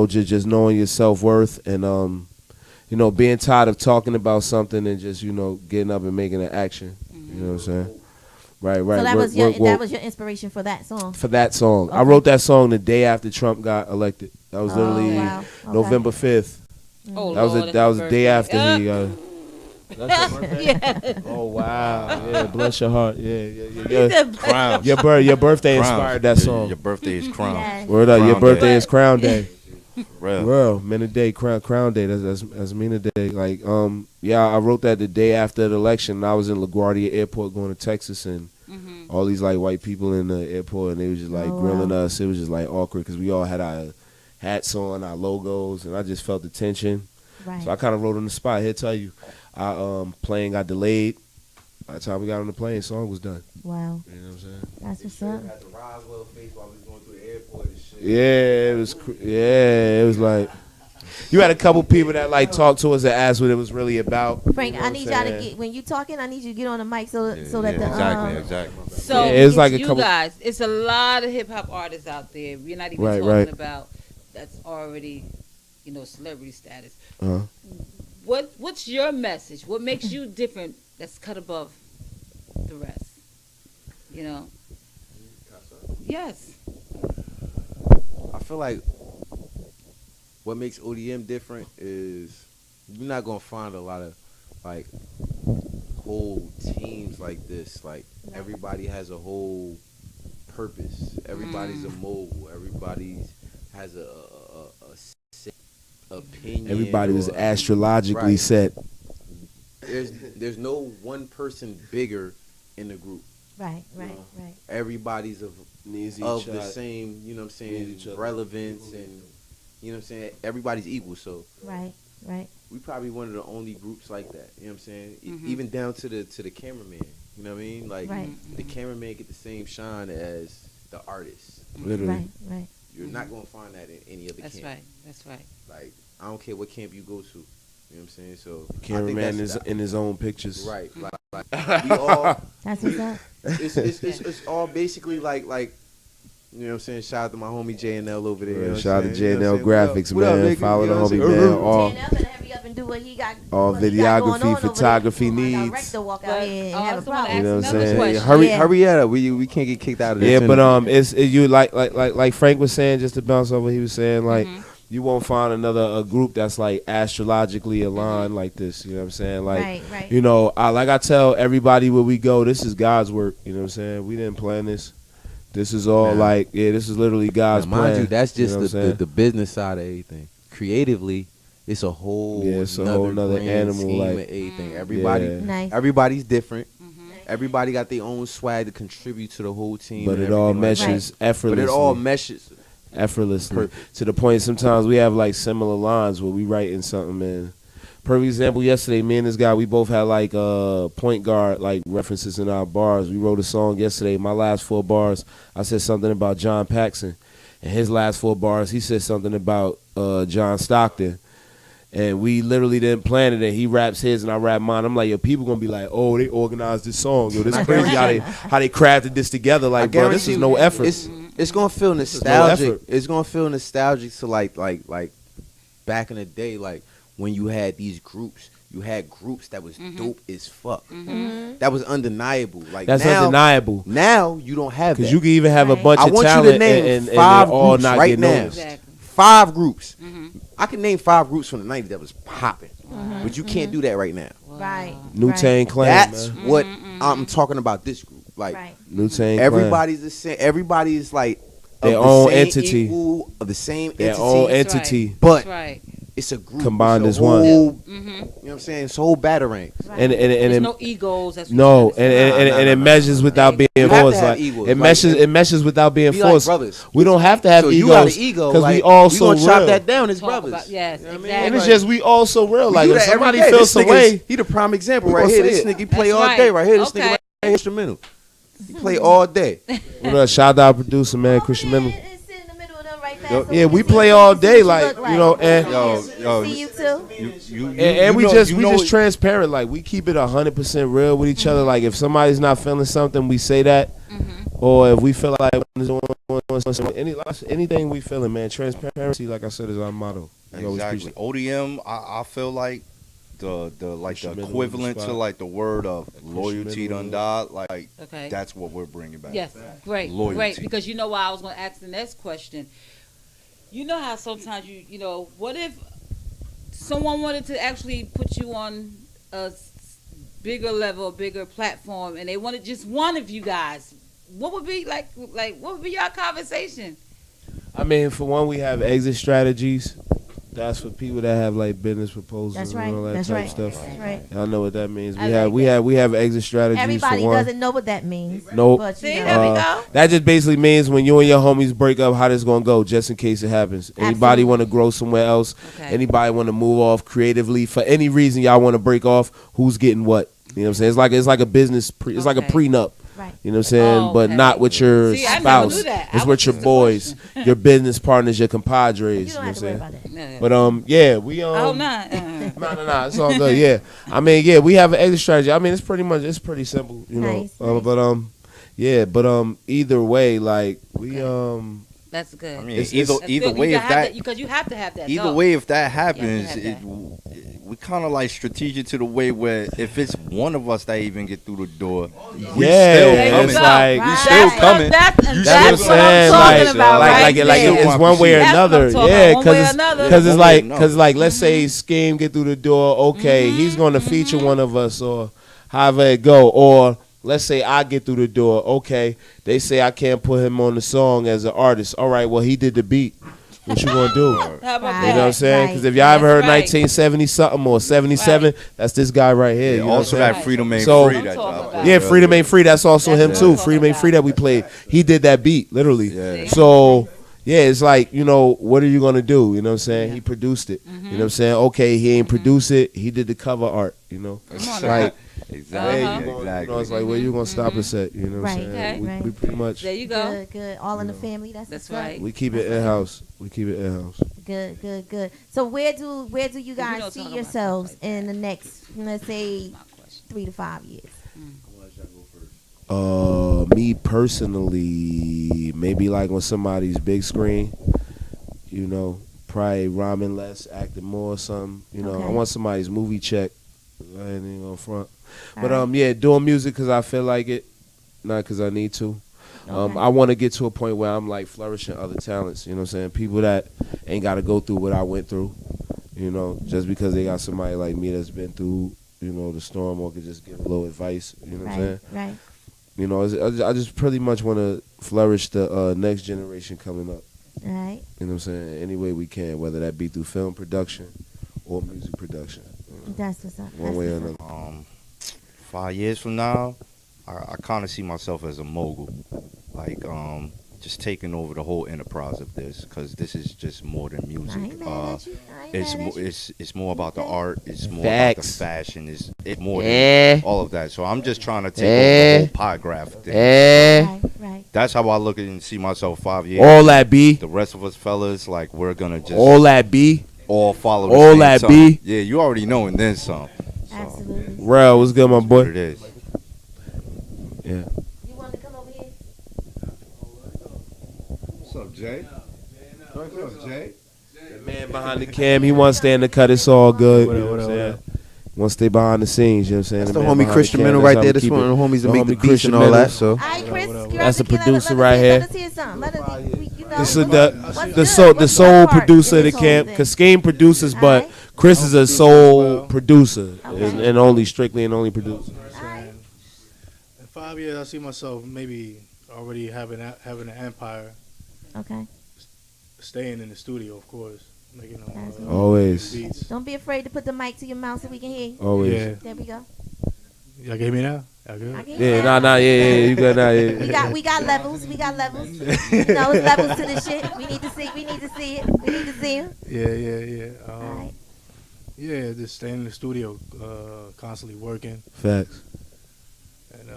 Speaker 5: just knowing your self-worth and being tired of talking about something and just getting up and making an action. You know what I'm saying? Right.
Speaker 4: So that was your inspiration for that song.
Speaker 5: For that song,
Speaker 4: okay.
Speaker 5: I wrote that song the day after Trump got elected. That was literally November 5th.
Speaker 6: Oh,
Speaker 5: that was the day after he got.
Speaker 6: Yeah.
Speaker 5: Oh wow! Yeah, bless your heart. Yeah. Crown. Your birthday inspired that song.
Speaker 9: Your birthday is Crown.
Speaker 4: Yes.
Speaker 5: Word up! Your birthday is Crown Day.
Speaker 9: Real.
Speaker 5: Minute Day, Crown Day. That's Mina Day. Like, I wrote that the day after the election. I was in LaGuardia Airport going to Texas, and all these like white people in the airport, and they was just like grilling us. It was just like awkward because we all had our hats on, our logos, and I just felt the tension.
Speaker 4: Right.
Speaker 5: So I kind of wrote on the spot. Here, tell you, plane got delayed. By the time we got on the plane, song was done.
Speaker 4: Wow.
Speaker 5: You know what I'm saying?
Speaker 4: That's what's up.
Speaker 7: Had the Roswell face while we was going through the airport and shit.
Speaker 5: Yeah, it was like you had a couple people that like talked to us and asked what it was really about.
Speaker 4: Frank,
Speaker 5: You know
Speaker 4: I
Speaker 5: what
Speaker 4: need
Speaker 5: I'm
Speaker 4: y'all to
Speaker 5: saying?
Speaker 4: get when you talking. I need you to get on the mic so that the
Speaker 9: exactly.
Speaker 6: So
Speaker 5: Yeah, it was like a
Speaker 6: you
Speaker 5: couple-
Speaker 6: guys, it's a lot of hip hop artists out there. We're not even
Speaker 5: Right,
Speaker 6: talking
Speaker 5: right.
Speaker 6: about that's already, celebrity status.
Speaker 5: Uh-huh.
Speaker 6: What's your message? What makes you different? That's cut above the rest. Yes.
Speaker 7: I feel like what makes ODM different is you're not gonna find a lot of like whole teams like this. Like everybody has a whole purpose. Everybody's a mogul. Everybody has a set opinion.
Speaker 5: Everybody was
Speaker 7: or-
Speaker 5: astrologically
Speaker 7: Right.
Speaker 5: set.
Speaker 7: There's no one person bigger in the group.
Speaker 4: Right.
Speaker 7: Everybody's of
Speaker 5: Needs
Speaker 7: of
Speaker 5: each
Speaker 7: the
Speaker 5: other.
Speaker 7: same, you know what I'm
Speaker 5: Needs each
Speaker 7: saying,
Speaker 5: other.
Speaker 7: relevance, and you know what I'm saying, everybody's equal. So
Speaker 4: Right.
Speaker 7: we probably one of the only groups like that. You know what I'm saying?
Speaker 6: Mhm.
Speaker 7: Even down to the cameraman. You know what I mean? Like
Speaker 4: Right.
Speaker 7: the cameraman get the same shine as the artist.
Speaker 5: Literally.
Speaker 4: Right.
Speaker 7: You're not gonna find that in any other
Speaker 6: That's
Speaker 7: camp.
Speaker 6: right. That's right.
Speaker 7: Like I don't care what camp you go to. You know what I'm saying? So I think
Speaker 5: Cameraman
Speaker 7: that's
Speaker 5: is in his own pictures.
Speaker 7: right. Like we all.
Speaker 4: That's what's up.
Speaker 7: It's all basically like you know what I'm saying. Shout out to my homie J&L over there. You know what
Speaker 5: Shout out
Speaker 7: I'm
Speaker 5: to
Speaker 7: saying? You know
Speaker 5: J&L
Speaker 7: what I'm saying?
Speaker 5: Graphics,
Speaker 7: What up,
Speaker 5: man.
Speaker 7: nigga?
Speaker 5: Follow
Speaker 7: You
Speaker 5: the
Speaker 7: know what I'm
Speaker 5: homie,
Speaker 7: saying?
Speaker 5: man. All
Speaker 4: J&L better hurry up and do what he got.
Speaker 5: all
Speaker 4: what he got going
Speaker 5: videography,
Speaker 4: on over there.
Speaker 5: photography
Speaker 4: My
Speaker 5: needs.
Speaker 4: director walk out here and have a
Speaker 6: I was gonna
Speaker 4: problem.
Speaker 5: You know what I'm
Speaker 6: Another
Speaker 5: saying?
Speaker 6: question.
Speaker 7: Hurry up. We can't get kicked out of this.
Speaker 5: Yeah, but
Speaker 7: interview.
Speaker 5: you like Frank was saying, just to bounce off what he was saying, like
Speaker 6: Mm-hmm.
Speaker 5: you won't find a group that's like astrologically aligned like this. You know what I'm saying? Like,
Speaker 4: Right.
Speaker 5: you know, I tell everybody where we go, this is God's work. You know what I'm saying? We didn't plan this. This is all
Speaker 7: Man.
Speaker 5: this is literally God's
Speaker 7: Now, mind
Speaker 5: plan.
Speaker 7: you, that's just
Speaker 5: know what I'm
Speaker 7: the
Speaker 5: saying?
Speaker 7: business side of everything. Creatively, it's a whole
Speaker 5: It's a whole nother
Speaker 7: grand
Speaker 5: animal,
Speaker 7: scheme
Speaker 5: like-
Speaker 7: of everything. Everybody,
Speaker 5: Yeah.
Speaker 4: Nice.
Speaker 7: everybody's different. Everybody got their own swag to contribute to the whole team.
Speaker 5: But
Speaker 7: and
Speaker 5: it all
Speaker 7: everything like that.
Speaker 5: meshes effortlessly.
Speaker 7: But it all meshes.
Speaker 5: Effortlessly. To the point sometimes we have like similar lines where we writing something, man. Perfect example, yesterday, me and this guy, we both had like point guard like references in our bars. We wrote a song yesterday. My last 4 bars, I said something about John Paxson. And his last 4 bars, he said something about John Stockton. And we literally didn't plan it, and he raps his and I rap mine. I'm like, yo, people gonna be like, oh, they organized this song. Yo, this
Speaker 7: I
Speaker 5: crazy
Speaker 7: guarantee
Speaker 5: how they crafted this together. Like, bro, this
Speaker 7: guarantee
Speaker 5: is
Speaker 7: you,
Speaker 5: no effort.
Speaker 7: It's gonna feel
Speaker 5: no
Speaker 7: nostalgic.
Speaker 5: effort.
Speaker 7: It's gonna feel nostalgic to like back in the day, like when you had these groups. You had groups that was dope as fuck. That was undeniable. Like
Speaker 5: That's
Speaker 7: now,
Speaker 5: undeniable.
Speaker 7: Now you don't have that.
Speaker 5: Because you can even have a bunch
Speaker 7: I
Speaker 5: of
Speaker 7: want you
Speaker 5: talent
Speaker 7: to name
Speaker 5: and
Speaker 7: 5
Speaker 5: they all
Speaker 7: groups
Speaker 5: not
Speaker 7: right
Speaker 5: get
Speaker 7: now.
Speaker 5: noticed.
Speaker 6: Exactly.
Speaker 7: 5 groups. I can name 5 groups from the 90s that was popping. But you can't do that right now.
Speaker 4: Right.
Speaker 5: Wu-Tang Clan,
Speaker 7: That's
Speaker 5: man.
Speaker 7: what I'm talking about this group. Like
Speaker 5: Wu-Tang Clan.
Speaker 7: everybody's the same. Everybody's like of
Speaker 5: Their
Speaker 7: the
Speaker 5: own
Speaker 7: same
Speaker 5: entity.
Speaker 7: equal, of the same
Speaker 5: Their
Speaker 7: entity.
Speaker 5: own entity.
Speaker 7: But
Speaker 6: That's right.
Speaker 7: it's a group
Speaker 5: Combined
Speaker 7: it's
Speaker 5: as
Speaker 7: a
Speaker 5: one.
Speaker 7: whole, You know what I'm saying? It's a whole batarang.
Speaker 5: And
Speaker 6: There's
Speaker 5: it,
Speaker 6: no egos. That's what
Speaker 5: no,
Speaker 6: you're trying to
Speaker 5: and
Speaker 6: say.
Speaker 5: it measures without being
Speaker 7: You have to
Speaker 5: forced.
Speaker 7: have
Speaker 5: Like
Speaker 7: egos.
Speaker 5: it
Speaker 7: Like,
Speaker 5: meshes, it meshes without being
Speaker 7: be like
Speaker 5: forced.
Speaker 7: brothers.
Speaker 5: We don't have to have
Speaker 7: So
Speaker 5: egos.
Speaker 7: you got an ego,
Speaker 5: because
Speaker 7: like,
Speaker 5: we all
Speaker 7: we
Speaker 5: so
Speaker 7: gonna
Speaker 5: real.
Speaker 7: chop that down as
Speaker 6: Talk
Speaker 7: brothers.
Speaker 6: about- yes,
Speaker 7: You know what I mean?
Speaker 6: exactly.
Speaker 5: And it's just we all so real.
Speaker 7: We
Speaker 5: Like
Speaker 7: do
Speaker 5: if
Speaker 7: that every
Speaker 5: somebody
Speaker 7: day.
Speaker 5: feels
Speaker 7: This
Speaker 5: some
Speaker 7: nigga's-
Speaker 5: way,
Speaker 7: He the prime example
Speaker 5: we
Speaker 7: right
Speaker 5: gonna
Speaker 7: here.
Speaker 5: say
Speaker 7: This
Speaker 5: it.
Speaker 7: nigga play
Speaker 6: That's
Speaker 7: all
Speaker 6: right.
Speaker 7: day right here. This
Speaker 6: Okay.
Speaker 7: nigga right here instrumental. He play all day.
Speaker 5: what up, shout out producer man, Christian Mendel.
Speaker 4: Sit in the middle of them right fast.
Speaker 5: Yo,
Speaker 4: so
Speaker 5: yeah,
Speaker 4: can
Speaker 5: we
Speaker 4: see
Speaker 5: play
Speaker 4: what
Speaker 5: all
Speaker 4: you
Speaker 5: day,
Speaker 4: look
Speaker 5: like, you know, and
Speaker 9: Yo,
Speaker 4: see you too.
Speaker 5: and we
Speaker 9: know-
Speaker 5: just
Speaker 9: you
Speaker 5: we
Speaker 9: know
Speaker 5: just
Speaker 9: it-
Speaker 5: transparent. Like we keep it 100% real with each other. Like if somebody's not feeling something, we say that. Or if we feel like anything we feeling, man, transparency, like I said, is our motto. We always preach
Speaker 9: Exactly. ODM, I feel like the
Speaker 5: Christian Mendel
Speaker 9: equivalent
Speaker 5: on the
Speaker 9: to
Speaker 5: spot.
Speaker 9: like the word of loyalty to
Speaker 5: Mendel.
Speaker 9: undod. Like
Speaker 6: Okay.
Speaker 9: that's what we're bringing back.
Speaker 6: Yes, great,
Speaker 9: Loyalty.
Speaker 6: great. Because you know why I was going to ask the next question. You know how sometimes you know, what if someone wanted to actually put you on a bigger level, bigger platform, and they wanted just one of you guys? What would be like what would be your conversation?
Speaker 5: I mean, for one, we have exit strategies. That's for people that have like business proposals
Speaker 4: That's right.
Speaker 5: and all that
Speaker 4: That's
Speaker 5: type
Speaker 4: right.
Speaker 5: of stuff.
Speaker 4: That's right.
Speaker 5: Y'all know what that means.
Speaker 4: I like
Speaker 5: We have exit strategies.
Speaker 4: Everybody
Speaker 5: for one.
Speaker 4: doesn't know what that means.
Speaker 5: Nope.
Speaker 4: But, you
Speaker 6: See,
Speaker 4: know.
Speaker 6: there we go.
Speaker 5: That just basically means when you and your homies break up, how this gonna go, just in case it happens. Anybody
Speaker 4: Absolutely.
Speaker 5: want to grow somewhere else?
Speaker 6: Okay.
Speaker 5: Anybody want to move off creatively for any reason? Y'all want to break off? Who's getting what? You know what I'm saying? It's like a business. It's like a prenup.
Speaker 4: Right.
Speaker 5: You know what I'm saying?
Speaker 6: Oh,
Speaker 5: but
Speaker 6: okay.
Speaker 5: not with your
Speaker 6: See, I never
Speaker 5: spouse.
Speaker 6: knew that.
Speaker 5: It's
Speaker 6: I
Speaker 5: with
Speaker 6: was
Speaker 5: your
Speaker 6: just a
Speaker 5: boys, your business partners, your compadres.
Speaker 4: You don't
Speaker 5: know
Speaker 4: have
Speaker 5: what
Speaker 4: to
Speaker 5: I'm
Speaker 4: worry
Speaker 5: saying?
Speaker 4: about that.
Speaker 5: But yeah, we
Speaker 6: I hope not.
Speaker 5: No, it's all good. Yeah, I mean, yeah, we have an exit strategy. I mean, it's pretty simple, you know.
Speaker 4: Nice.
Speaker 5: But yeah, but either way, like we
Speaker 6: That's good.
Speaker 9: I mean, either way, if that
Speaker 6: because you have to have that.
Speaker 9: either way, if that happens, we kind of like strategic to the way where if it's one of us that even get through the door, we still coming.
Speaker 5: It's like
Speaker 9: we still coming.
Speaker 6: That's
Speaker 5: what I'm saying. Like it's one way or another. Yeah, because it's like let's say Scheme get through the door. Okay, he's gonna feature one of us or however it go. Or let's say I get through the door. Okay, they say I can't put him on the song as an artist. All right, well he did the beat. What you gonna do?
Speaker 6: How about
Speaker 5: You know
Speaker 6: that?
Speaker 5: what I'm saying? Because if y'all ever heard 1970 something or 77, that's this guy right here.
Speaker 9: Yeah,
Speaker 5: you know
Speaker 9: also
Speaker 5: what I'm
Speaker 9: that
Speaker 5: saying?
Speaker 9: Freedom Ain't
Speaker 5: So,
Speaker 9: Free. That job.
Speaker 5: yeah, Freedom Ain't Free. That's also him too. Freedom Ain't Free that we played. He did that beat literally.
Speaker 9: Yeah.
Speaker 5: So yeah, it's like, you know, what are you gonna do? You know what I'm saying? He produced it. You know what I'm saying? Okay, he ain't produced it. He did the cover art. You know,
Speaker 9: Come on,
Speaker 5: like.
Speaker 9: Exactly.
Speaker 5: You know, it's like where you gonna stop us at? You know what I'm
Speaker 4: Right,
Speaker 5: saying?
Speaker 4: right.
Speaker 5: We pretty much.
Speaker 6: There you go.
Speaker 4: Good. All in the family. That's
Speaker 6: right.
Speaker 5: We keep it in house.
Speaker 4: Good. So where do you guys see yourselves in the next, let's say, 3 to 5 years?
Speaker 5: Me personally, maybe like on somebody's big screen, you know, probably rhyming less, acting more, or something. You know, I want somebody's movie check. I ain't even gonna front. But yeah, doing music because I feel like it, not because I need to. I want to get to a point where I'm like flourishing other talents. You know what I'm saying? People that ain't got to go through what I went through. You know, just because they got somebody like me that's been through, you know, the storm or could just give a little advice. You know what I'm saying?
Speaker 4: Right.
Speaker 5: You know, I just pretty much want to flourish the next generation coming up.
Speaker 4: Right.
Speaker 5: You know what I'm saying? Any way we can, whether that be through film production or music production.
Speaker 4: That's what's up.
Speaker 5: One way or another.
Speaker 9: 5 years from now, I kind of see myself as a mogul, like just taking over the whole enterprise of this, because this is just more than music. It's more about the art. It's more about the fashion. It's more than all of that. So I'm just trying to take over the whole pie graph thing.
Speaker 4: Right.
Speaker 9: That's how I look at it and see myself 5 years.
Speaker 5: All that be.
Speaker 9: The rest of us fellas, like we're gonna just
Speaker 5: all that be.
Speaker 9: All follow the
Speaker 5: all
Speaker 9: same
Speaker 5: that
Speaker 9: song.
Speaker 5: be.
Speaker 9: Yeah, you already know, and then some.
Speaker 4: Absolutely.
Speaker 5: Rel, what's good, my boy?
Speaker 9: What it is.
Speaker 5: Yeah.
Speaker 4: You want to come over here?
Speaker 9: What's up, Jay? What's up, Jay?
Speaker 5: The man behind the cam, he wants to stay in the cut. It's all good. You know what I'm saying? Want to stay behind the scenes. You know what I'm saying?
Speaker 7: That's the homie Christian Mental right there. That's one of the homies that make the beats and all that. So
Speaker 5: that's the producer right here.
Speaker 4: Let us hear something.
Speaker 5: This is the sole producer of the camp. Cause Scheme produces, but Chris is a sole producer and only strictly and only producer.
Speaker 12: In 5 years, I see myself maybe already having an empire.
Speaker 4: Okay.
Speaker 12: Staying in the studio, of course, making them
Speaker 5: always.
Speaker 12: beats.
Speaker 4: Don't be afraid to put the mic to your mouth so we can hear you.
Speaker 5: Always.
Speaker 12: Yeah.
Speaker 4: There we go.
Speaker 12: Y'all get me now? Y'all good?
Speaker 5: Yeah, nah, yeah, you good now? Yeah.
Speaker 4: We got levels. You know, it's levels to this shit. We need to see it.
Speaker 12: Yeah.
Speaker 4: Right.
Speaker 12: Yeah, just staying in the studio, constantly working.
Speaker 5: Facts.
Speaker 12: And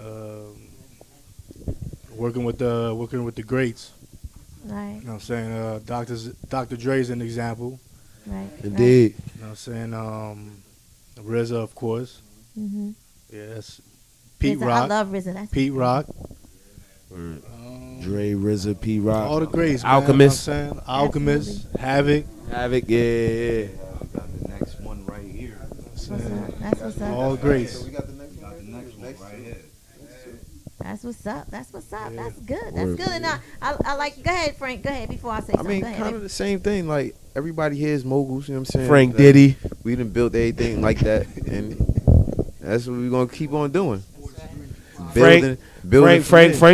Speaker 12: working with the greats.
Speaker 4: Right.
Speaker 12: You know what I'm saying? Dr. Dre's an example.
Speaker 4: Right.
Speaker 5: Indeed.
Speaker 12: You know what I'm saying? RZA, of course.
Speaker 4: Mm-hmm.
Speaker 12: Yeah, that's Pete
Speaker 4: RZA,
Speaker 12: Rock.
Speaker 4: I love RZA. That's
Speaker 12: Pete Rock.
Speaker 5: Dre, RZA, P Rock.
Speaker 12: All the greats, man.
Speaker 5: Alchemist.
Speaker 12: You know what I'm saying? Alchemist. Havoc.
Speaker 5: Yeah.
Speaker 9: Got the next one right here.
Speaker 4: That's what's up.
Speaker 12: All the greats.
Speaker 9: We got the next one right here.
Speaker 4: That's what's up. Yeah. That's good. And I like. Go ahead, Frank. Go ahead before I say something.
Speaker 7: I mean,
Speaker 4: go ahead.
Speaker 7: kind of the same thing. Like everybody here is moguls. You know what I'm saying?
Speaker 5: Frank Diddy.
Speaker 7: We done built everything like that, and that's what we're gonna keep on doing.
Speaker 5: Frank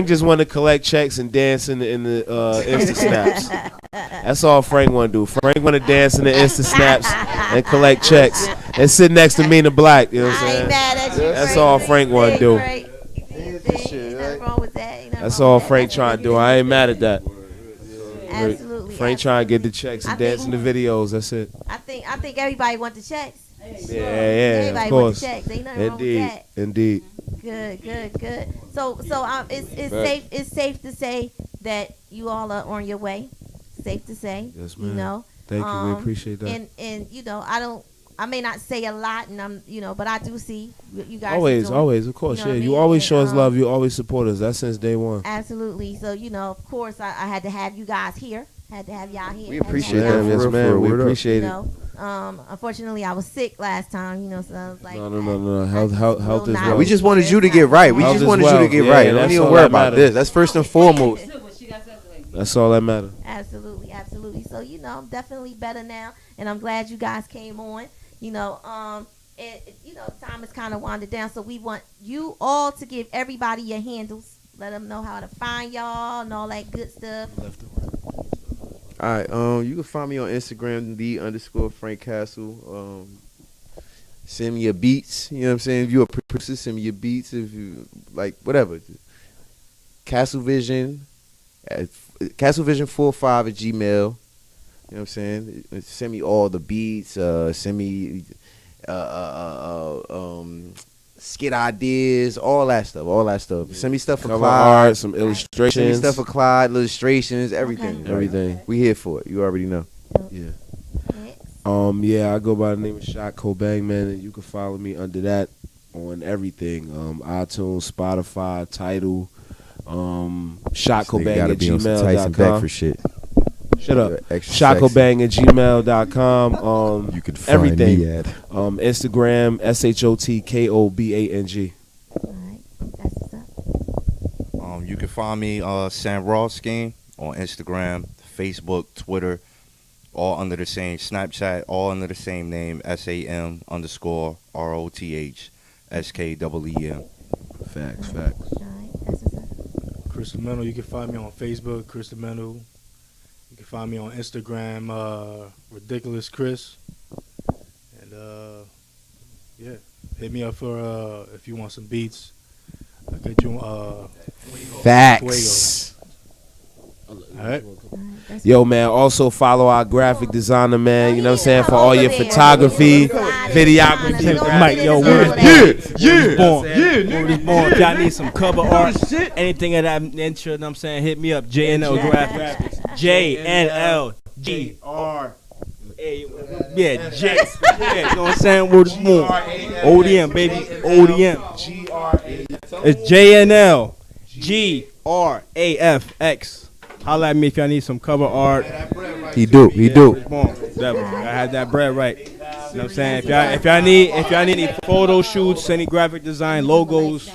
Speaker 5: just want to collect checks and dance in the Insta snaps. That's all Frank want to do. Frank want to dance in the Insta snaps and collect checks and sit next to Mina Black. You know what I'm saying?
Speaker 4: I ain't mad at you,
Speaker 5: That's all Frank want to do.
Speaker 4: Nothing wrong with that.
Speaker 5: That's all Frank trying to do. I ain't mad at that.
Speaker 4: Absolutely.
Speaker 5: Frank trying to get the checks and dance in the videos. That's it.
Speaker 4: I think everybody want the checks.
Speaker 5: Yeah,
Speaker 4: Everybody
Speaker 5: of
Speaker 4: want
Speaker 5: course.
Speaker 4: the checks. Ain't nothing wrong with that.
Speaker 5: Indeed.
Speaker 4: Good. So it's safe to say that you all are on your way. Safe to say.
Speaker 5: Yes, ma'am.
Speaker 4: You know.
Speaker 5: Thank you. We appreciate that.
Speaker 4: And you know, I may not say a lot, and I'm, you know, but I do see you guys.
Speaker 5: Always, of course,
Speaker 4: you know
Speaker 5: You always show us love. You always support us. That's since day one.
Speaker 4: Absolutely. So, you know, of course, I had to have you guys here. Had to have y'all here.
Speaker 7: We appreciate
Speaker 5: that. Yes, man. We appreciate it.
Speaker 4: Unfortunately, I was sick last time, you know, so I was like,
Speaker 5: no. Health is well.
Speaker 7: We just wanted you to get right. We just wanted you to get right. Don't even worry about this. That's first and foremost.
Speaker 5: That's all that matters.
Speaker 4: Absolutely. So, you know, I'm definitely better now, and I'm glad you guys came on. You know, you know, time is kind of winding down, so we want you all to give everybody your handles. Let them know how to find y'all and all that good stuff.
Speaker 7: All right, you can find me on Instagram, _Frank Castle. Send me your beats. You know what I'm saying? If you're a producer, send me your beats. If you like, whatever. Castle Vision 45 at Gmail. You know what I'm saying? Send me all the beats. Send me skit ideas, all that stuff. Send me stuff for
Speaker 5: Cover
Speaker 7: Clyde.
Speaker 5: art, some illustrations.
Speaker 7: Send me stuff for Clyde, illustrations, everything.
Speaker 4: Okay.
Speaker 5: Everything.
Speaker 7: We here for it. You already know.
Speaker 5: Yeah. I go by the name of Shot Cobain, man, and you can follow me under that on everything. iTunes, Spotify, Tidal, Shot Cobain at gmail.com.
Speaker 7: For shit.
Speaker 5: Shut up. Shotcobang at gmail.com.
Speaker 7: You can find
Speaker 5: everything.
Speaker 7: me at
Speaker 5: Instagram, SHOTKOBANG.
Speaker 4: Alright, that's what's up.
Speaker 9: You can find me Sam Rawskin on Instagram, Facebook, Twitter, all under the same Snapchat, all under the same name, SAM_ROTHSKEEM.
Speaker 5: Facts.
Speaker 4: Alright, that's what's up.
Speaker 12: Crystal Mental, you can find me on Facebook, Crystal Mental. You can find me on Instagram, Ridiculous Chris. And yeah, hit me up for if you want some beats. I'll get you
Speaker 7: Facts.
Speaker 12: All right.
Speaker 5: Yo, man, also follow our graphic designer, man. You know what I'm saying? For all your photography, videography.
Speaker 15: Mike, yo, word born. If y'all need some cover art, anything of that nature, you know what I'm saying, hit me up. JNL Graphics. JNLGR. Yeah, J. Yeah, you know what I'm saying? Word is born. ODM, baby. ODM. It's JNLGRAFX. Holla at me if y'all need some cover art.
Speaker 7: He do.
Speaker 15: Devil. I had that bread right. You know what I'm saying? If y'all need any photo shoots, any graphic design, logos,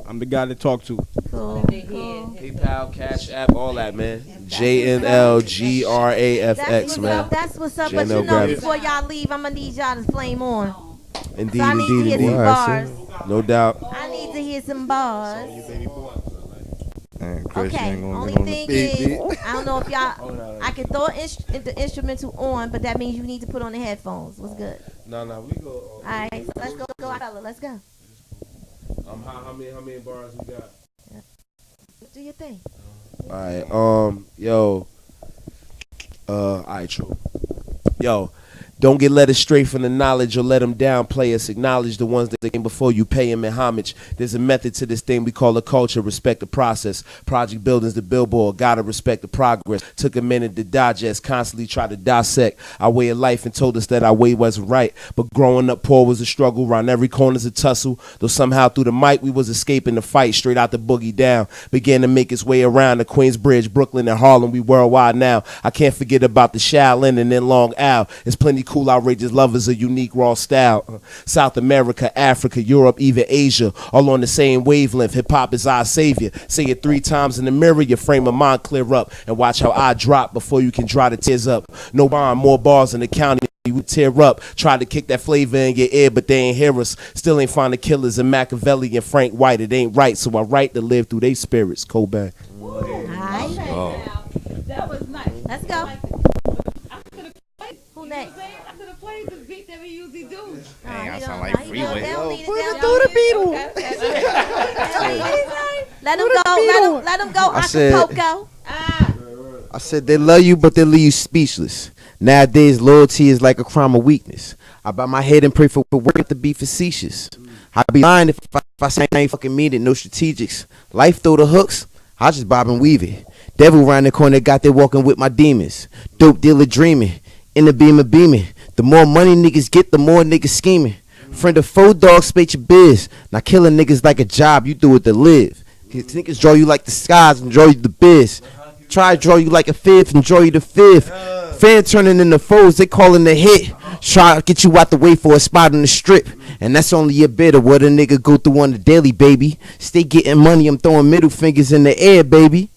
Speaker 15: I'm the guy to talk to.
Speaker 4: Cool.
Speaker 5: PayPal, Cash App, all that, man. JNLGRAFX, man.
Speaker 4: That's what's up. But
Speaker 5: JNL
Speaker 4: you know,
Speaker 5: Graphics.
Speaker 4: before y'all leave, I'm gonna need y'all to flame on.
Speaker 5: Indeed,
Speaker 4: So I need to hear some bars.
Speaker 5: No doubt.
Speaker 4: I need to hear some bars.
Speaker 9: And Chris, you
Speaker 4: Okay,
Speaker 9: ain't gonna
Speaker 4: only
Speaker 9: get on the
Speaker 4: thing
Speaker 9: beat.
Speaker 4: is, I don't know if y'all, I can throw the instrumental on, but that means you need to put on the headphones. What's good?
Speaker 5: No, we go.
Speaker 4: All right, so let's go, fella. Let's go.
Speaker 5: How many bars we got?
Speaker 4: Do your thing.
Speaker 5: All right, all right, true. Yo, don't get led astray from the knowledge or let them downplay us. Acknowledge the ones that came before you, pay them in homage. There's a method to this thing we call a culture. Respect the process. Project building's the billboard. Gotta respect the progress. Took a minute to digest. Constantly try to dissect our way of life and told us that our way wasn't right. But growing up poor was a struggle. Round every corner's a tussle. Though somehow through the mic we was escaping the fight. Straight out the boogie down. Began to make its way around the Queensbridge, Brooklyn, and Harlem. We worldwide now. I can't forget about the Shaolin and then Long Isle. It's plenty cool, outrageous lovers, a unique raw style. South America, Africa, Europe, even Asia, all on the same wavelength. Hip hop is our savior. Say it 3 times in the mirror, your frame of mind clear up, and watch how I drop before you can dry the tears up. No bond, more bars in the county. You would tear up, try to kick that flavor in your ear, but they ain't hear us. Still ain't find the killers in Machiavelli and Frank White. It ain't right, so I write to live through they spirits. Cobain.
Speaker 6: That was nice.
Speaker 4: Let's go.
Speaker 6: Who next? I could have played the beat that we usually do.
Speaker 9: Dang, I sound like Freeway.
Speaker 4: Let him go.
Speaker 7: I said they love you, but they leave you speechless. Nowadays, loyalty is like a crime of weakness. I bow my head and pray for work to be facetious. I'd be lying if I say I ain't fucking mean it, no strategics. Life throw the hooks, I just bob and weave it. Devil round the corner got there walking with my demons. Dope dealer dreaming, in the beamer beaming. The more money niggas get, the more niggas scheming. Friend of four dogs, spate your biz. Now killing niggas like a job, you do it to live. Niggas draw you like the skies and draw you the biz. Try to draw you like a fifth and draw you the fifth. Fan turning into foes, they calling the hit. Try to get you out the way for a spot on the strip. And that's only a bit of what a nigga go through on the daily, baby. Stay getting money, I'm throwing middle fingers in the air, baby.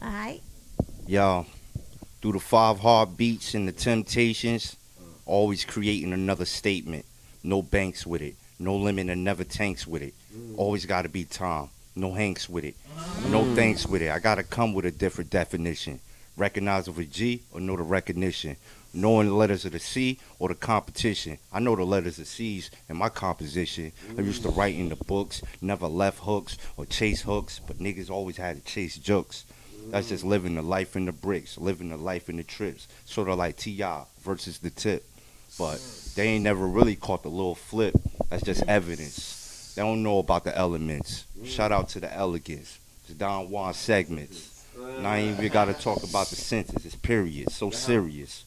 Speaker 4: Alright.
Speaker 9: Yo, through the 5 heartbeats and the temptations, always creating another statement. No banks with it, no limit and never tanks with it. Always gotta be Tom, no Hanks with it. No thanks with it, I gotta come with a different definition. Recognize of a G or know the recognition. Knowing the letters of the C or the competition. I know the letters of C's in my composition. I used to write in the books, never left hooks or chase hooks, but niggas always had to chase jokes. That's just living the life in the bricks, living the life in the trips. Sort of like T.I. versus the tip. But they ain't never really caught the little flip. That's just evidence. They don't know about the elements. Shout out to the elegance. It's Don Juan segments. And I ain't even gotta talk about the sentence. It's period. So serious.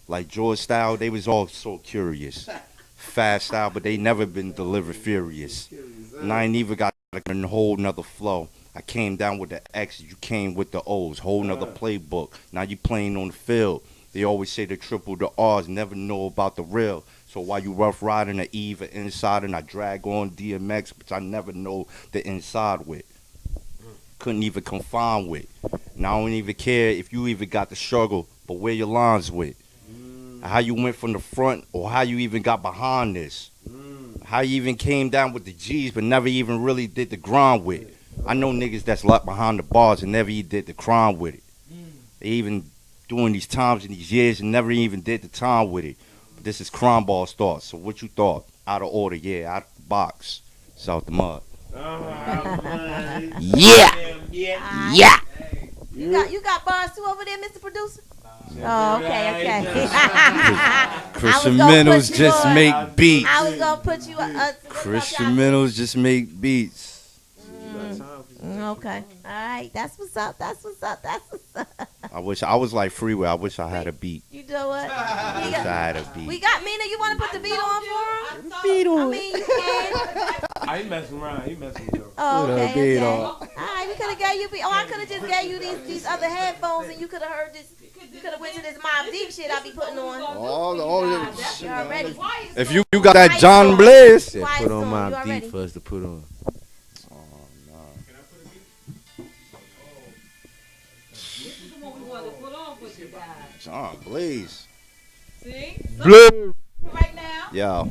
Speaker 9: Like George style, they was all so curious. Fast style, but they never been delivered furious. And I ain't even got a whole nother flow. I came down with the X's, you came with the O's. Whole nother playbook. Now you playing on the field. They always say the triple, the R's, never know about the real. So while you rough riding the Eve and inside and I drag on DMX, but I never know the inside with. Couldn't even confine with. And I don't even care if you even got the struggle, but where your lines with. How you went from the front or how you even got behind this. How you even came down with the G's but never even really did the grind with it. I know niggas that's locked behind the bars and never even did the crime with it. They even doing these times in these years and never even did the time with it. But this is Crime Ball's thoughts. So what you thought? Out of order, yeah, out of the box. It's out the mud.
Speaker 7: Yeah. Yeah.
Speaker 4: You got bars too over there, Mr. Producer? Oh, okay.
Speaker 9: Christian just make beats.
Speaker 4: I was gonna put you
Speaker 9: Christian just make beats.
Speaker 4: Okay. All right. That's what's up.
Speaker 9: I wish I was like Freeway. I wish I had a beat.
Speaker 4: You know what?
Speaker 9: I wish I had a beat.
Speaker 4: We got Mina. You want to put the beat on for him?
Speaker 5: Beat on.
Speaker 4: I mean, you can.
Speaker 5: I ain't messing around. You messing with her.
Speaker 4: Oh, okay. All right. We could have gave you beat. Oh, I could have just gave you these other headphones, and you could have heard this. You could have went to this Mob Deep shit I be putting on. Already.
Speaker 9: If you got that John Blaze,
Speaker 7: yeah, put on Mob Deep for us to put on.
Speaker 9: John Blaze.
Speaker 6: See?
Speaker 9: Blue.
Speaker 6: Right now.
Speaker 9: Yo.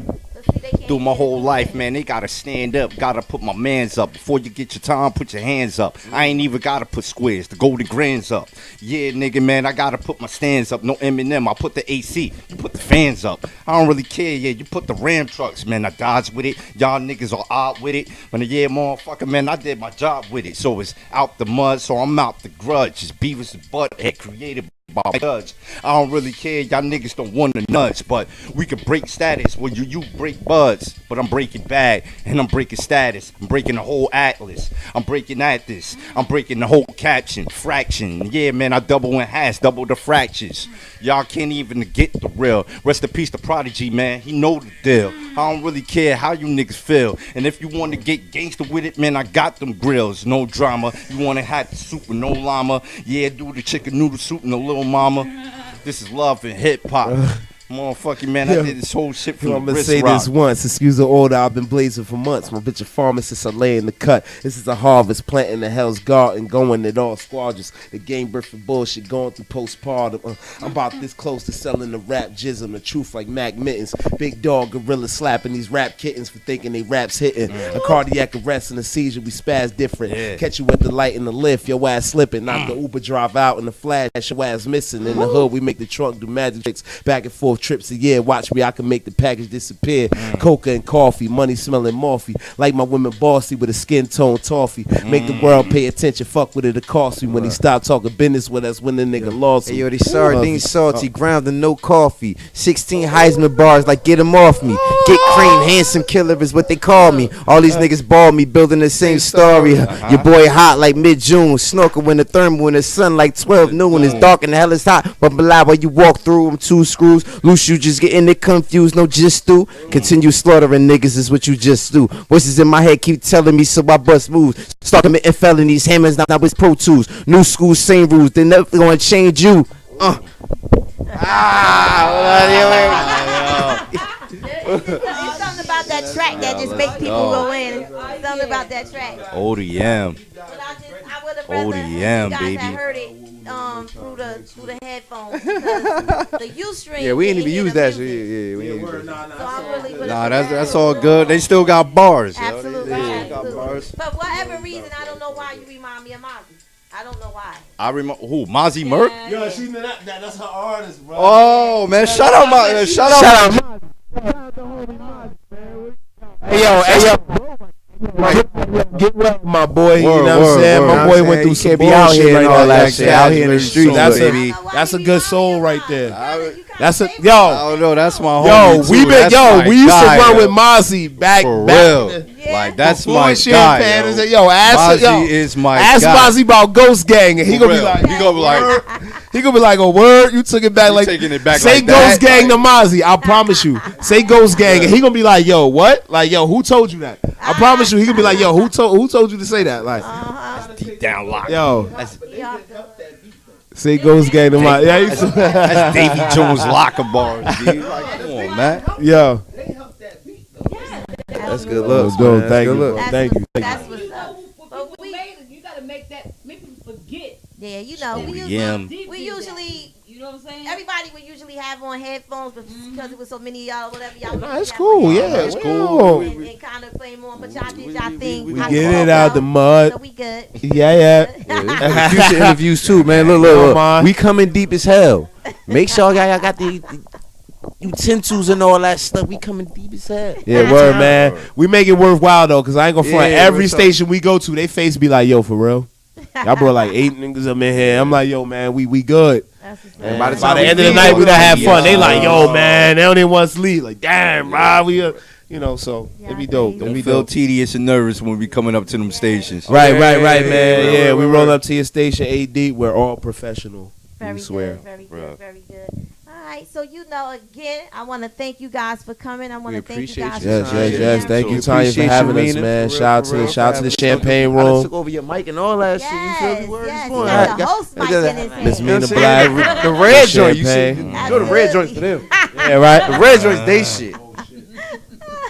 Speaker 9: Through my whole life, man, they gotta stand up, gotta put my mans up. Before you get your time, put your hands up. I ain't even gotta put squares, the golden grands up. Yeah, nigga, man, I gotta put my stands up. No Eminem, I put the AC, you put the fans up. I don't really care, yeah, you put the Ram trucks, man, I dodge with it. Y'all niggas are odd with it. But yeah, motherfucker, man, I did my job with it. So it's out the mud, so I'm out the grudge. It's Beavis and Butthead created by judge. I don't really care, y'all niggas don't want to nudge, but we can break status when you break buds. But I'm breaking bad and I'm breaking status. I'm breaking the whole atlas. I'm breaking at this. I'm breaking the whole caption, fraction. Yeah, man, I double and hash, double the fractions. Y'all can't even get the real. Rest in peace to Prodigy, man. He know the deal. I don't really care how you niggas feel. And if you want to get gangster with it, man, I got them grills. No drama. You want to have the soup with no llama. Yeah, do the chicken noodle soup and the little mama. This is love and hip hop. Motherfucking man, I did this whole shit from
Speaker 5: I'm
Speaker 9: the
Speaker 5: gonna
Speaker 9: wrist
Speaker 5: say
Speaker 9: rock.
Speaker 5: this once. Excuse the order. I've been blazing for months. My bitch a pharmacist. I lay in the cut. This is a harvest. Planting the hell's garden. Going it all squadrons. The game birth for bullshit. Going through postpartum. I'm about this close to selling the rap jism. The truth like Mac Mittens. Big dog gorilla slapping these rap kittens for thinking they raps hitting. A cardiac arrest and a seizure. We spaz different. Catch you at the light in the lift. Your ass slipping. Knock the Uber drive out in the flash. Your ass missing. In the hood we make the trunk do magic tricks. Back and forth 12 trips a year. Watch me, I can make the package disappear. Coca and coffee, money smelling morphe. Like my women bossy with a skin tone toffee. Make the world pay attention, fuck with it cost me. When he stopped talking business with us, when the nigga lost
Speaker 7: Hey, yo, they sardines salty, ground and no coffee. 16 Heisman bars, like get them off me. Get cream, handsome killer is what they call me. All these niggas ball me, building the same story. Your boy hot like mid-June. Snorkel when the thermal in the sun like 12 noon. It's dark and the hell is hot, but below while you walk through them 2 screws. Loose you just getting it confused, no just do. Continue slaughtering niggas is what you just do. Voices in my head keep telling me so I bust moves. Start committing felonies, hammers now with Pro Tools. New school, same rules, they never gonna change you.
Speaker 4: It's something about that track that just makes people go in. It's something about that track.
Speaker 9: ODM.
Speaker 4: I would have rather you
Speaker 9: ODM,
Speaker 4: guys
Speaker 9: baby.
Speaker 4: had heard it through the headphones. Because the Ustream.
Speaker 7: Yeah, we ain't even use that shit.
Speaker 4: shit.
Speaker 7: Yeah, we ain't use that.
Speaker 4: So I really would
Speaker 9: Nah, that's all good. They still got bars.
Speaker 4: Absolutely.
Speaker 9: Yo.
Speaker 4: Absolutely. For whatever reason, I don't know why you remind me of Mozzie. I don't know why.
Speaker 9: I remember who? Mozzie Merk?
Speaker 5: Yo, she that's her artist, bro.
Speaker 9: Oh man, shout out.
Speaker 5: Shout out. Hey yo. Get well, my boy. You know what I'm saying? My boy went through some
Speaker 7: be out
Speaker 5: bullshit
Speaker 7: here
Speaker 5: right
Speaker 7: and all
Speaker 5: now.
Speaker 7: that shit. Out here in the streets, baby.
Speaker 5: That's a good soul right there. That's a
Speaker 9: I don't know. That's my
Speaker 5: yo.
Speaker 9: homie.
Speaker 5: We
Speaker 9: too.
Speaker 5: been
Speaker 9: That's
Speaker 5: yo.
Speaker 9: my
Speaker 5: We used to
Speaker 9: guy,
Speaker 5: run
Speaker 9: yo.
Speaker 5: with Mozzie back
Speaker 9: For
Speaker 5: back.
Speaker 9: real. Like that's my
Speaker 5: Bullshit,
Speaker 9: guy.
Speaker 5: man.
Speaker 9: Yo,
Speaker 5: Yo, ask
Speaker 9: Mozzie is my
Speaker 5: ask
Speaker 9: guy.
Speaker 5: Mozzie about Ghost Gang, and he
Speaker 9: For
Speaker 5: gonna be
Speaker 9: real.
Speaker 5: like,
Speaker 9: He gonna be like,
Speaker 5: he gonna be like, a word. You took it back like
Speaker 9: taking it back
Speaker 5: say
Speaker 9: like
Speaker 5: Ghost
Speaker 9: that?
Speaker 5: Gang to Mozzie. I promise you. Say Ghost Gang, and he gonna be like, yo, what? Like, yo, who told you that? I promise you, he gonna be like, yo, who told you to say that? Like,
Speaker 9: deep down lock.
Speaker 5: yo,
Speaker 9: That's
Speaker 5: say Ghost Gang to Mozzie. Yeah,
Speaker 9: that's Davy Jones locker bars, dude. Like, come on, man.
Speaker 5: Yo.
Speaker 7: That's good looks,
Speaker 5: Yo,
Speaker 7: man.
Speaker 5: thank
Speaker 7: That's good
Speaker 5: you.
Speaker 7: looks.
Speaker 5: Thank you.
Speaker 4: That's what's up. But
Speaker 6: You gotta make that. Make people forget.
Speaker 4: yeah, you know, we
Speaker 9: ODM.
Speaker 4: usually,
Speaker 6: You know what I'm saying?
Speaker 4: everybody would usually have on headphones, but because it was so many of y'all, whatever y'all.
Speaker 5: Nah, it's cool. Yeah, it's cool.
Speaker 4: And kind of play more, but y'all did y'all thing.
Speaker 5: We get it out the mud.
Speaker 4: So we good.
Speaker 5: Yeah.
Speaker 7: Yeah, future interviews too, man. Look. We coming deep as hell. Make sure y'all got the utensils and all that stuff. We coming deep as hell.
Speaker 5: Yeah, word, man. We make it worthwhile though, cause I ain't gonna front.
Speaker 7: Yeah,
Speaker 5: Every
Speaker 7: what's up?
Speaker 5: station we go to, they face be like, "Yo, for real." Y'all brought like 8 niggas up in here. I'm like, "Yo, man, we good."
Speaker 7: And
Speaker 5: By the end of the night, we done have fun. They like, "Yo, man, they don't even want to sleep." Like, damn, bro, we, you know, so it be dope. It
Speaker 9: Don't
Speaker 5: be
Speaker 9: feel
Speaker 5: dope.
Speaker 9: tedious and nervous when we coming up to them stations.
Speaker 5: Right, man. Yeah, we roll up to your station, AD. We're all professional.
Speaker 4: Very
Speaker 5: we swear.
Speaker 4: good, very good, very good. All right, so again, I want to thank you guys for coming. I want to thank you guys.
Speaker 5: Yes. Thank you,
Speaker 7: So
Speaker 5: Tanya, for
Speaker 7: appreciate
Speaker 5: having
Speaker 7: you,
Speaker 5: us,
Speaker 7: Mina,
Speaker 5: man.
Speaker 7: for
Speaker 5: Shout
Speaker 7: real,
Speaker 5: out to
Speaker 7: for
Speaker 5: the
Speaker 7: having
Speaker 5: champagne
Speaker 7: us. I done
Speaker 5: room.
Speaker 7: took over your mic and all that shit. You feel me? Word
Speaker 4: Yes,
Speaker 7: is
Speaker 4: you
Speaker 7: born.
Speaker 4: got the host mic in his hand.
Speaker 5: Miss
Speaker 7: You know
Speaker 5: Mina
Speaker 7: what I'm
Speaker 5: Black.
Speaker 7: saying? The red joint, you see,
Speaker 5: Champagne.
Speaker 7: you know the red joints for them.
Speaker 5: Yeah, right.
Speaker 7: The red joints, they shit.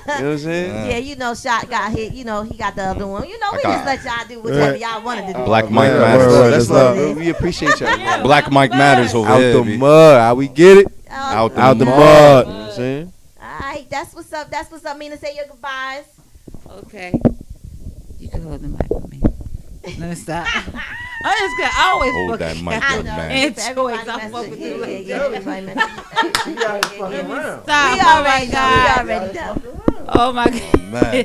Speaker 7: You know what I'm saying?
Speaker 4: Yeah, you know, Shot got hit. You know, he got the other one. You know, we
Speaker 9: got-
Speaker 4: just let y'all do whatever y'all wanted to do.
Speaker 9: Black Mike
Speaker 5: Yeah,
Speaker 9: Matters.
Speaker 5: word,
Speaker 7: That's
Speaker 5: love.
Speaker 7: love. We appreciate y'all. man.
Speaker 9: Black Mike Matters over
Speaker 7: Out
Speaker 9: there.
Speaker 7: the
Speaker 9: B.
Speaker 7: mud. How we get it?
Speaker 9: Out the
Speaker 5: Out the
Speaker 9: mud.
Speaker 5: mud.
Speaker 7: You know what I'm saying?
Speaker 4: All right, that's what's up. That's what's up. Mina, say your goodbyes.
Speaker 6: Okay. You can hold the mic for me. Let me stop. I just got. I always
Speaker 9: Hold
Speaker 6: fuck-
Speaker 9: that mic
Speaker 4: I
Speaker 9: up,
Speaker 4: know.
Speaker 9: man.
Speaker 6: And
Speaker 4: Everybody
Speaker 6: choice. I'm
Speaker 4: messing.
Speaker 6: fucking
Speaker 4: Yeah,
Speaker 6: with
Speaker 4: yeah, everybody messing.
Speaker 6: Stop.
Speaker 4: We
Speaker 6: Oh my
Speaker 4: already
Speaker 6: God.
Speaker 4: know.
Speaker 6: Oh my God.
Speaker 9: Man.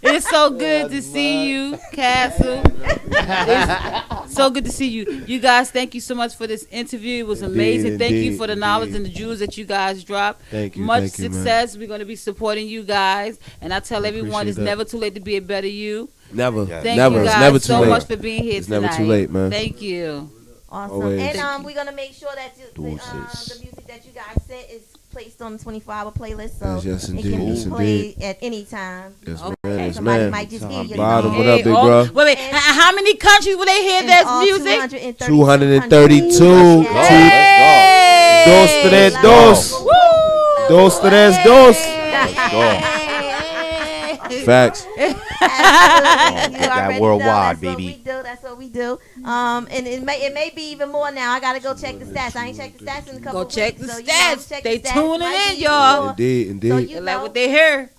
Speaker 6: It's so good to see you, Castle. It's so good to see you. You guys, thank you so much for this interview. It was amazing. Thank you for the knowledge and the jewels that you guys dropped.
Speaker 5: Thank you.
Speaker 6: Much
Speaker 5: thank you, man.
Speaker 6: success. We're going to be supporting you guys. And I tell everyone
Speaker 5: appreciate
Speaker 6: it's
Speaker 5: that.
Speaker 6: never too late to be a better you.
Speaker 5: Never.
Speaker 6: Thank
Speaker 5: Never.
Speaker 6: you guys
Speaker 5: It's never too
Speaker 6: so
Speaker 5: late.
Speaker 6: much for being here
Speaker 5: It's
Speaker 6: tonight.
Speaker 5: never too late, man.
Speaker 6: Thank you.
Speaker 4: Awesome.
Speaker 5: Always.
Speaker 4: And we're gonna make sure that the music that you guys sent is placed on the 24-hour playlist, so
Speaker 5: Yes,
Speaker 4: it
Speaker 5: indeed.
Speaker 4: can
Speaker 5: Yes,
Speaker 4: be played at any time.
Speaker 5: Yes,
Speaker 6: Okay.
Speaker 5: man. Yes,
Speaker 4: Somebody
Speaker 5: man.
Speaker 4: might just hear you.
Speaker 5: Bottom. What up, big
Speaker 6: oh,
Speaker 5: bro?
Speaker 6: Wait. How many countries will they hear
Speaker 4: In
Speaker 6: this
Speaker 4: all
Speaker 6: music?
Speaker 5: 232.
Speaker 9: Let's
Speaker 6: Hey!
Speaker 5: Dos, tres, dos.
Speaker 6: Woo!
Speaker 5: Dos, tres, dos. Facts.
Speaker 4: Absolutely. You
Speaker 9: That
Speaker 4: already
Speaker 9: worldwide,
Speaker 4: know that's what
Speaker 9: baby.
Speaker 4: we do. That's what we do. And it may be even more now. I gotta go check the stats. I ain't checked the stats in a couple of weeks.
Speaker 6: Go check the
Speaker 4: so,
Speaker 6: stats.
Speaker 4: Check
Speaker 6: They
Speaker 4: the stats.
Speaker 6: tuning in, y'all.
Speaker 5: Indeed.
Speaker 4: So you
Speaker 6: like what they hear.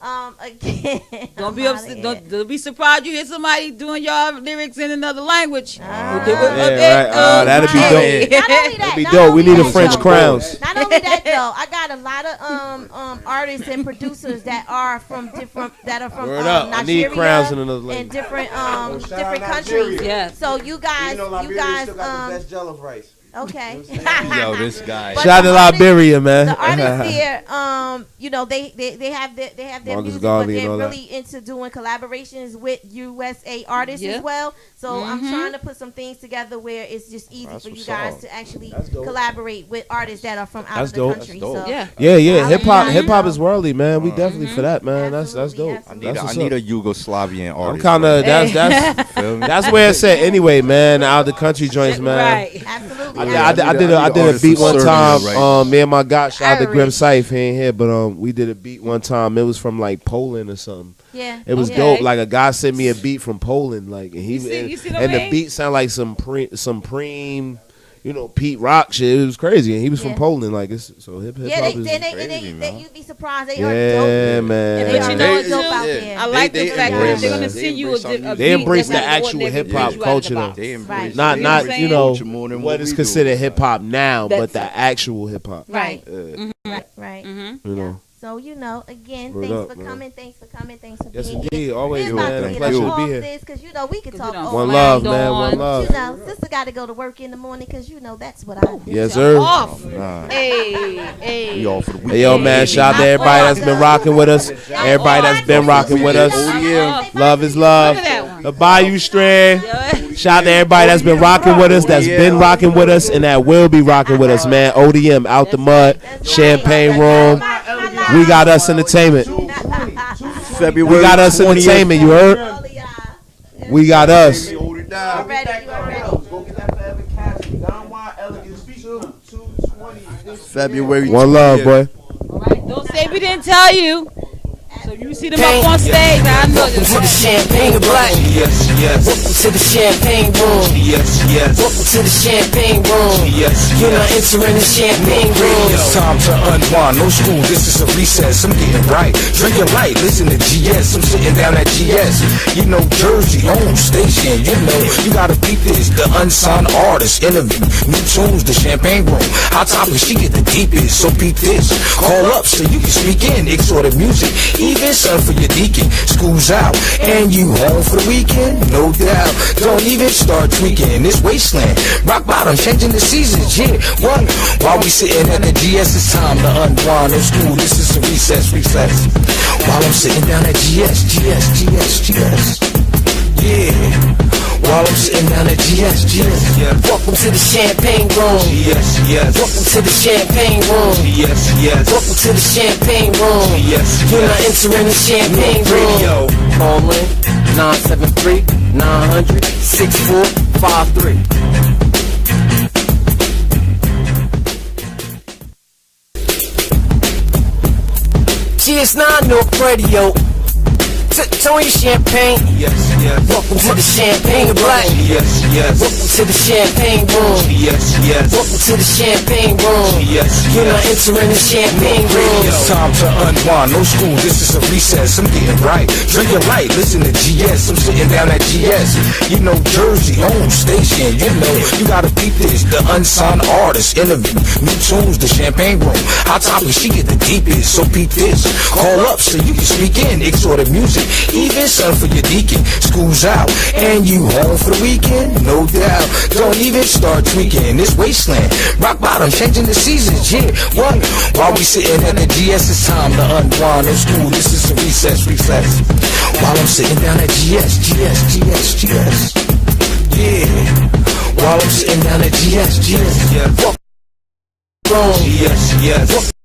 Speaker 4: Again,
Speaker 6: Don't be upset. Don't be surprised you hear somebody doing y'all lyrics in another language.
Speaker 5: That'd be dope.
Speaker 4: Not only
Speaker 5: That'd be
Speaker 4: that,
Speaker 5: dope. We need a
Speaker 4: that,
Speaker 5: French
Speaker 4: though.
Speaker 5: crowns.
Speaker 4: Not only that though, I got a lot of artists and producers that are from
Speaker 5: Word up. I need
Speaker 4: Nigeria
Speaker 5: crowns in another language.
Speaker 4: and different countries.
Speaker 6: Yeah.
Speaker 4: So you guys,
Speaker 7: best jollof rice.
Speaker 4: Okay.
Speaker 9: Yo, this guy.
Speaker 5: Shout out to Liberia, man.
Speaker 4: The artists here, they have their
Speaker 5: Marcus
Speaker 4: music,
Speaker 5: Garvey
Speaker 4: but
Speaker 5: and all
Speaker 4: they're
Speaker 5: that.
Speaker 4: really into doing collaborations with USA artists
Speaker 6: Yeah.
Speaker 4: as well. So I'm trying to put some things together where it's just easy
Speaker 5: That's
Speaker 4: for you
Speaker 5: what's
Speaker 4: guys
Speaker 5: up.
Speaker 4: to actually
Speaker 5: That's dope.
Speaker 4: collaborate with artists that are from out
Speaker 5: That's
Speaker 4: of the
Speaker 5: dope.
Speaker 4: country.
Speaker 9: That's dope.
Speaker 4: So
Speaker 6: Yeah.
Speaker 5: Hip hop is worldly, man. We definitely for that, man.
Speaker 4: Absolutely,
Speaker 5: That's dope.
Speaker 4: absolutely.
Speaker 9: I need a Yugoslavian
Speaker 5: I'm
Speaker 9: artist.
Speaker 5: kind of
Speaker 9: Feel me?
Speaker 5: that's where it's at anyway, man. Out of the country joints, man.
Speaker 6: Right.
Speaker 4: Absolutely.
Speaker 5: I did a
Speaker 9: artist
Speaker 5: beat
Speaker 9: from
Speaker 5: one
Speaker 9: Serbia
Speaker 5: time.
Speaker 9: right
Speaker 5: Me and my guy, shout out to Grim
Speaker 6: Irish.
Speaker 5: Syfe, he ain't here, but we did a beat one time. It was from like Poland or something.
Speaker 4: Yeah.
Speaker 5: It was
Speaker 6: Okay.
Speaker 5: dope. Like a guy sent me a beat from Poland, like and he
Speaker 6: You see what I
Speaker 5: and the
Speaker 6: mean?
Speaker 5: beat sound like some preem, Pete Rock shit. It was crazy, and he was from
Speaker 4: Yeah.
Speaker 5: Poland. Like it's so hip
Speaker 4: Yeah,
Speaker 5: hop
Speaker 4: they,
Speaker 5: is
Speaker 4: they,
Speaker 9: man.
Speaker 4: you'd be surprised. They
Speaker 5: yeah,
Speaker 4: are dope.
Speaker 5: man.
Speaker 4: And
Speaker 6: But
Speaker 4: they
Speaker 6: you
Speaker 4: are
Speaker 6: know
Speaker 4: really
Speaker 6: what,
Speaker 4: dope
Speaker 6: too?
Speaker 4: out there.
Speaker 6: I like
Speaker 9: They
Speaker 6: the fact
Speaker 5: embrace
Speaker 6: that they're gonna
Speaker 5: us.
Speaker 6: send you a
Speaker 9: They
Speaker 6: beat
Speaker 5: They embrace
Speaker 6: that's
Speaker 5: the
Speaker 6: not
Speaker 5: actual
Speaker 6: what they
Speaker 5: hip hop
Speaker 6: put you out
Speaker 5: culture,
Speaker 6: the
Speaker 5: though.
Speaker 6: box.
Speaker 9: They embrace
Speaker 4: Right.
Speaker 9: it.
Speaker 5: Not
Speaker 9: They
Speaker 5: not
Speaker 9: embrace
Speaker 5: you know
Speaker 9: culture more than
Speaker 5: what is
Speaker 9: we do.
Speaker 5: considered hip hop now, but
Speaker 6: That's-
Speaker 5: the actual hip hop.
Speaker 6: Right.
Speaker 4: Right.
Speaker 5: You know.
Speaker 4: So again,
Speaker 5: Word
Speaker 4: thanks
Speaker 5: up,
Speaker 4: for
Speaker 5: man.
Speaker 4: coming. Thanks for coming. Thanks for
Speaker 5: Yes,
Speaker 4: being
Speaker 5: indeed.
Speaker 4: here.
Speaker 5: Always,
Speaker 4: We're about
Speaker 5: man.
Speaker 4: to
Speaker 9: Thank
Speaker 4: get
Speaker 9: you.
Speaker 4: off
Speaker 5: Pleasure to be here.
Speaker 4: this because we can talk
Speaker 6: don't
Speaker 4: all
Speaker 5: One
Speaker 6: Flag
Speaker 5: love,
Speaker 6: on.
Speaker 5: man. One love.
Speaker 4: sister got to go to work in the morning because that's what I do.
Speaker 5: Yes, sir.
Speaker 6: Off.
Speaker 9: Nah.
Speaker 6: Hey.
Speaker 9: We all for the weekend.
Speaker 5: Hey, yo, man. Shout out to everybody that's been rocking with us. Everybody that's been rocking with us. Love is love.
Speaker 6: Look at that one.
Speaker 5: The Bayou Strand. Shout out to everybody that's been rocking with us, that's been rocking with us, and that will be rocking with us, man. ODM, Out the Mud, Champagne Room. We got us entertainment.
Speaker 9: February
Speaker 5: We got us
Speaker 9: 20th.
Speaker 5: entertainment, you heard? We got us.
Speaker 7: Hold it down.
Speaker 4: You already.
Speaker 7: Go get that forever casting. Don Juan Elegance 220.
Speaker 9: February
Speaker 5: One love,
Speaker 9: 20th.
Speaker 5: boy.
Speaker 6: All right. Don't say we didn't tell you. So you see them up on stage. I know
Speaker 1: Welcome
Speaker 6: this.
Speaker 1: to the Champagne Black.
Speaker 9: Yes, yes.
Speaker 1: Welcome to the Champagne Room.
Speaker 9: Yes, yes.
Speaker 1: Welcome to the Champagne Room.
Speaker 9: Yes,
Speaker 1: You're not entering the Champagne Room.
Speaker 3: It's time to unwind. No school, this is a recess. I'm getting right. Drinking light, listen to GS. I'm sitting down at GS. Jersey, home station. You gotta beat this. The unsigned artist interview. New tunes, the Champagne Room. Hot topics, she get the deepest. So beat this. Call up so you can speak in. Exotic music. Even son for your deacon. School's out. And you home for the weekend? No doubt. Don't even start tweaking. This wasteland. Rock bottom, changing the seasons. Yeah, what? While we sitting at the GS, it's time to unwind. No school, this is a recess. While I'm sitting down at GS. Yeah. While I'm sitting down at GS.
Speaker 1: Welcome to the Champagne Room.
Speaker 9: Yes, yes.
Speaker 1: Welcome to the Champagne Room.
Speaker 9: Yes, yes.
Speaker 1: Welcome to the Champagne Room.
Speaker 9: Yes,
Speaker 1: You're not entering the Champagne Room. Call in 973-900-6453. GS9 North Radio. Tony Champagne.
Speaker 9: Yes, yes.
Speaker 1: Welcome to the Champagne Black.
Speaker 9: Yes, yes.
Speaker 1: Welcome to the Champagne Room.
Speaker 9: Yes, yes.
Speaker 1: Welcome to the Champagne Room.
Speaker 9: Yes,
Speaker 1: You're not entering the Champagne Room.
Speaker 3: It's time to unwind. No school, this is a recess. I'm getting right. Drinking light, listen to GS. I'm sitting down at GS. Jersey, home station. You gotta beat this. The unsigned artist interview. New tunes, the Champagne Room. Hot topics, she get the deepest. So beat this. Call up so you can speak in. Exotic music. Even son for your deacon. School's out. And you home for the weekend? No doubt. Don't even start tweaking. This wasteland. Rock bottom, changing the seasons. Yeah, what? While we sitting at the GS, it's time to unwind. No school, this is a recess. While I'm sitting down at GS. Yeah. While I'm sitting down at GS.
Speaker 9: Yes, yes.